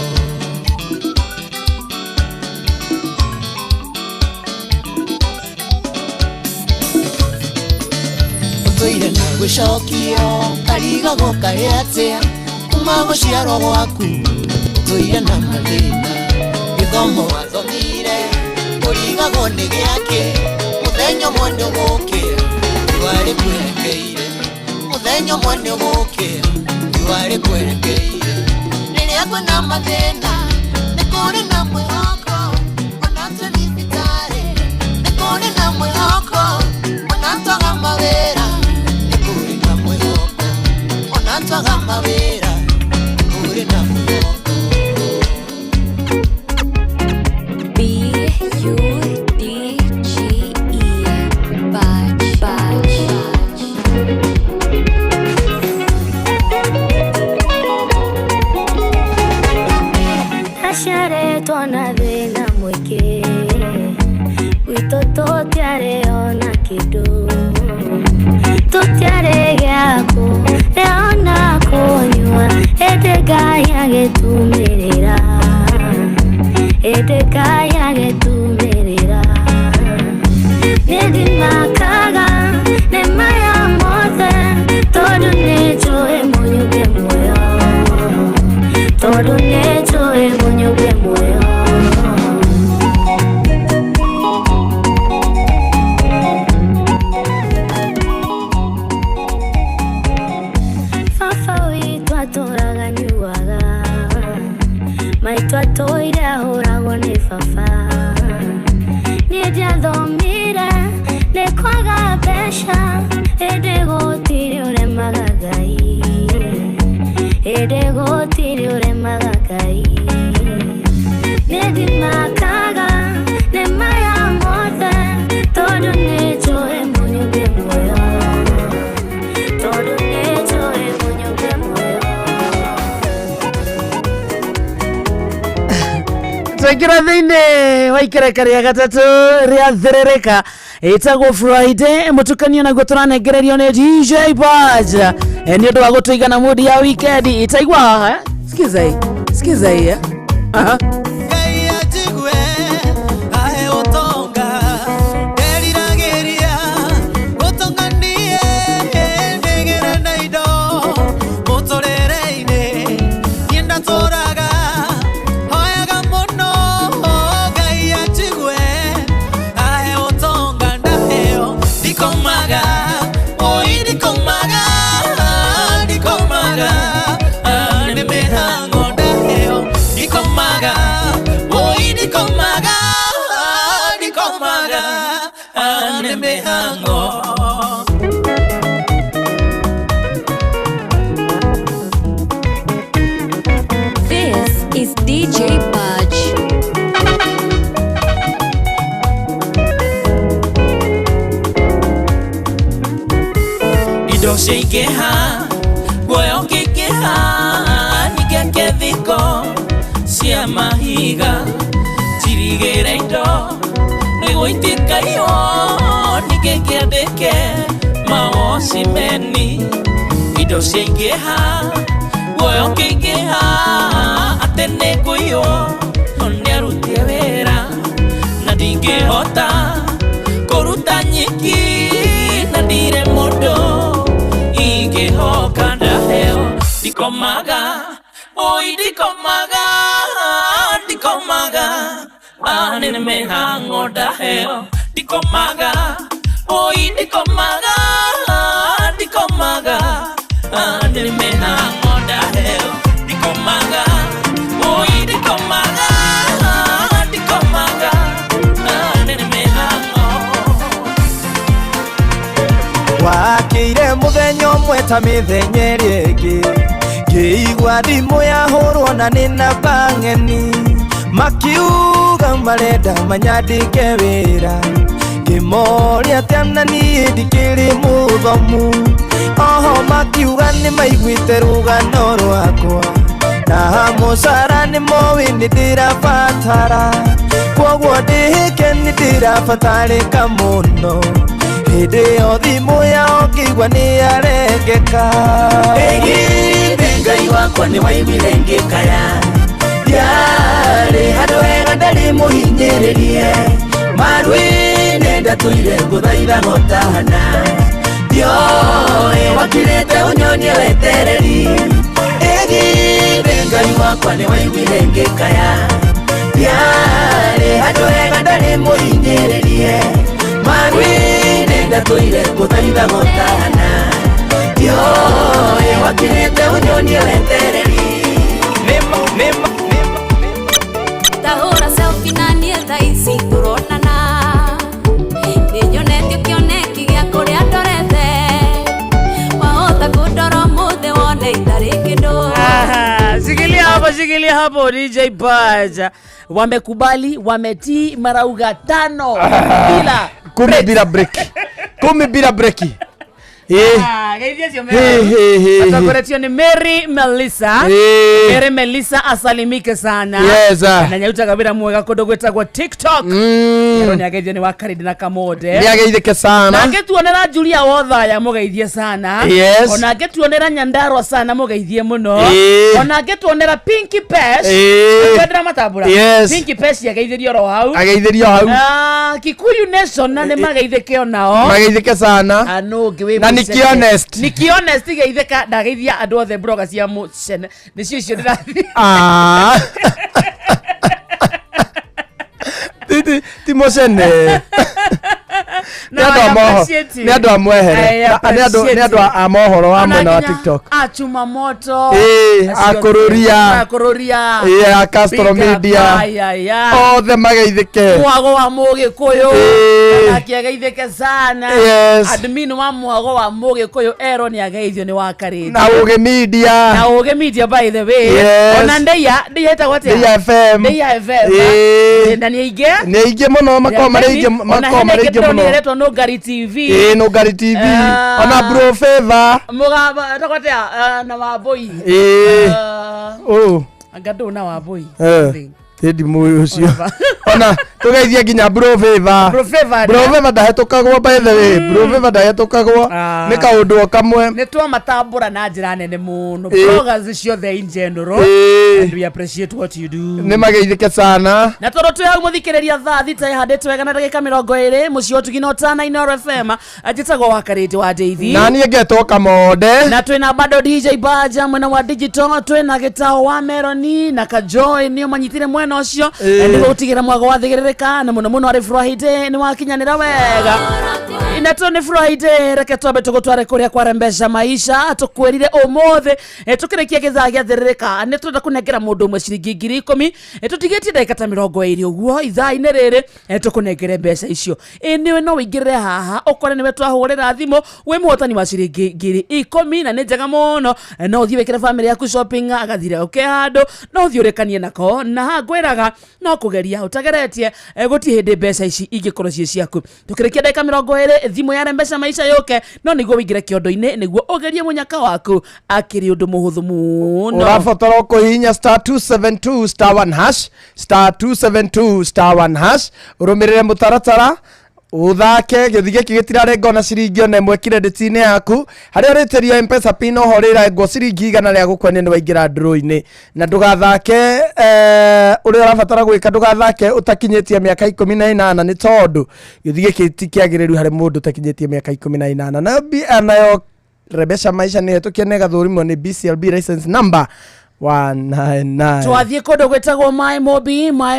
Tuire na gucokio kariga gukareatia kuma guciarwo gwaku tuire na mathina githomo wathomire kurigagwo ni giake muthenya mwenye gukira iwari kwerekeire muthenya mwenye gukira iwari kwerekeire riria kwina mathina nikuri na mwihoko ona tathibitari nikuri na mwihoko ona twaga mawira Twaga mawira Nikuri na mwihoko B-U-D-G-E Batch Nasharetwo na thina mwingi Gwitũ tũtiarĩ ona kĩndũ Tũtiarĩ gĩa kũrĩa ona kũnyua Hĩndĩ Ngai agĩtumĩrĩra Hĩndĩ Ngai agĩtumĩrĩra Nĩ ndimakaga nĩ maya mothe Tondũ nĩ njũĩ mũnyuge muoyo Tondũ nĩ njũĩ mũnyuge muoyo Maitũ atũire ahũragwo nĩ baba Niĩ ndiathomire nĩ kwaga mbeca Hĩndĩ gũtirĩ ũremaga Ngai Hĩndĩ gũtirĩ ũremaga Ngai Niĩ ndimakaga nĩ maya mothe Tondũ nĩ njũĩ mũnyuge muoyo Tondũ nĩ njũĩ mũnyuge muoyo Twaingĩra thĩinĩ wa ikereka rĩa gatatũ rĩa therereka ĩtagwo Friday mũtukanio naguo tũranengererio nĩ DJ Baj nĩ ũndũ wa gũtũigana mudi ya weekend ĩtaigua haha sikiza hii aha Nikomaga mihango. This is DJ Budge. Indo ciaingĩha, guoya ũngĩingĩha, nĩngĩake thiko cia mahiga, njirigĩre indo nĩguo itikaiywo, ningĩ ngĩandĩke mawocimeni. Indo ciaingĩha, guoya ũngĩingĩha, atĩ nĩngũiywo nĩarutie wĩra na ndingĩhota kũruta nyiki na ndirĩ mũndũ ingĩhoka ndaheo. Ndikomaga, oi ndikomaga, ndikomaga, nĩ mĩhang'o ndaheo. Ndikomaga, oi ndikomaga, ndikomaga, nĩ mĩhang'o ndaheo. Ndikomaga, oi ndikomaga, ndikomaga, nĩ mĩhang'o. Wakĩire mũthenya ũmwe ta mĩthenya ĩrĩa ĩngĩ, ngĩigua thimũ yahũrwo na nĩ namba ng'eni, makiuga marenda manyandĩke wĩra, ngĩmoria atĩ na niĩ ndikĩrĩ mũthomu, oho makiuga nĩ maiguĩte rũgano rwakwa, na mũcara nĩ moĩ nĩ ndĩrabatara, kwoguo ndĩhĩke nĩ ndĩrabatarĩka mũno. Hĩndĩ ĩyo thimũ yao ngĩigua nĩ arengeka. Ĩgithĩ Ngai wakwa nĩ waiguire ngĩkaya, ndiarĩ handũ hega ndarĩ mũhinyĩrĩrie, maru-inĩ ndatũire ngũthaitha gotahana, ndioĩ wakirĩte ũnyonie wetereri. Ĩgithĩ Ngai wakwa nĩ waiguire ngĩkaya, ndiarĩ handũ hega ndarĩ mũhinyĩrĩrie, maru-inĩ ndatũire ngũthaitha gotahana, ndioĩ wakirĩte ũnyonie wetereri. Tahũra selfie na niĩ thaa ici tũronana, nĩnyonetio kĩoneki gĩa kũrĩa ndorete, wahota kũndora mũthĩ wone itarĩ kĩndũ. Shikilia hapo DJ Budge. Wamekubali, wametii marauga 5 bila 10 bila break. 10 bila break. Atakoretio ni Mary Melissa. Mary Melissa asalimike sana. Yes. Na nyauta kabira mwega kodogweta kwa TikTok. Yero ni ageithio ni wakaridi na kamode. Ni ageithike sana. Na agetuonera Julia Wotha ya mugeithie sana. Yes. Ona agetuonera Nyandarwa sana mugeithie muno. Ona agetuonera Pinky Pesh. Kwendera matabura. Yes. Pinky Pesh ageithirio ro hau. Ageithirio hau. Kikuyu Nation na ni mageithike nao. Mageithike sana. Ano giwe na niki honest. Niki honest geithika ndageithia andu othe bloga cia mucene. Nicio icio ndirathi. Ti mucene. Nĩ andũ amwehere, nĩ andũ a mohoro wa mwena wa TikTok, achuma moto, akũrũria, a Castro Media, othe mageithĩke, mwago wa Mũgĩkũyũ, nake ageithĩke sana, admin wa mwago wa Mũgĩkũyũ ero nĩ ageithio nĩ wakarĩte, na Ũgĩ Media by the way, ona Ndeia etagwo atĩa, Ndeia FM, na nĩ aingĩ mũno makoma aingĩ mũno, no Gari TV, no Gari TV, ona Bro Favor, mugaba takotea na Wambui, angado na Wambui, Tedi muyo ucio ona tugeithia nginya Bro Favor ndahetũkagwo by the way, Bro Favor ndahetũkagwo nĩ kaũndũ kamwe, nĩ twa matambũra na njĩra nene mũno, bloggers ciothe in general, and we appreciate what you do. Nĩ mageithĩke sana, na toro tu mũthikĩrĩria thaa thita ihandĩtwo wega na ndagĩka 20 mũciĩ ũtugino tana Inooro FM ajitagwo wakarĩte wa Daisy, na niĩ ngetwo Kamode, na twĩna bado DJ Budge mwena wa digital, twĩna gĩtao wa Meloni na Kajoy nĩo manyitire mwena mwena ucio ni gutigira mwago wa thigiririka na muno ari Friday ni wakinyanira wega inato ni Friday reke twabe tugutware kuria kwa Mpesa maisha tukwerire umothe tukirekia githagia thiririka ni turenda kunengera mundu umwe ciringi 10,000 tutigetie ndagika ta 20 uguo ithaa-ini riri tukunengere mbeca icio niwe no wingirire haha ukore niwe twahurira thimo we muhotani wa ciringi 10,000 na ni njega muno no uthie wekere family yaku shopping agathire handu no thiurekanie nako na ngwiraga no kugeria utageretie guti hindi mbeca ici ingikorwo cie ciaku tukirekia ndagika 20 thimu ya Mpesa maisha yoke no niguo wingire kiondo-ini niguo ugerie munyaka waku akiri undu muhuthu muno urabatara kuhinya *272 *1 hash *272 urumirire mutaratara uthake githige kigitirare ngona ciringi ona imwe credit-ini yaku haria riterio Mpesa pin ohorira ngo ciringi igana ria gukwene ni waingira draw-ini na ndugathake uri urabatara gwika ndugathake utakinyetie miaka 18 ni tondu githige kitikiagiriru hari mundu utakinyetie miaka 18 na bi anayo Mpesa maisha ni tukienega thurimo ni BCLB license number 199 twathie kodo gwetagwo my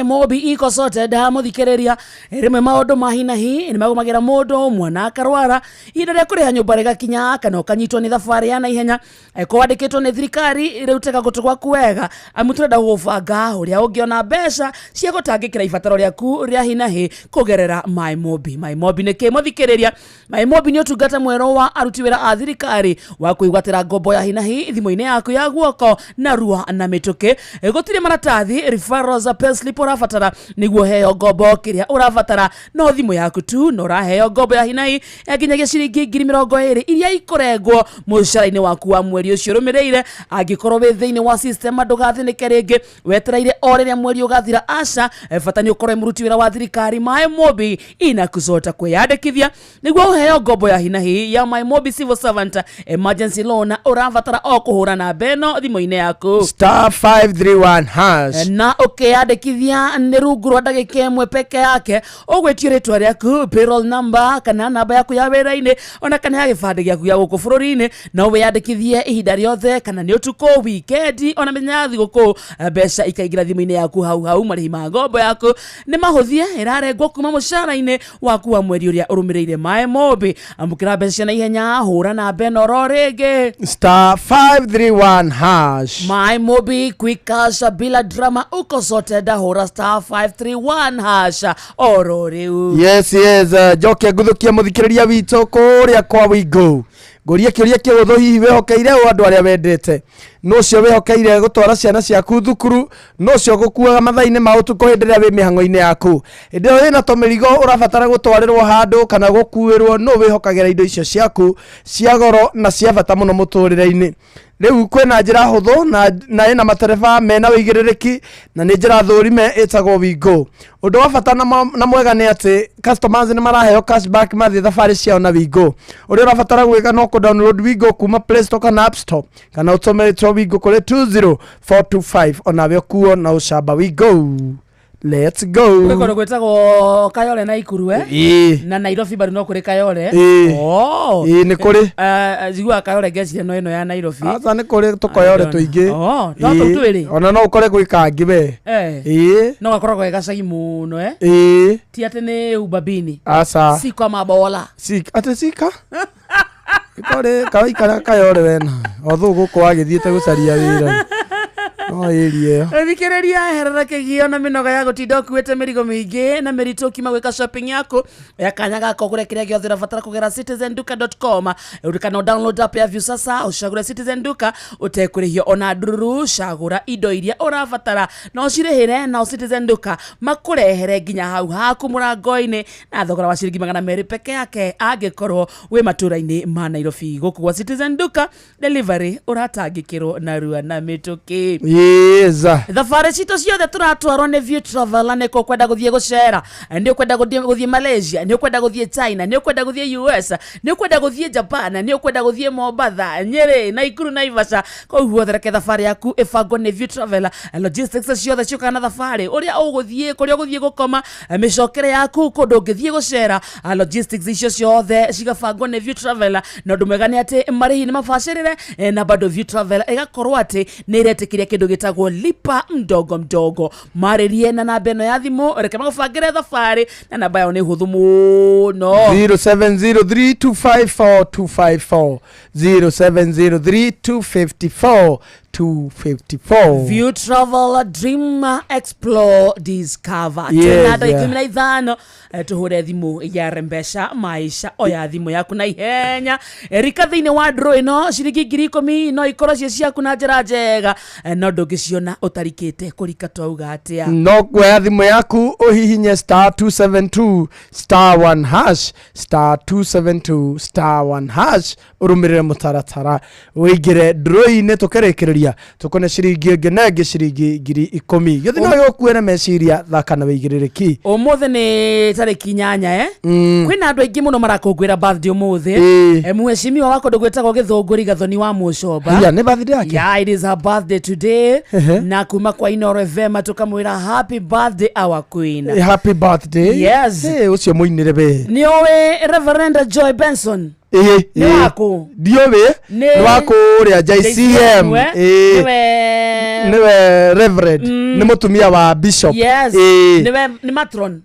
mobi iko sote da muthikiriria rimwe maundu mahina hi ni magumagira mundu mwana akarwara ida ria kuriha nyumba rega kinya kana ukanyitwo ni thabari ya naihenya kwandikitwo ni thirikari riu teka gutugwa kuwega amuturenda gubanga uria ungiona mbeca cia gutangikira ibataro riaku ria hina hi kugerera my mobi ni kimuthikiriria my mobi ni utungata mwero wa aruti wira a thirikari wa kuigwatira ngombo ya hina hi thimu-ini yaku ya guoko na na mituke gutire maratathi referrals payslip urafatara niguo heo ngombo kiria urafatara no thimu yaku tu no raheo ngombo ya hinai nginyagia ciringi 20,000 iria ikorengwo mucara-ini waku wa mweri ucio rumireire angikorwo wi thiini wa system ndugathinike ringi wetereire oriria mweri ugathira aca fatani ukorwo muruti wira wa thirikari my mobi inakusota kwiyandikithia niguo uheo ngombo ya hinai ya my mobi civil servant emergency loan urafatara o kuhura na beno thimu-ini yaku *531 hash na ukiyandikithia ni rungu rwa ndagika imwe peke yake ugwetio ritwa riaku payroll number kana namba yaku ya wira-ini ona kana ya gibande giaku ya guku bururi-ini na wiyandikithie ihinda riothe kana ni utuko weekend ona menya thiguku mbeca ikaigira thimu-ini yaku hau marihi ma ngombo yaku ni mahuthie irarengwo kuma mucara-ini waku wa mweri uria urumireire my mobi amukira mbeca na ihenya hura na beno roringi *531 hash my mobi quick cash bila drama uko sote da hora *531 hash ororiu yes joke nguthukia muthikiriria wito kuria kwa wingu nguria kiuria kiuthu hihi wehokeire andu aria wendete no cio wehokeire gutwara ciana ciaku thukuru no cio gukuaga mathaini ma utuko hindiria wi mihango-ini yaku hindio wina tomirigo urabatara gutwarirwo handu kana gukuirwo no wehokagira indo icio ciaku cia goro na cia bata muno muturire-ini riu kwina njira huthu na ina matereba mena wigiririki na ni njira thurime itagwo wingu undu wa bata na mwega ni ati customers ni maraheo cashback mathi thabari ciao na wingu uria urabatara gwika no ku download wingu kuma Play Store kana App Store kana utumire wingu kuri 20425 onawe kuo na ucamba wingu. Let's go. Kwiko gwetagwo Kayole na Ikuru na Nairobi bari no kuri Kayole ni kuri zigua Kayole geci no ino ya Nairobi asa ni kuri tukayole tuingi no twiri ona no ukore gwikangi we no gakorwo gwega cagi muno ti ati ni ubabini asa siko mabola ati sika ikore kawaikara Kayole wena othu guko agithiete gucaria wira no area thikiriria herera kigio na minoga ya gutinda kuete mirigo mingi na merito kima gwika shopping yako yakanya gako kure kiria giothe urabatara kugera citizenduka.com urikana download app ya View sasa ushagura Citizen Duka utekurihio ona ndururu shagura indo iria urabatara no cirihire na Citizen Duka makurehere nginya hau haku murango-ini na thogora wa ciringi 200 peke yake angikorwo we matura-ini ma Nairobi guku gwa Citizen Duka delivery uratangikirwo na rua na mituki thabari cito ciothe turatwarwo ni View Travel ni kwenda guthie gucera ni kwenda guthie Malaysia ni kwenda guthie China ni kwenda guthie US ni kwenda guthie Japan ni kwenda guthie Mombasa Nyeri Nakuru Naivasha koguo thereke thabari yaku ibango ni View Travel logistics ciothe ciukana thabari uria uguthie kuria uguthie gukoma micokere yaku kundu ngithie gucera logistics icio ciothe cigabango ni View Travel na ndumegani ati marihi ni mabacirire na bado View Travel igakorwo ati ni iretikiria kindu gitagwo lipa mdogo mdogo maririe na namba eno ya thimu reke magufangire thafari na namba yao ni huthu muno 0703254254 0703254254 View travel dream explore discover tena ikumi na ithano tuhure thimu ya rembesha maisha oya thimu yaku na ihenya rika thiine wa draw ino ciringi 10,000 no ikoro ciaku na njira njega no ndungiciona utarikite kurika twauga atia no kwa thimu yaku uhihinye *272 *1 hash *272 *1 hash urumirire mutaratara wigire draw ine tukerekereria tukone ciringi ngenenge ciringi 10,000 githi no yokuere meciria thakana wigiriki umuthi ni tariki 8 kwina andu aingi muno marakungwira birthday umuthi mheshimiwa wako ndugwetagwo githunguri gathoni wa mucoba ya ne birthday yake yeah it is her birthday today na kuma kwa Inoro FM tukamwira happy birthday our queen happy birthday yes ucio muinire be ni owe Reverend Joy Benson ni wako diowe ni wako ria JCM niwe Reverend ni mutumia wa Bishop yes niwe ni matron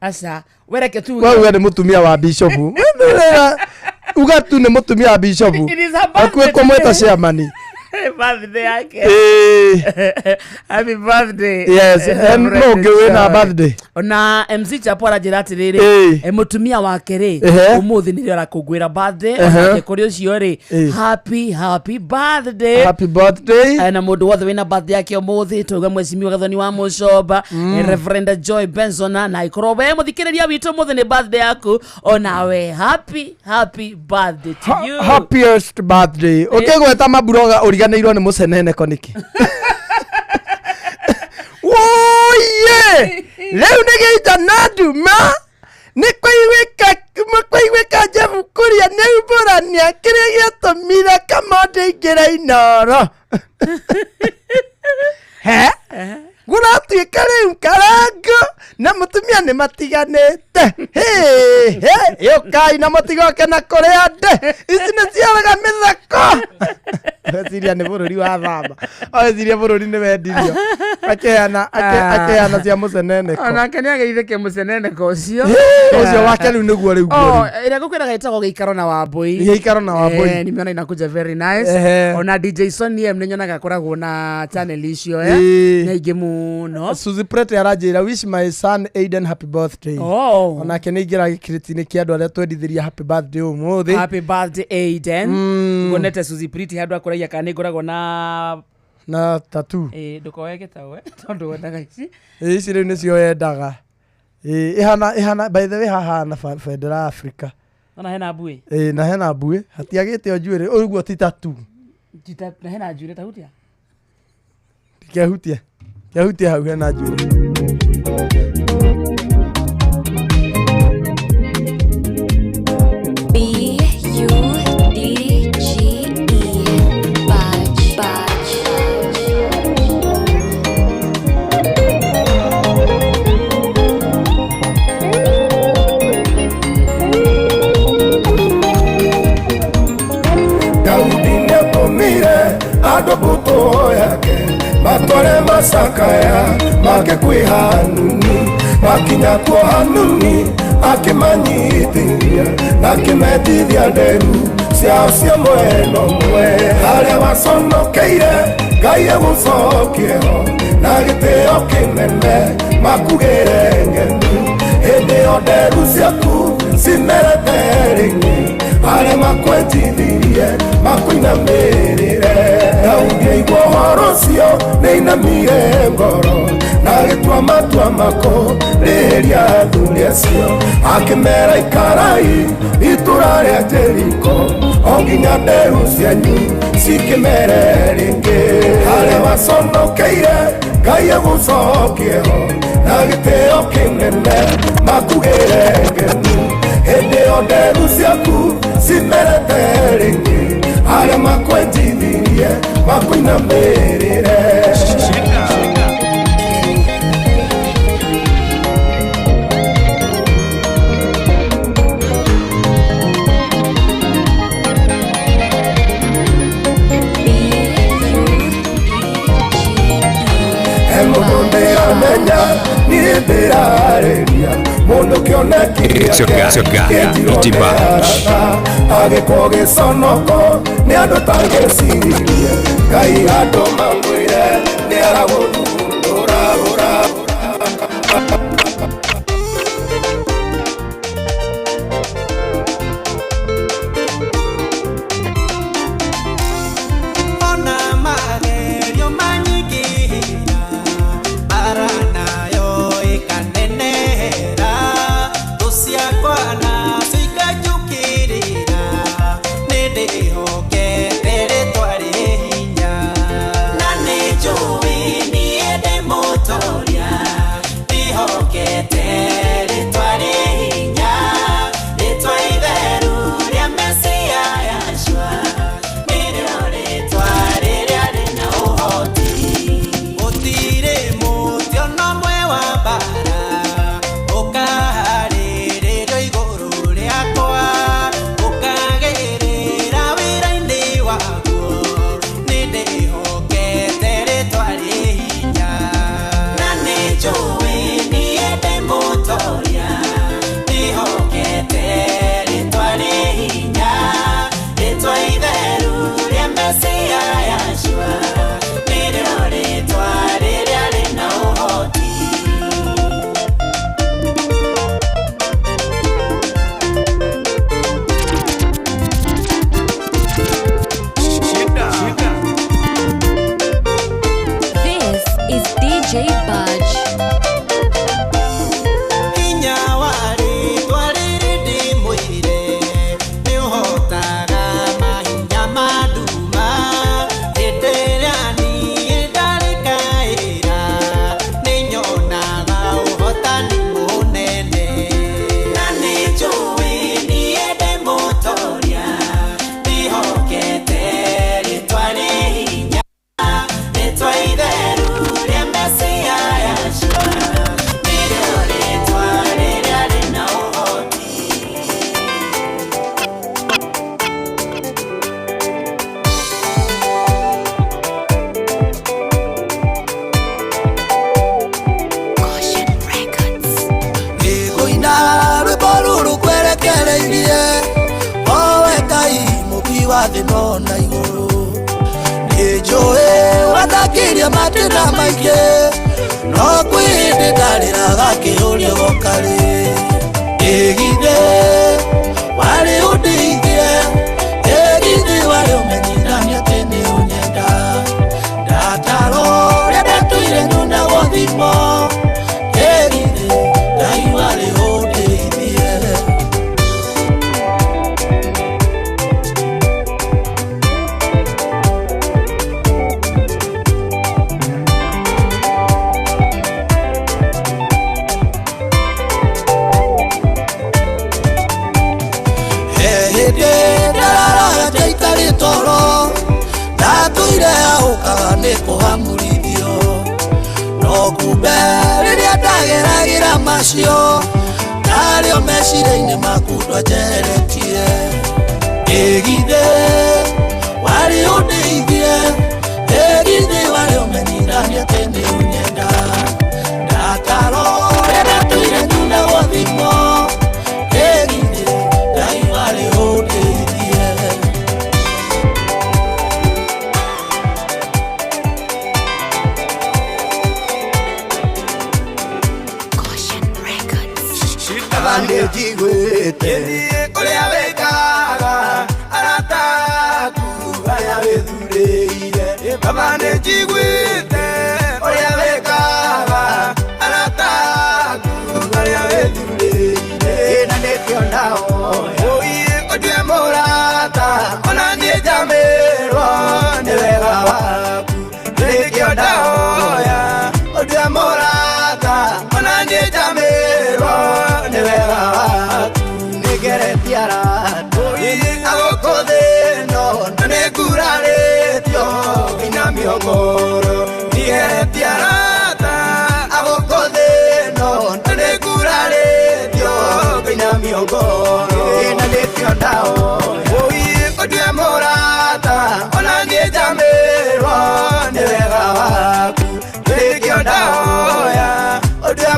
asa wereke tu wewe ni mutumia wa Bishop ugatu ni mutumia wa Bishop akwe komweta chairman birthday yake happy birthday yes no gewe na birthday ona MC Chapora jirati riri mutumia wake ri umuthi ni rira kugwira birthday ona kuri ucio ri happy birthday na mundu wothe wina birthday yake umuthi tuga mwecimiwa gathoni wa mucoba Reverend Joy Benson na ikorobe muthikiriria witu umuthi ni birthday yaku ona we happy birthday to you happiest birthday okay gweta maburoga uriganirwo ni musenene koniki woye leo nigeita naduma nikoiweka jefu kuria neuburania kiria giatumira kamode igera inoro he guratuika riu karango na mutumia ni matiganite yokai na matigoke na kuria nde ici ni ciaraga mithako Siria ni bururi wa thamba Siria bururi ni wendirio akeana cia musenene ona kenya geitheke musenene ko cio ucio wake riu niguo riu ira gukwira gaitagwo giikaro na wambui nimeona inakuja very nice ona DJ Sonny M ninyonaga koragwo na channel icio nyingi muno Suzy Prete arajira wish my son Aiden happy birthday ona kenigira gikritini kia andu aria twendithiria happy birthday umuthi happy birthday Aiden ngonete Suzy Prete handu akora ya kane ngoragwo na tattoo ndukoweke tawe tondu wendaga ici ici riu nicio yendaga ihana by the way hahana Federal Africa na hena bui na hena bui hatiagite ojuire uguo ti tattoo na hena juire tahutia kehutia hau hena juire buto yake matore masakaya make kwihanuni makinya kwa hanuni akimanyithia nakimethithia nderu cia mweno mwe haria waconokeire ngai agucokieho na gitio kinene makugire ngeni hindi yo nderu ciaku cimerete ringi haria makwendithirie makuinamirire Naugeigo horocio neinamire ngoro na gitwa matwa mako riria thuria cio akimera ikarai itura ria Jeriko onginya nderu cianyu cikimere ringi haria waconokeire ngai agucokieho na gitio kinene makugire ngeni hindi yo nderu ciaku cimerete ringi haria makwendithirie makuinamirire agĩkwo gĩconoko nĩ andũ tangĩciririe Ngai andũ mangwĩre nĩ aragũthundũra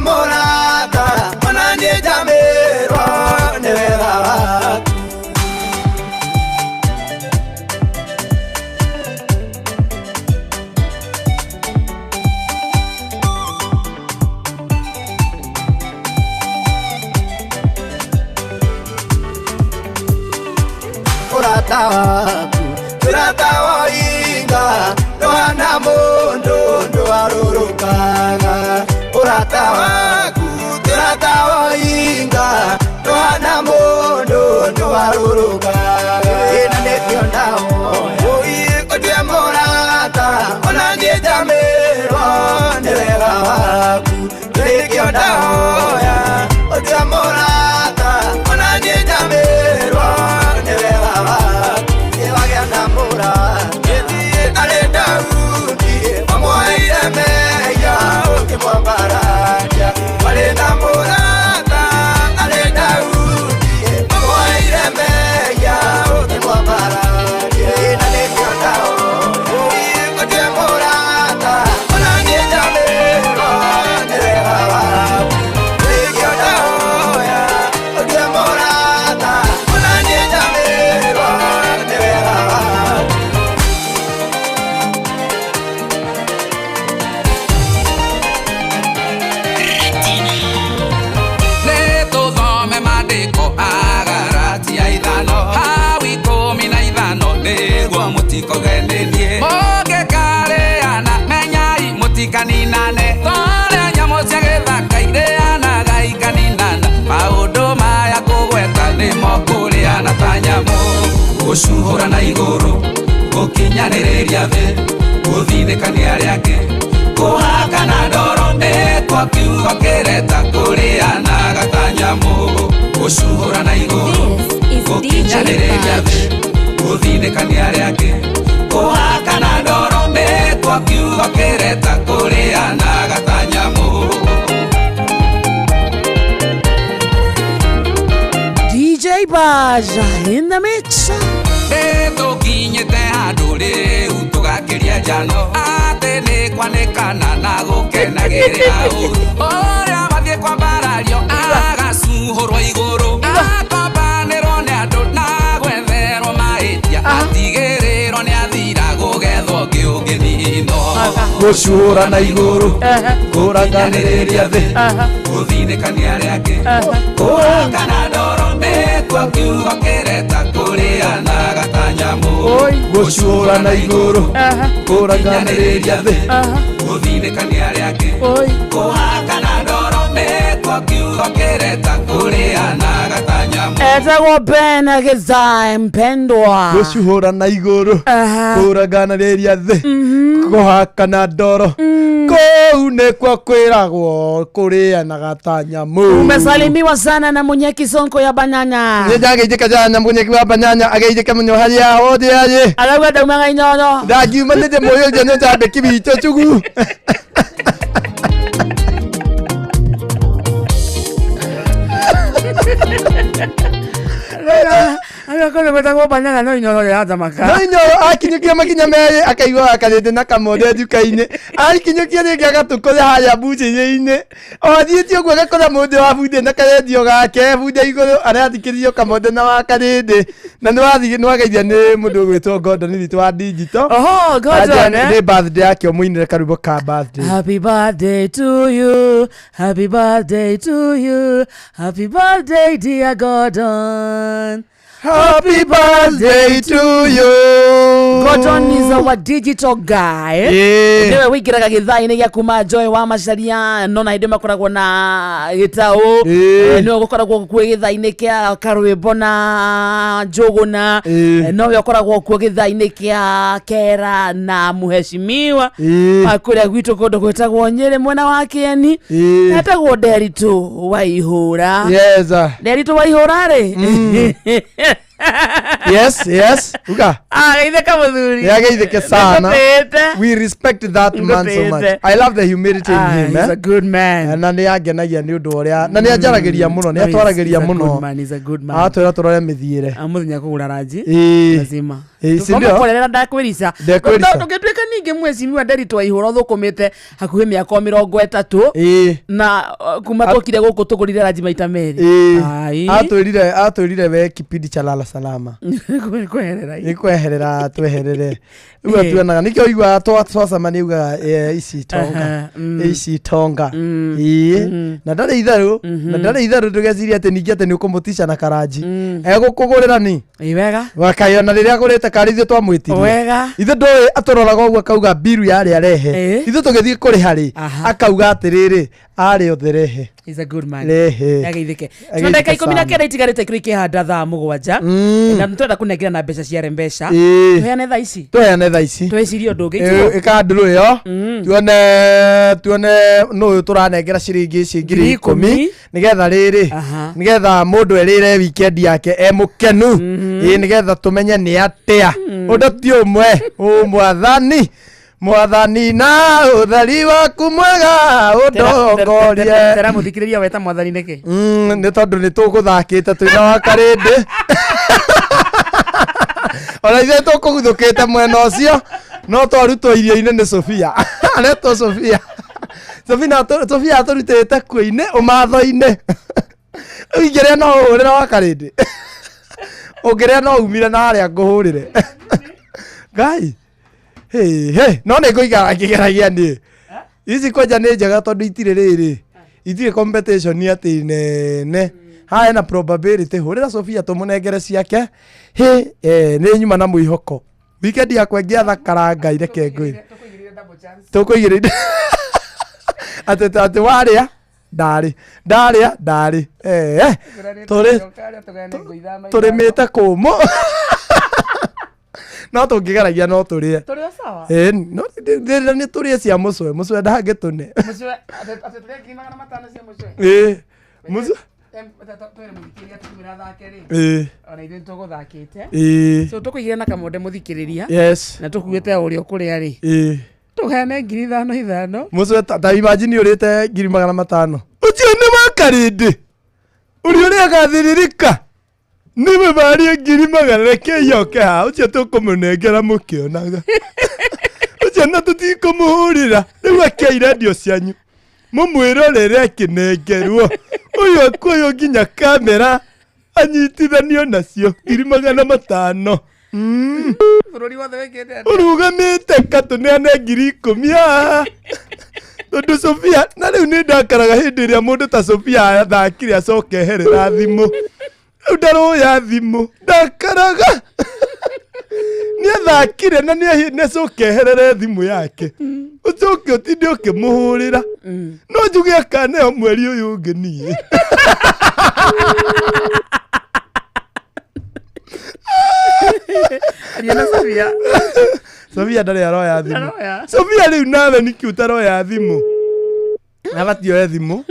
Morata, ona nie damy waku turata woinga ndohana mundu ndwarurukaga urata waku turata woinga ndohana mundu ndwarurukaga ina nekio ndao uikotwe murata ona nyejamirwo ni wega waku nekio ndao ya otwe murata ona nyejamirwo ni wega waku iwagea na murata ethie kare Daudi wamwaire meya ukimwambararia wale na murata kare Daudi wamwaire meya ukimwambararia ina nekio ndao uikotwe murata ona nyejamirwo ni wega waku nekio ndao ya otwe murata ona nyejamirwo ni wega waku Tuthome maandiko Agalatia 5 hau 15 nĩguo mũtikogenenie mũngĩkarĩana menyai mũtikaninane tũrĩa nyamũ cia gĩthaka irĩanaga ikaninana maũndũ maya kũgweta nĩmo kũrĩana ta nyamũ gũcuhũra na igũrũ gũkinyanĩrĩria thĩ gũthinĩkania arĩa angĩ kũhaka na ndoro nĩkwo kiugo kĩreta kũrĩanaga ta nyamũ gũcuhũra na igũrũ gũkinyanĩrĩria thĩ gũthinĩkania arĩa angĩ kũhaka na ndoro nĩkwo kiugo kĩreta kũrĩanaga ta nyamũ. DJ Baja in the mix. Nĩtũkinyĩte handũ rĩu tũgakĩria njano atĩ nĩ kwanĩkana na gũkenagĩrĩra ũru ũrĩa mathiĩ kwambarario agacuhũrwo igũrũ akombanĩrwo nĩ andũ na gwetherwo mahĩtia atigĩrĩrwo nĩ athira gũgethwo ũngĩ ũngĩninwo gũcuhũra na igũrũ kũranganĩrĩria thĩ gũthinĩkania arĩa angĩ kũhaka na ndoro nĩkwo kiugo kĩreta kũrĩanaga ta nyamũ gũcuhũra na igũrũ kũranganĩrĩria thĩ gũthinĩkania arĩa angĩ kũhaka na ndoro nĩkwo kiugo kĩreta kũrĩanaga ta nyamũ. Etagwo Ben Githae mpendwa gũcuhũra na igũrũ kũranganĩrĩria thĩ kũhaka na ndoro kũu nĩkwo kwĩragwo kũrĩanaga ta nyamũ. Umesalimiwa sana na Munyeki Sonko ya Banyanya. Nĩndageithĩka jana Munyeki wa Banyanya ageithĩke mũno harĩa hothe aje arauga ndaumaga inyono ndagiuma nĩndĩ mũyũria nĩ ndandĩki witũ Chugu. Agakora metagwo Banyanya no inyoro ya Jamaka. No inyoro akinyukia makinya merĩ akaigua akarĩte na kamode nduka-inĩ akinyukia rĩngĩ agatũkũrĩa harĩa mbucĩrĩ-inĩ othiĩtie ũguo agakora mũndũ wa bundi na karendio gake bundi igũrũ arathikĩrĩrio kamode na wa karĩndĩ na nĩwageithia nĩ mũndũ ũgwĩtwo Gordon witũ wa digital. Oho Gordon nĩ birthday yake ũmũinĩre karwĩmbo ka birthday. Happy birthday to you, happy birthday to you, happy birthday dear Gordon. Happy birthday to you. Gordon is our digital guy. Niwe wikiraga gĩthainĩ gĩa kuma Joy wa Macharia nona hĩndĩ makoragwo na gĩtaũ niwe gũkoragwo kuo gĩthainĩ kĩa karwĩmbo na Njũgũna nowe ũkoragwo kuo gĩthainĩ kĩa Kera na Mũheshimiwa kũrĩa gwitũ kũndũ gwĩtagwo Nyĩrĩ mwena wa Kĩeni etagwo Nderitu Waihũra. Nderitu Waihũra rĩ Yes. Uga. Geithĩka mũthuri. Geithĩke sana. We respect that man so much. I love the humility in him. He's a good man. Na nĩ angenagia nĩ ũndũ ũrĩa na nĩ anjaragĩria mũno nĩ atwaragĩria mũno. He's a good man. Atwĩra tũrore mĩthiĩre. Mũthenya kũgũra ranji. Lazima. Tũkorera ndakwĩrisa. Tũgĩtuĩka ningĩ mweci wa nderi twaihũra thũkũmĩte hakuhĩ mĩaka 30 na kuma tũkire gũkũ tũgũrire ranji maita merĩ. Atwĩrire we kipindi cha lala salama. Kweherera tweherere. Uga tuonaga nikio igwa twacamania uga ici tonga. Na ndarĩ itharũ ndũgeciria atĩ ningĩ atĩ nĩ ũkũmũtisha na karanji. Egũkũgũrĩra ni. Wega. Wakayona rĩrĩa agũrĩte kari ithuĩ twamwĩtirie. Wega. Ithuĩ ndũĩ atũroraga ũguo akauga biru yarĩ arehe. Ithuĩ tũgĩthiĩ kũrĩha rĩ akauga atĩrĩrĩ arĩ otherehe. He's a good man. Yageithĩke. Tũndeka 19 itigarĩte kĩrĩ kĩhanda thaa 7 na tũrenda kũnengera na mbeca cia Mpesa. Tuheane thaa ici. Twecirie ũndũ ũngĩ. Ikandũrũ ĩyo tuone no tũranengera ciringi ici 10,000 nigetha rĩrĩ nigetha mũndũ erĩre weekend yake mũkenu nigetha tũmenye nĩ atĩa ũndũ ti ũmwe mwathani na ũtheri waku mwega ũndongorie. Tera mũthikĩrĩria weta mwathani nĩkĩ? Nĩ tondũ nĩ tũgũthakĩte twĩna wa karĩndĩ. Ona ithuĩ tũkũguthũkĩte mwena ũcio no twarutwo irio-inĩ nĩ Sofia. Aretwo Sofia. Sofia atũrutĩte kuo-inĩ ũmatho-inĩ. Ingĩrĩa no ũhũrĩre wa karĩndĩ. Ũngĩrĩa no umire na harĩa ngũhũrĩre. Ngai. No nĩ ngũikara ngĩgeragia niĩ. Ici kwanja nĩ njega tondũ itirĩ rĩrĩ. Itirĩ competition atĩ nene. Haya na probability hũrĩra Sofia tũmũnengere ciake. Nĩ nyuma na mwĩhoko. Weekend yakwa ngĩathakara Ngai reke ngwĩre. Tũkũigĩrĩire. Atĩ warĩa ndarĩa. Tũrĩmĩte kũmũ. No tũngĩgeragia no tũrĩe. Tũrĩe sawa. No nĩ tũrĩe cia mũcwe ndangĩtũne. Mũcwe atĩ tũrĩe 500 cia mũcwe. Mũcwe twere mũthikĩrĩria tũkĩmĩra thake rĩ. Ona ithuĩ tũgũthakĩte. So tũkũigĩra na kamonde mũthikĩrĩria. Na tũkuĩte ũrĩa kũrĩa rĩ. Tũheane 5,000. Mũcwe ta imagine ũrĩte 500. Ũcio nĩ makarĩndĩ. Ũrĩa agathĩrĩrĩka. Nĩwe bari 100,000 reke yoke ha ucio tũkũmũnengera mũkĩonaga. Ucio na tũtikũmũhũrĩra rĩu akĩire ndio cianyu mũmwĩrorere kĩnengerwo ũyũ kuoyo nginya kamera anyitithanio nacio 500. Bũrũri wothe wĩkĩte atĩa? Ũrugamĩte katũneane 10,000 tondũ Sofia na rĩu nĩ ndakaraga hĩndĩ ĩrĩa mũndũ ta Sofia athakire acoke eherera thimũ. Ndaroya thimũ ndakaraga nĩ athakire na nĩ acoke eherere thimũ yake ũcoke ũtinde ũkĩmũhũrĩra no njuge akaneo mweri ũyũ ũngĩ niĩ. Sofia ndarĩ aroya thimũ. Sofia rĩu nawe nĩkĩ ũtaroya thimũ? Nabati oye thimũ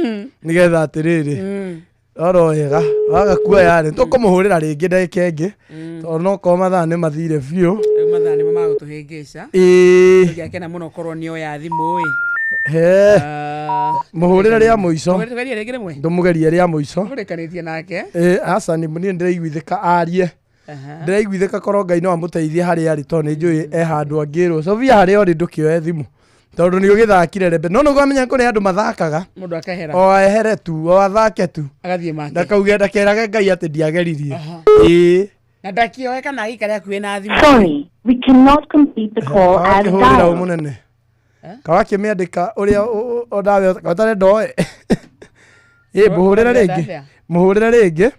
nĩgetha atĩrĩrĩ oroega waga kuoya rĩ tũkũmũhũrĩra rĩngĩ ndagĩka ĩngĩ tondũ no ko mathaa nĩ mathire biũ. Mathaa nĩ magũtũhĩngĩca. Tũngĩakena mũno korwo nĩ oya thimũ mũhũrĩra rĩa mũico. Ndũmũgerie rĩa mũico. Tũrĩkanĩtie nake. Aca nĩ ndĩraiguithĩka arie. Ndĩraiguithĩka korwo Ngai no amũteithie harĩa arĩ tondũ nĩ njũĩ handũ angĩrwo. Sofia harĩa ũrĩ ndũkĩoye thimũ. Tondũ nĩ ũgĩthakire rembe no nĩgwamenya kũrĩ andũ mathakaga mũndũ akahera ehere tu athake tu agathiĩ make ndakauge ndakerage Ngai atĩ ndiageririe na ndakioe kana agĩikare hakuhĩ na thimũ. Sorry, we cannot complete the call as dialed. Mũnene kawakĩmĩandĩka ũrĩa ondawe gatarĩ ndoe mũhũrĩre rĩngĩ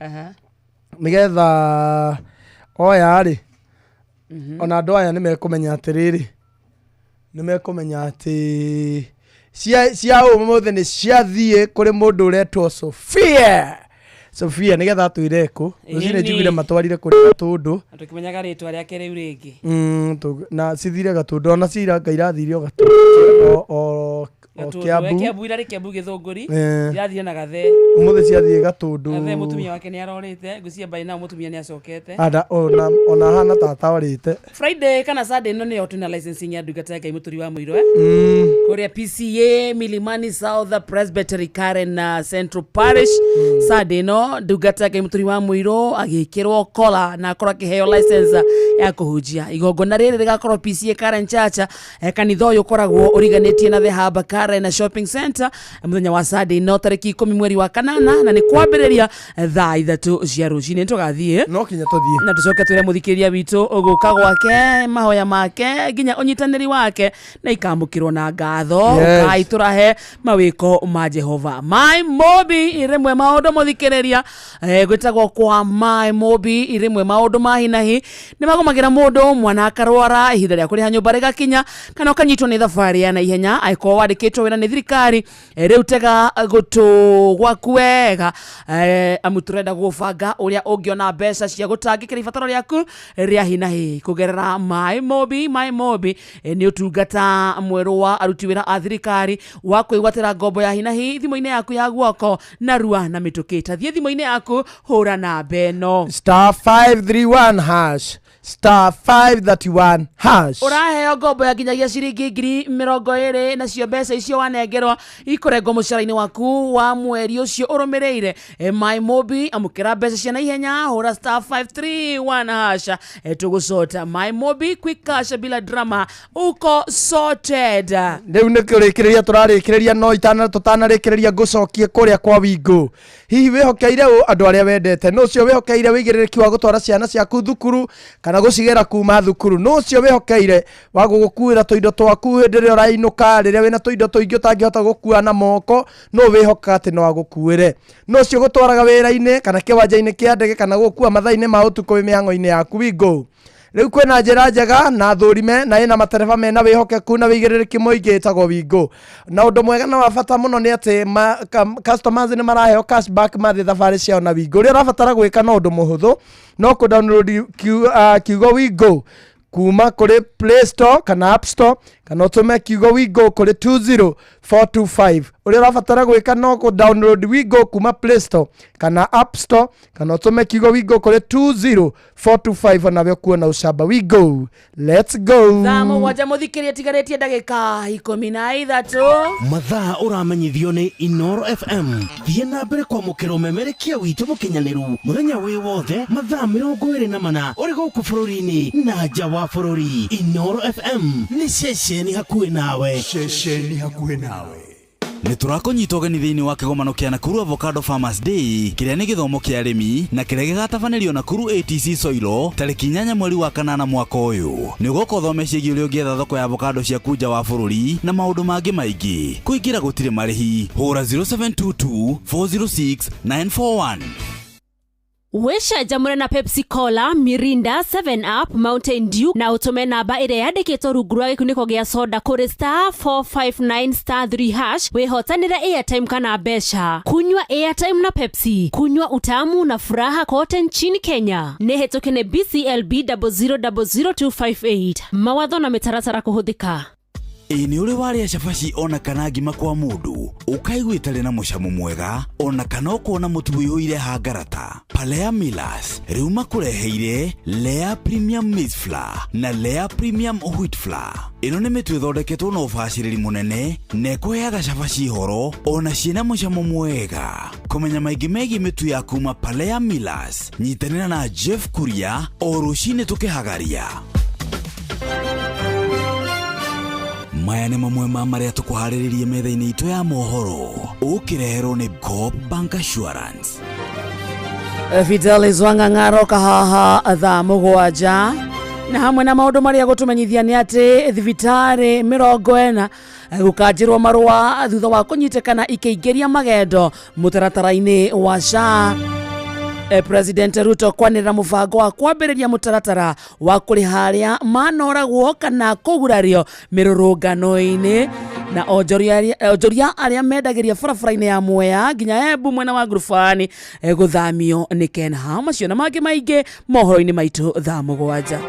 nĩgetha oya rĩ ona andũ aya nĩmekũmenya atĩrĩrĩ nĩmekũmenya atĩ cia ũmũthĩ nĩ ciathiĩ kũrĩ mũndũ ũretwo Sofia nĩgetha atwĩre kũ rũciũ nĩ njugire matwarire kũrĩ Gatũndũ tũkĩmenyaga rĩtwa rĩake rĩu rĩngĩ na cithire Gatũndũ ona cira Ngai irathire o Gatũndũ Kiambu ira Kiambu Githunguri yathie na Gathe umuthe ciathie Gatundu Gathe mutumia wake ni arorite ngucia bai na mutumia ni acokete ona hana tata orite Friday kana Saturday no ni otuna licensing ya ndungata ya Muturi wa Muirwe kuria PCA Milimani South Presbytery Karen na Central Parish Saturday no ndungata ya Muturi wa Muirwe agikirwo kola na akora kiheo license ya kuhujia igongona riri rigakorwo PCA Karen Church kanitha uyu koragwo uriganitie na The Hub Karen na Shopping Center muthenya wa Saturday no tariki 10 mweri wa kanana na ni kwambiriria thaa 3 cia rucini tugathie no kinya tuthie na tucoke twire muthikiria witu uguka gwake mahoya make nginya unyitaniri wake na ikamukirwo na ngatho kai turahe mawiko ma Jehova My Mobi irimwe maundu muthikiriria gwitagwo kwa My Mobi irimwe maundu mahinahi ni magomagira mundu mwana akarwara ihinda ria kuri hanyumba rigakinya kana ukanyitwo ni thabari ya na ihenya aiko wandikitwo wira ni thirikari riu tega gutu gwaku wega amuturenda gubanga uria ungiona mbeca cia gutangikira ibataro riaku ria hinahi kugerera My Mobi ni utungata mweru wa aruti wira a thirikari wa kwigwatira ngombo ya hinahi thimo-ini yaku ya guoko na rua na mitukita thie thimo-ini yaku hura na beno *531# *531#. Uraheo ngombo ya nginyagia ciringi 20,000 na cio mbeca icio wanengerwa ikurengo mucara-ini waku wa mweri ucio urumireire My Mobi amukira mbeca cia na ihenya hura *531# tugucota My Mobi quick cash bila drama uko sorted. Riu nikurikiria turarikiria no tutanarikiria gucokie kuria kwa wingu hihi wihokeire andu aria wendete no cio wihokeire wigiririki wa gutwara ciana ciaku thukuru kana gucigera kuma thukuru no cio wihokeire wa gugukuira toindo twaku hindire urainuka riria wina toindo toingi utangihota gukua na moko no wihoka ati no agukuire no cio gutwaraga wira-ini kana kiwanja-ini kia ndege kana gukua mathaa-ini ma utuku mihango-ini yaku wingu riu kwena njira njega na thurime na ina matereba mena wihokeku na wigiririki muingi itagwo wingu na undu mwega na wabata muno ni ati customers ni maraheo cashback mathi thabari ciao na wingu ria rabatara gwika no undu muhuthu no ku download kiugo wingu kuma kuri Play Store kana App Store kana utume kiugo wingu kuri 20425 uria rabatara gwika no ku download wingu kuma Play Store kana App Store kana utume kiugo wingu kuri 20425 na kuona ucamba wingu. Let's go. Thamo waja muthikiria tigaritie ndagika 13 mathaa uramenyithio ni Inoro FM thie na mbere kwa mukiro memerekia witu mukinyaniru muthenya wi wothe mathaa 24 uri guku bururi-ini na nja wa bururi. Inoro FM ni ceceni hakuhi nawe. Nĩ tũrakũnyita ũgeni thĩinĩ wa kĩgomano kĩa Nakuru Avocado Farmers Day kĩrĩa nĩ gĩthomo kĩa arĩmi na kĩrĩa gĩgatabanĩrio Nakuru ATC Soilo tarĩki 8 mweri wa kanana mwaka ũyũ. Nĩ ũgoka ũthome ciĩgiĩ ũrĩa ũngĩetha thoko ya avocado ciaku nja wa bũrũri na maũndũ mangĩ maingĩ. Kũingĩra gũtirĩ marĩhi. Hũra 0722 406 941. Wesha na Pepsi Cola, Mirinda, 7up, Mountain Dew na utume namba ire yandikitwo rungu rwa gikuniko gia soda kuri *459*3# wehotanira airtime kana mbeca. Kunywa airtime na Pepsi, kunywa utamu na furaha kote nchini Kenya. Nehetokene BCLB 0000258. Mawatho na mitaratara kuhuthika. Ni uri waria cabaci ona kana ngima kwa mundu ukaiguitare na mucamo mwega ona kana ukona mutu wiyuire hangarata. Palea Millers riu makureheire Lea Premium Maize Flour na Lea Premium Wheat Flour. Ino ni mitu ithondeketwo na ubaciriri munene na ikuheaga cabaci horo ona ciina mucamo mwega. Kumenya maingi megiĩ mitu ya kuma Palea Millers nyitanira na Jeff Kuria o rucini tukihagaria. Maya nĩ mamwe ma marĩa tũkũharĩrĩrie metha-inĩ itũ ya mohoro ũkĩreherwo nĩ Coop Bank Assurance. Fidelis Wang'ang'aro kahaha thaa mũgwanja na hamwe na maũndũ marĩa gũtũmenyithia nĩ atĩ thibitarĩ 40 gukanjirwo marũa thutha wa kũnyitikana ikĩingĩria magendo mũtaratara-inĩ wa SHA. President Ruto kwanĩrĩra mũbango wa kwambĩrĩria mũtaratara wa kũrĩha manoragwo kana kũgurario mĩrũrũngano-inĩ na onjoria arĩa mendagĩria barabara-inĩ ya Mwea nginya Embu mwena wa Ngurubani gũthamio nĩ Kenha. Macio na mangĩ maingĩ mohoro-inĩ maitũ thaa mũgwanja.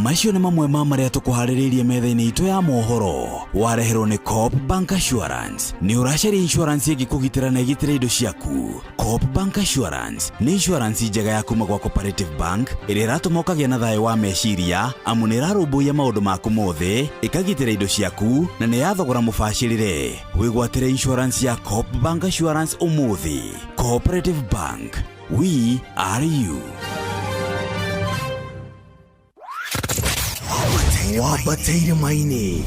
macio nĩ mamwe ma marĩa tũkũharĩrĩirie metha-inĩ itũ ya mohoro. Wareherwo nĩ Coop Bank Assurance. Nĩ ũracaria insurance ĩngĩkũgitĩra na ĩgitĩre indo ciaku. Coop Bank Assurance nĩ insurance njega ya kuma gwa Cooperative Bank ĩrĩa ĩratũma ũkagĩa na thayũ wa meciria amu nĩ ĩrarũmbũiya maũndũ maku mothe, ĩkagitĩra indo ciaku na nĩ yathogora mũbacĩrĩre. Wĩgwatĩre insurance ya Coop Bank Assurance ũmũthĩ. Cooperative Bank, we are you. Wabateire maini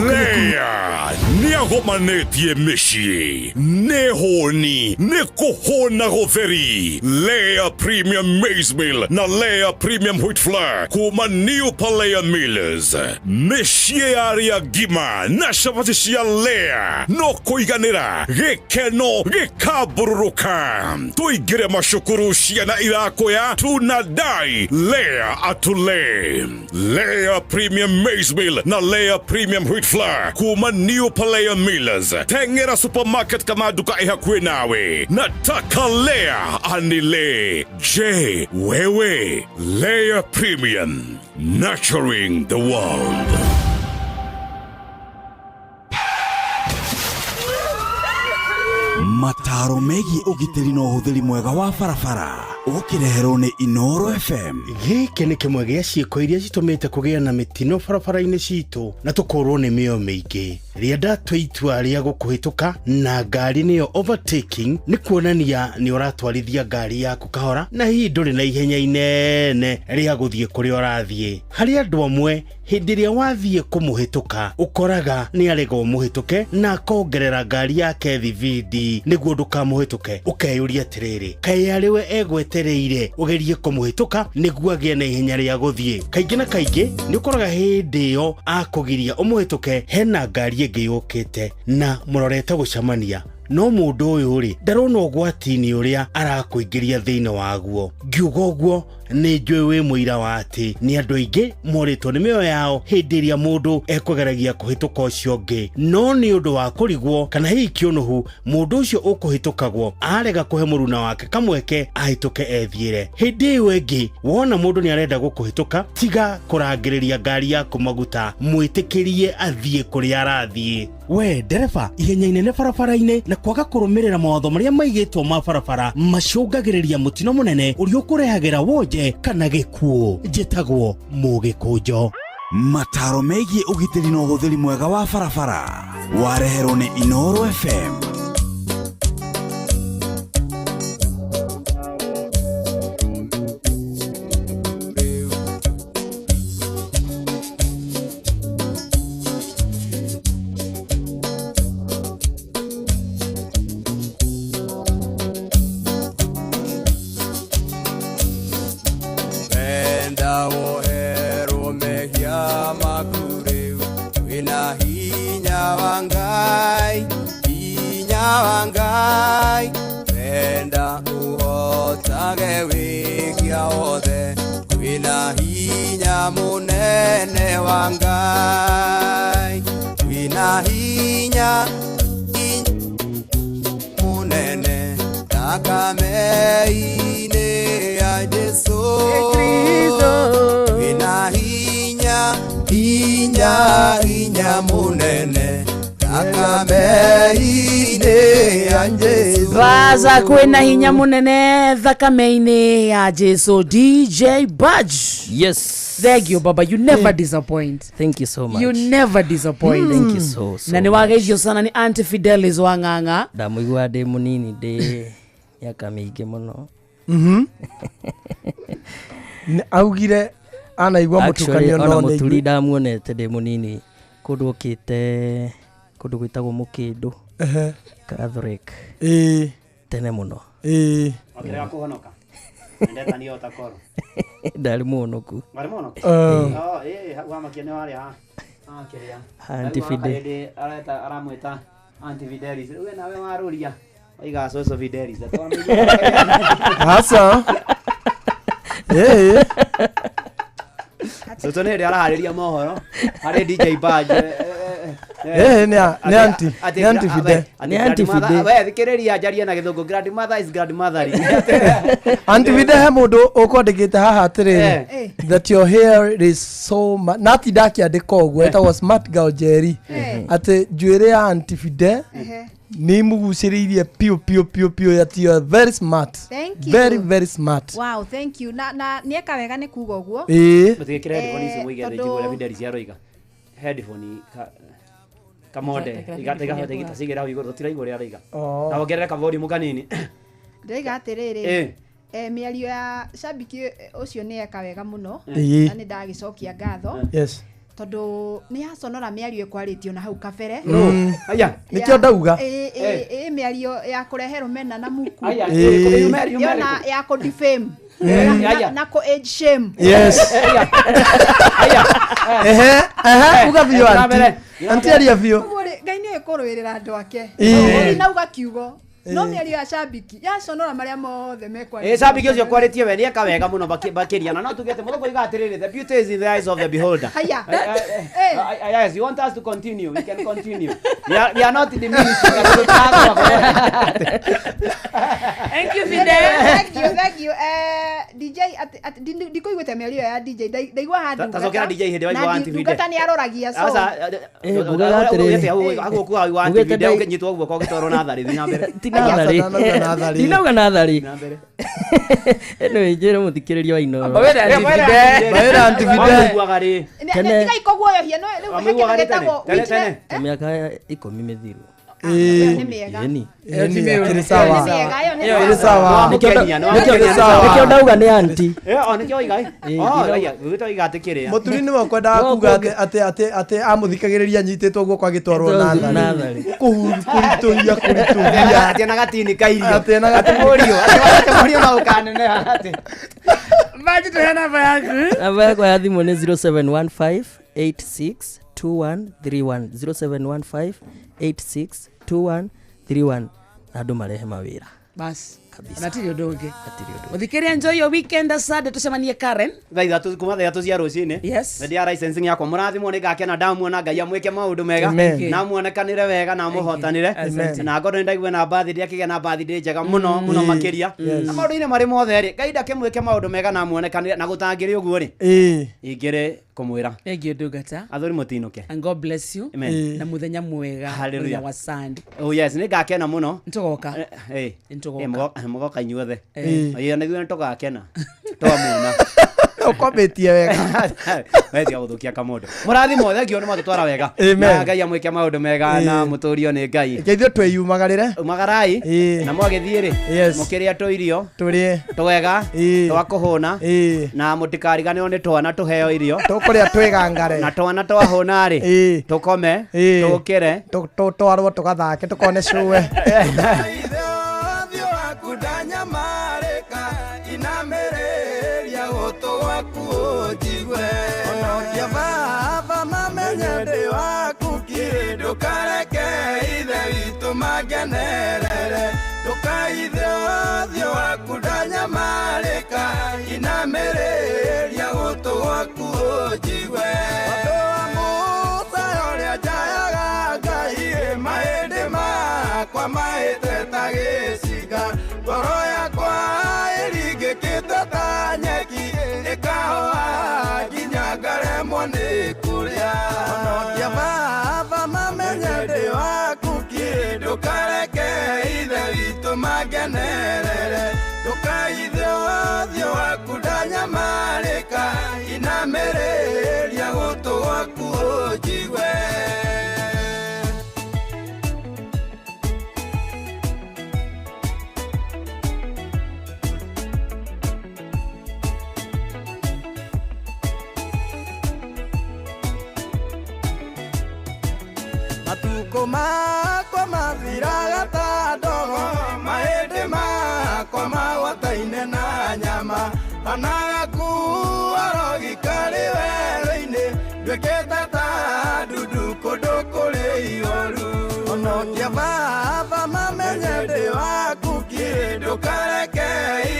Lea nĩagomanĩtie mĩciĩ nĩ hũni nĩ kũhũna gũtheri. Lea Premium Maize Meal na Lea Premium Wheat Flour kuma New Palea Millers. Mĩciĩ yarĩa ngima na cabaci cia Lea no kũiganĩra gĩkeno gĩkambũrũrũka. Tũingĩre macukuru ciana irakũya tunadai Lea atule. Lea Premium Maize Meal na Lea Premium Wheat Flour kuma New Palea Millers. Tengera supermarket kama duka ihakuwe nawe. Nataka Lea anile. Je, wewe Lea Premium, nurturing the world. Mataro megiĩ ũgitĩri na ũhũthĩri mwega wa barabara ũkĩreherwo nĩ Inoro FM. Gĩkĩ nĩ kĩmwe gĩa ciĩko iria citũmĩte kũgĩa na mĩtino barabara-inĩ citũ na tũkũrwo nĩ mĩoyo mĩingĩ. Rĩrĩa ndatua itua rĩa gũkũhĩtũka na ngari nĩyo overtaking, nĩ kuonania nĩ ũratwarithia ngari yaku kahora na hihi ndũrĩ na ihenya inene rĩa gũthiĩ kũrĩa ũrathiĩ. Harĩ andũ amwe hĩndĩ ĩrĩa wathiĩ kũmũhĩtũka ũkoraga nĩ arega ũmũhĩtũke na akongerera ngari yake thibindi nĩguo ndũkamũhĩtũke. Ũkeyũria atĩrĩrĩ, kaĩ arĩwe egwetereire ũgerie kũmũhĩtũka nĩguo agĩe na ihenya rĩa gũthiĩ? Kaingĩ na kaingĩ nĩ ũkoraga hĩndĩ ĩyo akũgiria ũmũhĩtũke hena ngari ĩngĩ yũkĩte na mũrorete gũcamania, no mũndũ ũyũ rĩ ndarona ũgwati-inĩ ũrĩa arakũingĩria thĩinĩ waguo. Ngiuga ũguo nĩ njũĩ wĩ mũira wa atĩ nĩ andũ aingĩ morĩtwo nĩ mĩoyo yao hĩndĩ ĩrĩa mũndũ ekũgeragia kũhĩtũka ũcio ũngĩ, no nĩ ũndũ wa kũrigwo kana hihi kĩũnũhu mũndũ ũcio ũkũhĩtũkagwo arega kũhe mũruna wake kamweke ahĩtũke ethiĩre. Hĩndĩ ĩyo ĩngĩ wona mũndũ nĩ arenda gũkũhĩtũka, tiga kũrangĩrĩria ngari yaku maguta, mwĩtĩkĩrie athiĩ kũrĩa arathiĩ. We ndereba, ihenya inene barabara-inĩ na kwaga kũrũmĩrĩra mawatho marĩa maigĩtwo ma barabara macũngagĩrĩria mũtino mũnene ũrĩa ũkũrehagĩra wonje kana gĩkuũ. Njĩtagwo Mũgĩkũnjo. Mataro megiĩ ũgitĩri na ũhũthĩri mwega wa barabara wareherwo nĩ Inoro FM. Munene wangai wina hinya munene takameine ya Jesu wina hinya munene thakame-inĩ ya Jesu. Vaza kwĩna hinya munene thakame-inĩ ya Jesu. DJ Budge. Yes. Thank you, Baba. You never disappoint. Thank you so much. You never disappoint. Thank you so na ni wageithio sana ni Auntie Fidelis wa Ng'ang'a. Ndamuigua ndĩ munini ndĩ miaka mĩingĩ mũno. Augire anaigua mũtukanio no nĩ mũturi ndamuonete ndĩ munini kũndũ okĩte kũndũ gwĩtagwo Mũkĩndũ Catholic tene mũno. Wakĩrega kũhonoka ndeta nĩ otakoro ndarĩ mũhonoku. Ndarĩ mũhonoku hau amakiene wale kĩrĩa Auntie Fidelis areta aramwĩta Auntie Fidelis rĩu nawe warũria oiga Soso Fidelis asa Soso nĩ araharĩria mohoro harĩ DJ Budge Nĩ anti Fide. Nĩ anti Fide. We thikĩrĩria njarie na gĩthũngũ grandmother is grandmother. Anti Fide he mũndũ ũkwandĩkĩte haha atĩrĩrĩ that your hair is so nati ndakiandĩka ũguo etagwo smart girl Jerry atĩ njuĩrĩ ya Anti Fide ni mugucĩrĩirie piu that you are very smart. Thank you. Very smart. Wow, thank you. Na nieka wega nĩ kuga ũguo. Mũtigĩkĩra headphone ici mũige thĩ njigũre video cia roiga. Headphone kamode igahota sigera igũrũ tũtiraigua ũrĩa araiga. Na wongerera volume kanini. Ndĩraiga atĩrĩrĩ. Mĩario ya Shabiki ũcio nĩ eka wega mũno. Na nĩ ndagĩcokia ngatho. Yes. Tondu ni yaconora mĩario ĩkwarĩtio na hau kabere. Aya nĩkĩo ndauga. Mĩario ya kũrehe rũmena na muku. Yona ya kũ defame. Na kũ age shame. Yes. Ugathio anti aria bio. Ngai nĩ ĩkũrũĩrĩra andũ ake. Ũrĩ nauga kiugo. No mĩario ya Shabiki yaconora marĩa mothe mekwarĩtio. Shabiki ũcio kwarĩtio we nĩ eka wega mũno makĩria na no tugete mũthoko iga atĩrĩrĩ the beauty is in the eyes of the beholder. Yes, you want us to continue, we can continue. We are not diminishing. Thank you Fide. Thank you. DJ ndikoigwete mĩario ya DJ ndaigua handu. Tacokera DJ hĩndĩ wa igwa Anti Fide. Ndungata nĩ aroragia so. Buga atĩrĩrĩ. Agwo kuga wa Anti Fide ũkĩnyitwo ũguo kogĩtwarwo na thari na mbere. Ndinauga nathari eno ĩnjĩre mũthikĩrĩria wa Ino Mawĩra Anti Fide Tiga ikoguoyohia no rĩu hekĩra gĩtagwo mĩaka 10 mĩthiru nĩkĩo ndauga nĩ anti mũturi nĩ wakwendaga kuga atĩ amũthikagĩrĩria nyitĩtwo guo kwa gĩtwarwo natharĩ kũritũhia atĩ na gatini kairio atĩ na gatũmũrio na ũkaneneha atĩ Maji tuhe namba yaku. Namba yako ya thimũ nĩ 0715862131 0715862131 na andũ marehe mawĩra bas kabisa natiri ndonge uthikĩria enjoy your weekend Sunday tucemanie Karen thaitha kuma thaitha cia rũcinĩ yes ndia licensing yakwa mũrathimwo nĩ ngakena ndamuona Ngai amwĩke maũndũ mega na muonekanire wega na mũhotanire na ngodo ndaigwe na birthday akĩgĩa na birthday njega mũno makĩria na maũndũ-inĩ marĩ mothe rĩ Ngai ndakĩmwĩke maũndũ mega na muonekanire na gũtangĩrĩ ũguo rĩ ingĩrĩ kumwĩra thank ndungata athuri mũtinũke and God bless you na muthenya mwega mũthenya wa Sunday oh yes nĩ ngakena mũno nĩtũgoka mũgoka inyuothe ĩyo nĩguo nĩtũgakena twamuona ũkometie wega wetia gũthũkia kamondo mũrathimwo thengio nĩ matũtwara wega na Ngai amwĩke maũndũ mega na mũtũrio nĩ Ngai ngeithio twĩyumagarĩre umagarai na mwagĩthiĩ rĩ mũkĩrĩa tũirio tũrĩe twega twakũhũna na mũtikariganĩrwo nĩ twana tũheo irio tũkũrĩa twĩgangare na twana twahũna rĩ tũkome tũkĩre twarwo tũgathake tũkone cũwe magenerere ndukaithio waku ndanyamarĩka inamerĩria gũtũ gwaku ũnjigwe andũ a Musa ũrĩa njayaga Ngai mahĩndĩ makwa mahĩte ta gĩciga ngoro yakwa ĩringĩkĩte ta nyeki ĩkahũa nginya ngaremwo nĩ kũrĩa onokia baba mamenye ndĩ waku ndukareke ithe witũ magenerere ndukaithio waku ndanyamarĩka inamerĩria gũtũ gwaku ũnjigwe matukũ makwa mathiraga ta ndogo mahĩndĩ makwa magwata-inĩ na nyama anagakuarogikari werũ-inĩ nduĩkĩte ta ndundu kũndũ kũrĩ ihoru onokia baba mamenye ndĩ waku kiri ndũkareke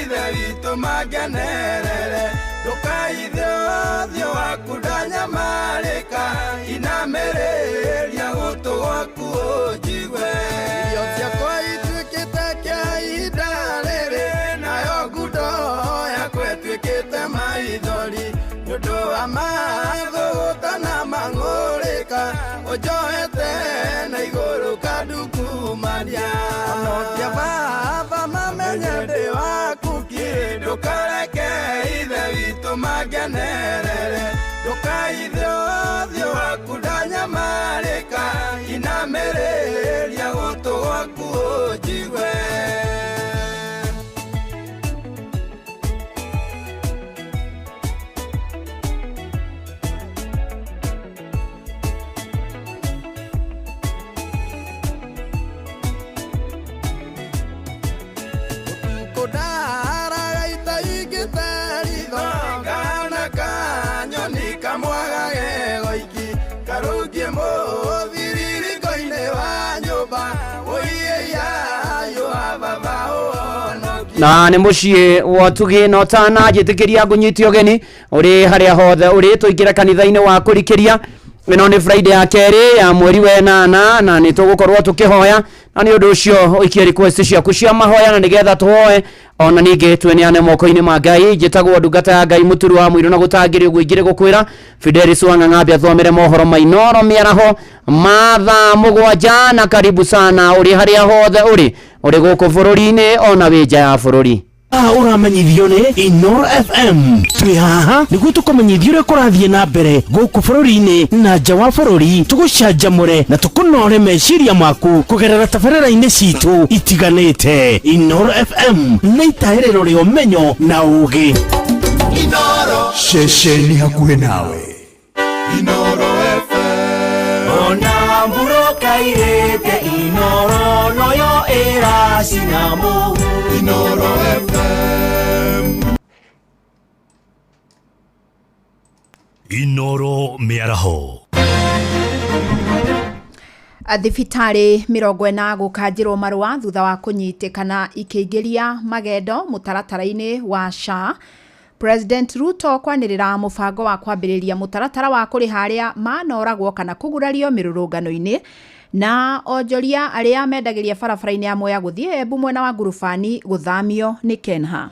ithe witũ magenerere ndũkaithio waku ndanyamarĩka inamerĩria gũtũ magenerere ndukaithio waku ndanyamarĩka inamĩrĩria gũtũ gwaku ũnjigue na nä må ciä wotugä no tana njä tä kä ria ngå nyiti å geni å rä harä a hothe å rä tå ingä ra kanitha-inä wa kå rikä ria ä no nä Friday ya kerä ya mweri wenana na nä tå gå korwo tå kä hoya na nä å ndå å cio å ikie request ciaku cia mahoya na nä getha tå hoe ona ningä twä neane moko-inä ma Ngai njätagwo ndungata ya Ngai mũturu wa mũiro na gũtangĩrĩ ũguo ingĩrĩ gũkwĩra Fidelis Wang'ang'ambi athomere mohoro mainoro mĩaraho mathaa mũgwanja na karibu sana ũrĩ harĩa hothe ũrĩ gũkũ bũrũri-inĩ ona wĩ nja ya bũrũri. Uramenyithio nĩ Inoro FM twĩ haha nĩguo tũkũmenyithia ũrĩa kũrathiĩ na mbere gũkũ bũrũri-inĩ na nja wa bũrũri tũgũcanjamũre na tũkũnore meciria maku kũgerera tabarĩra-inĩ citũ itiganĩte. Inoro FM nĩ itaĩrĩro rĩa ũmenyo na ũũgĩ. Inoro ceceni hakuhĩ nawe. Inoro FM ona mburo kairĩte Inoro noyo ĩracina mũhu. Inoro FM Inoro mĩaraho. Thibitarĩ 40 gũkanjĩrwo marũa thutha wa kũnyitĩkana ikĩingĩria magendo mũtaratara-inĩ wa SHA. President Ruto kwanĩrĩra mũbango wa kwambĩrĩria mũtaratara wa kũrĩha arĩa manoragwo kana kũgurario mĩrũrũngano-inĩ na onjoria arĩa mendagĩria barabara-inĩ ya Mwea gũthiĩ Embu mwena wa Ngurubani gũthamio nĩ Kenha.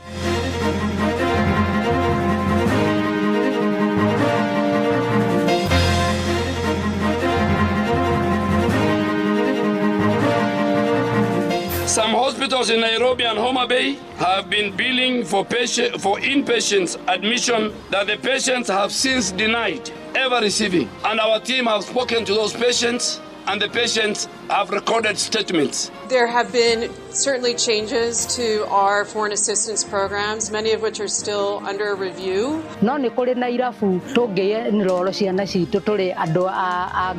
Some hospitals in Nairobi and Homa Bay have been billing for inpatients admission that the patients have since denied ever receiving. And our team have spoken to those patients and the patients have recorded statements. There have been certainly changes to our foreign assistance programs, many of which are still under review. No nĩ kũrĩ na irabu tũngĩye nĩroro ciana citũ tũrĩ andũ a